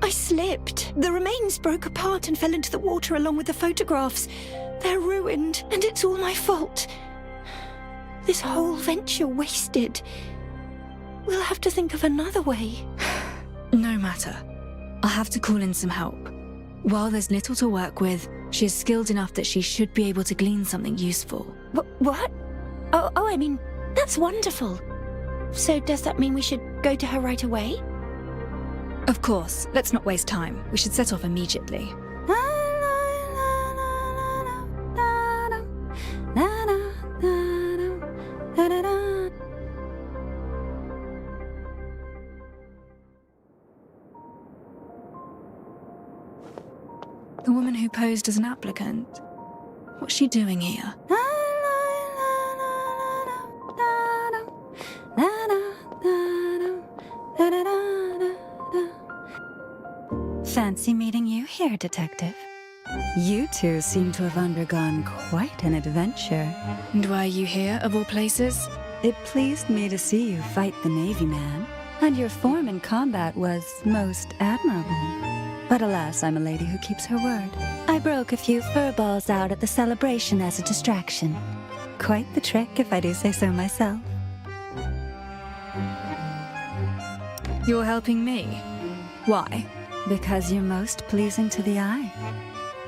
I slipped. The remains broke apart and fell into the water along with the photographs. They're ruined, and it's all my fault. This whole venture wasted. We'll have to think of another way. No matter. I'll have to call in some help. While there's little to work with, she is skilled enough that she should be able to glean something useful. What? Oh, I mean, that's wonderful. So does that mean we should go to her right away? Of course. Let's not waste time. We should set off immediately. The woman who posed as an applicant. What's she doing here? Fancy meeting you here, Detective. You two seem to have undergone quite an adventure. And why are you here, of all places? It pleased me to see you fight the Navy man, and your form in combat was most admirable. But alas, I'm a lady who keeps her word. I broke a few fur balls out at the celebration as a distraction. Quite the trick, if I do say so myself. You're helping me? Why? Because you're most pleasing to the eye.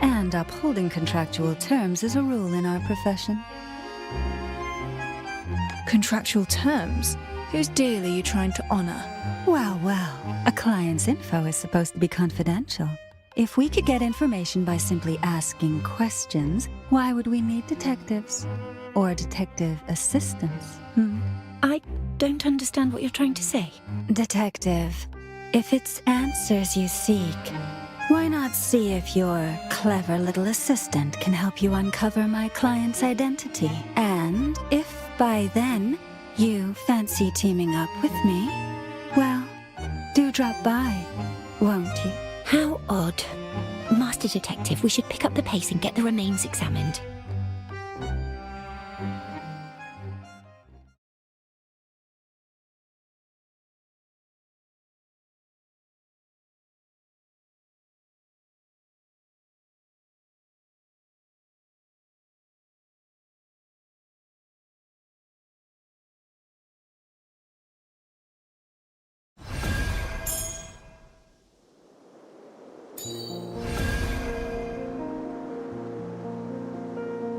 And upholding contractual terms is a rule in our profession. Contractual terms? Whose deal are you trying to honor? Well, a client's info is supposed to be confidential. If we could get information by simply asking questions, why would we need detectives? Or detective assistants? I don't understand what you're trying to say. Detective, if it's answers you seek, why not see if your clever little assistant can help you uncover my client's identity? And if by then you fancy teaming up with me, well, do drop by, won't you? How odd. Master Detective, we should pick up the pace and get the remains examined.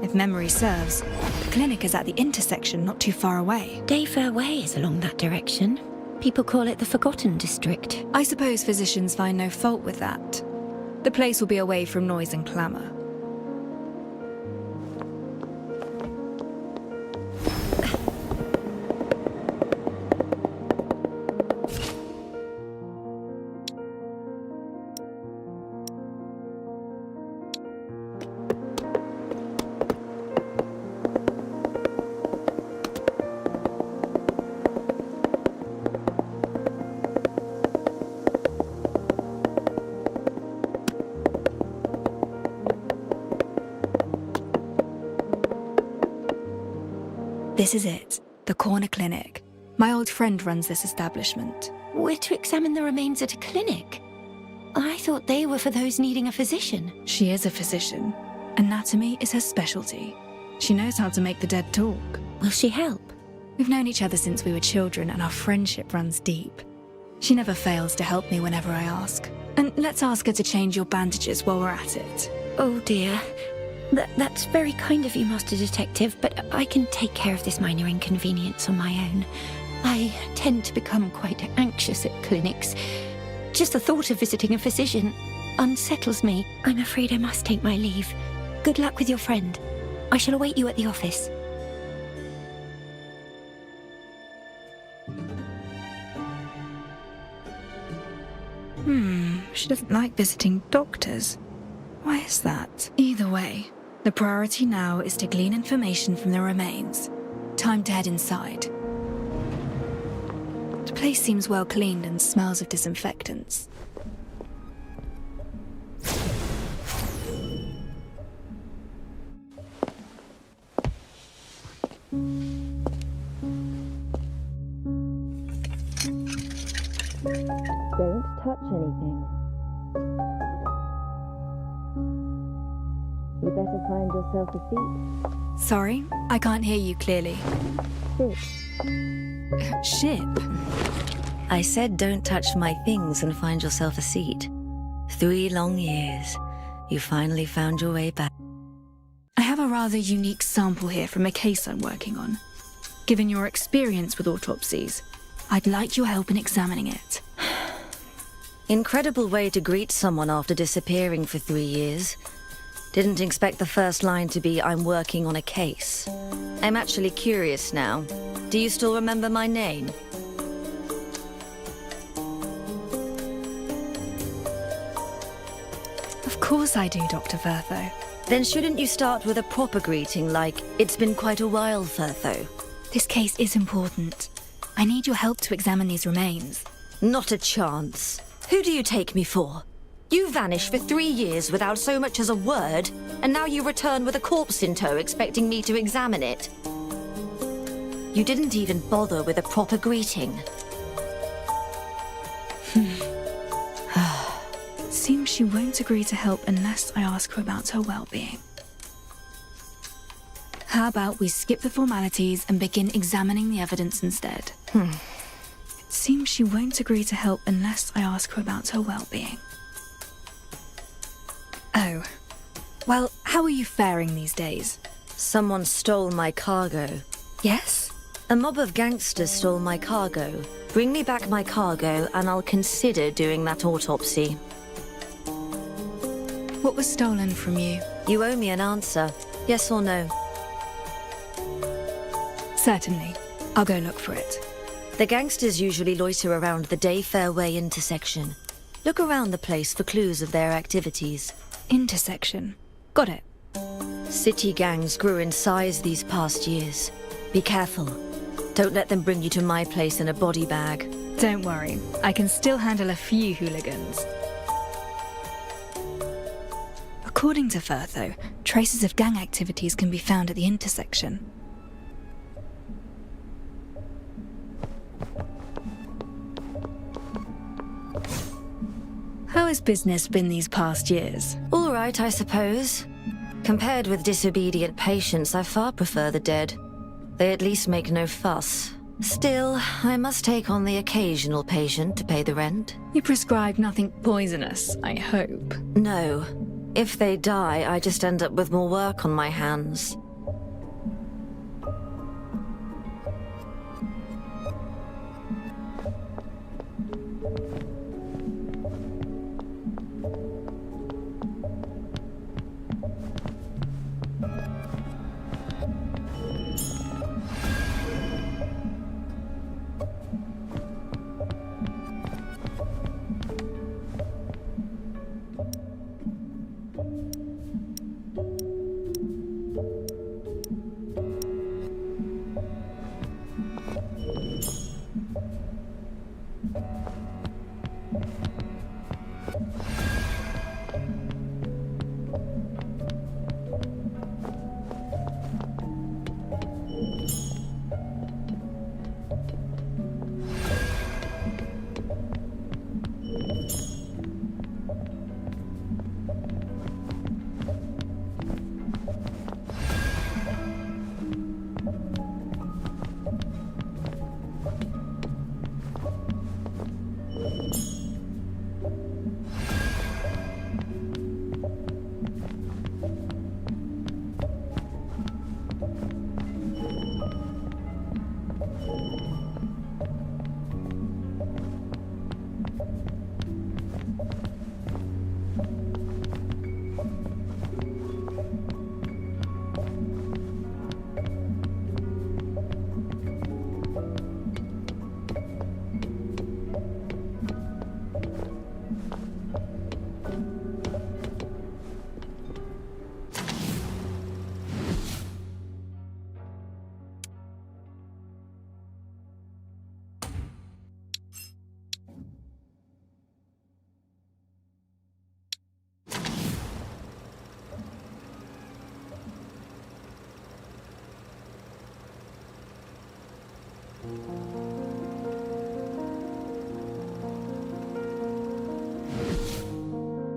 If memory serves, the clinic is at the intersection not too far away. Dayfair Way is along that direction. People call it the Forgotten District. I suppose physicians find no fault with that. The place will be away from noise and clamour. This is it, the corner clinic. My old friend runs this establishment. We're to examine the remains at a clinic? I thought they were for those needing a physician. She is a physician. Anatomy is her specialty. She knows how to make the dead talk. Will she help? We've known each other since we were children and our friendship runs deep. She never fails to help me whenever I ask. And let's ask her to change your bandages while we're at it. Oh dear. That's very kind of you, Master Detective, but I can take care of this minor inconvenience on my own. I tend to become quite anxious at clinics. Just the thought of visiting a physician unsettles me. I'm afraid I must take my leave. Good luck with your friend. I shall await you at the office. She doesn't like visiting doctors. Why is that? Either way, the priority now is to glean information from the remains. Time to head inside. The place seems well cleaned and smells of disinfectants. Don't touch anything. You better find yourself a seat. Sorry, I can't hear you clearly. Sit. Ship? I said don't touch my things and find yourself a seat. 3 long years. You finally found your way back. I have a rather unique sample here from a case I'm working on. Given your experience with autopsies, I'd like your help in examining it. Incredible way to greet someone after disappearing for 3 years. Didn't expect the first line to be, I'm working on a case. I'm actually curious now. Do you still remember my name? Of course I do, Dr. Firtho. Then shouldn't you start with a proper greeting like, it's been quite a while, Firtho? This case is important. I need your help to examine these remains. Not a chance. Who do you take me for? You vanished for 3 years without so much as a word, and now you return with a corpse in tow expecting me to examine it. You didn't even bother with a proper greeting. Seems she won't agree to help unless I ask her about her well-being. How about we skip the formalities and begin examining the evidence instead? Seems she won't agree to help unless I ask her about her well-being. Oh. Well, how are you faring these days? Someone stole my cargo. Yes? A mob of gangsters stole my cargo. Bring me back my cargo and I'll consider doing that autopsy. What was stolen from you? You owe me an answer. Yes or no? Certainly. I'll go look for it. The gangsters usually loiter around the Day Fairway intersection. Look around the place for clues of their activities. Intersection. Got it. City gangs grew in size these past years. Be careful. Don't let them bring you to my place in a body bag. Don't worry. I can still handle a few hooligans. According to Firtho, traces of gang activities can be found at the intersection. How has business been these past years? All right, I suppose. Compared with disobedient patients, I far prefer the dead. They at least make no fuss. Still, I must take on the occasional patient to pay the rent. You prescribe nothing poisonous, I hope. No. If they die, I just end up with more work on my hands.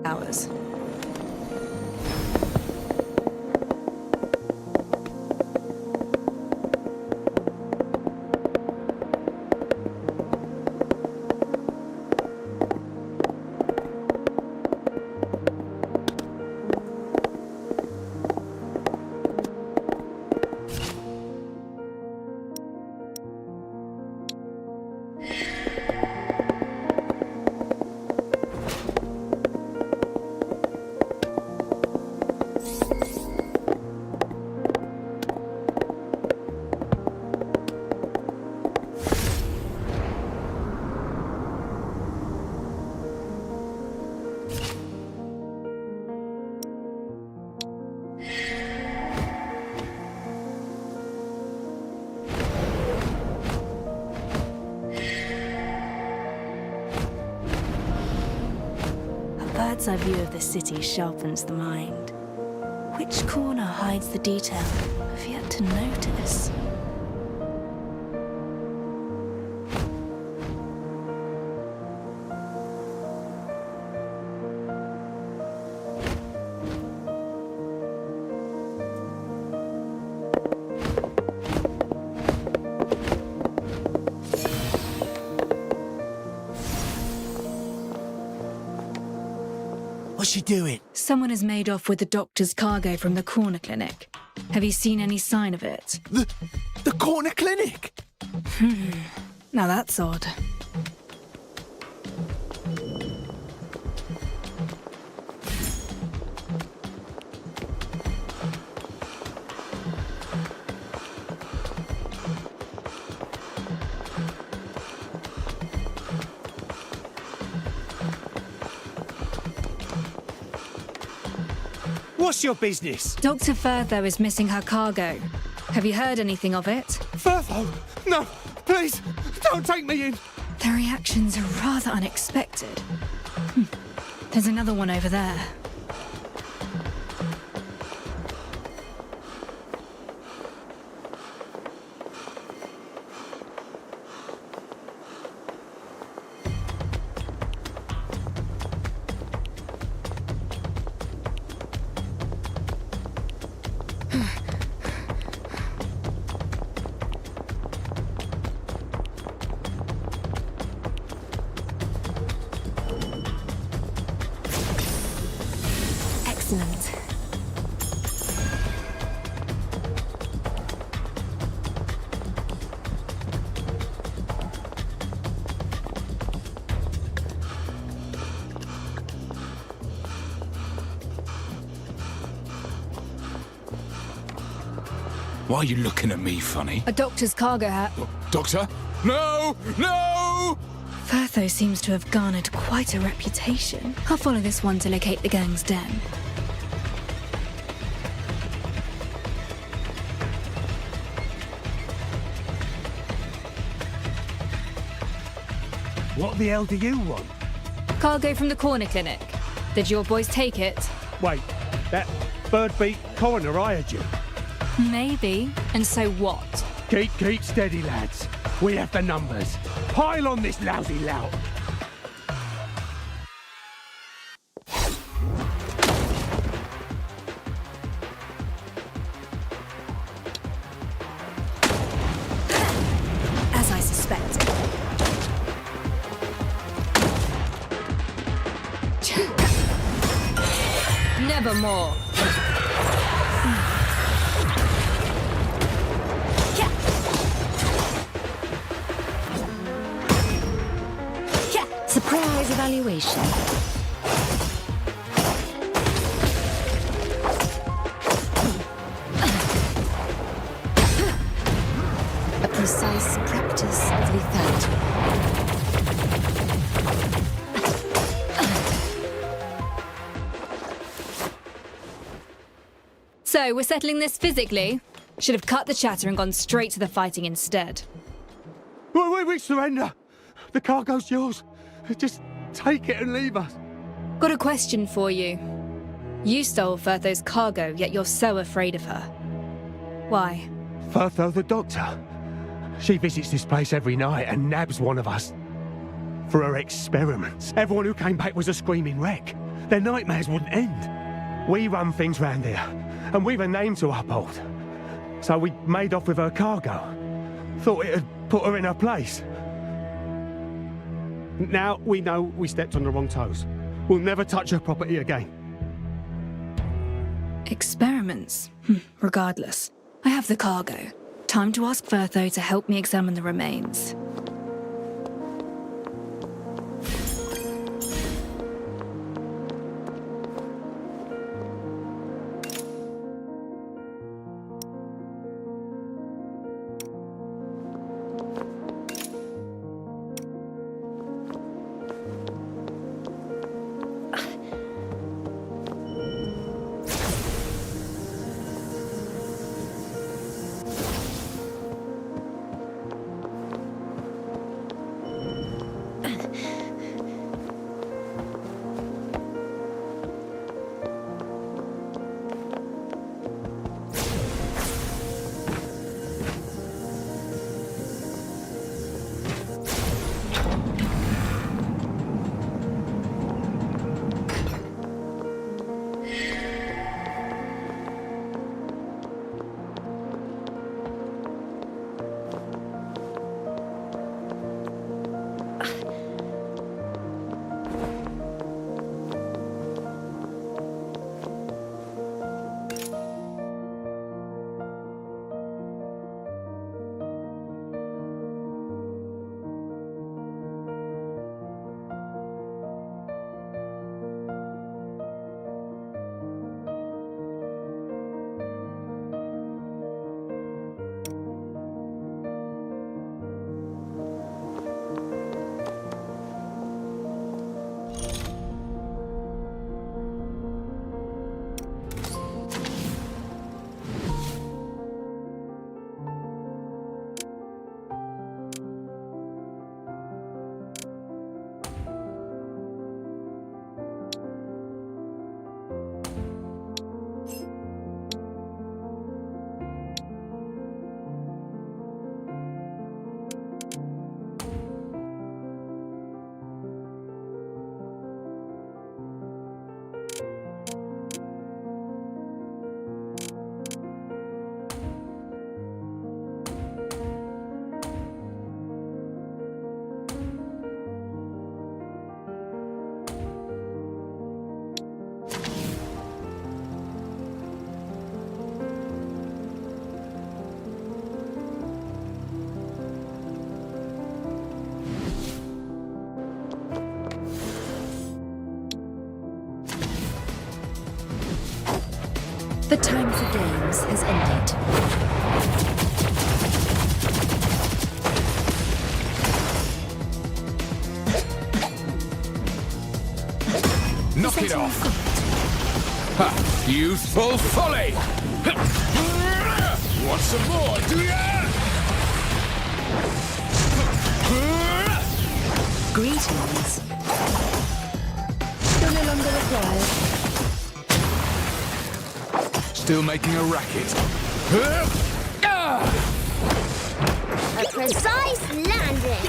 Hours. Bird's eye view of the city sharpens the mind. Which corner hides the detail I've yet to notice? What's she doing? Someone has made off with the doctor's cargo from the corner clinic. Have you seen any sign of it? The corner clinic? Now that's odd. What's your business? Dr. Firtho is missing her cargo. Have you heard anything of it? Firtho! No! Please! Don't take me in! The reactions are rather unexpected. There's another one over there. Excellent. Why are you looking at me funny? A doctor's cargo hat. Doctor? No! No! Firtho seems to have garnered quite a reputation. I'll follow this one to locate the gang's den. What the hell do you want? Cargo from the corner clinic. Did your boys take it? Wait, that bird-beat coroner hired you? Maybe. And so what? Keep steady, lads. We have the numbers. Pile on this lousy lout. As I suspected. Nevermore. Surprise evaluation. A precise practice of lethality. So, we're settling this physically? Should have cut the chatter and gone straight to the fighting instead. We surrender. The cargo's yours. Just take it and leave us. Got a question for you. You stole Firtho's cargo, yet you're so afraid of her. Why? Firtho the doctor. She visits this place every night and nabs one of us for her experiments. Everyone who came back was a screaming wreck. Their nightmares wouldn't end. We run things round here, and we've a name to uphold. So we made off with her cargo. Thought it'd put her in her place. Now we know we stepped on the wrong toes. We'll never touch her property again. Experiments? Regardless, I have the cargo. Time to ask Firtho to help me examine the remains. The time for games has ended. Knock it off! Ha! Youthful folly! Want some more, do ya? Greetings. Still no longer required. Still making a racket. A precise landing.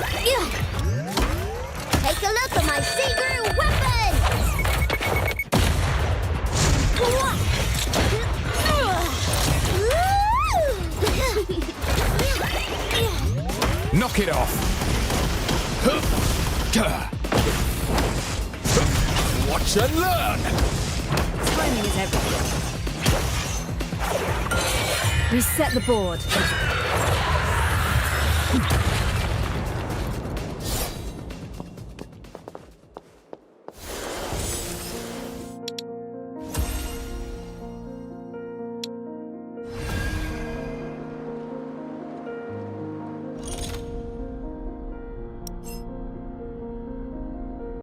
Take a look at my secret weapon. Knock it off! Watch and learn! Timing is everything. Reset the board.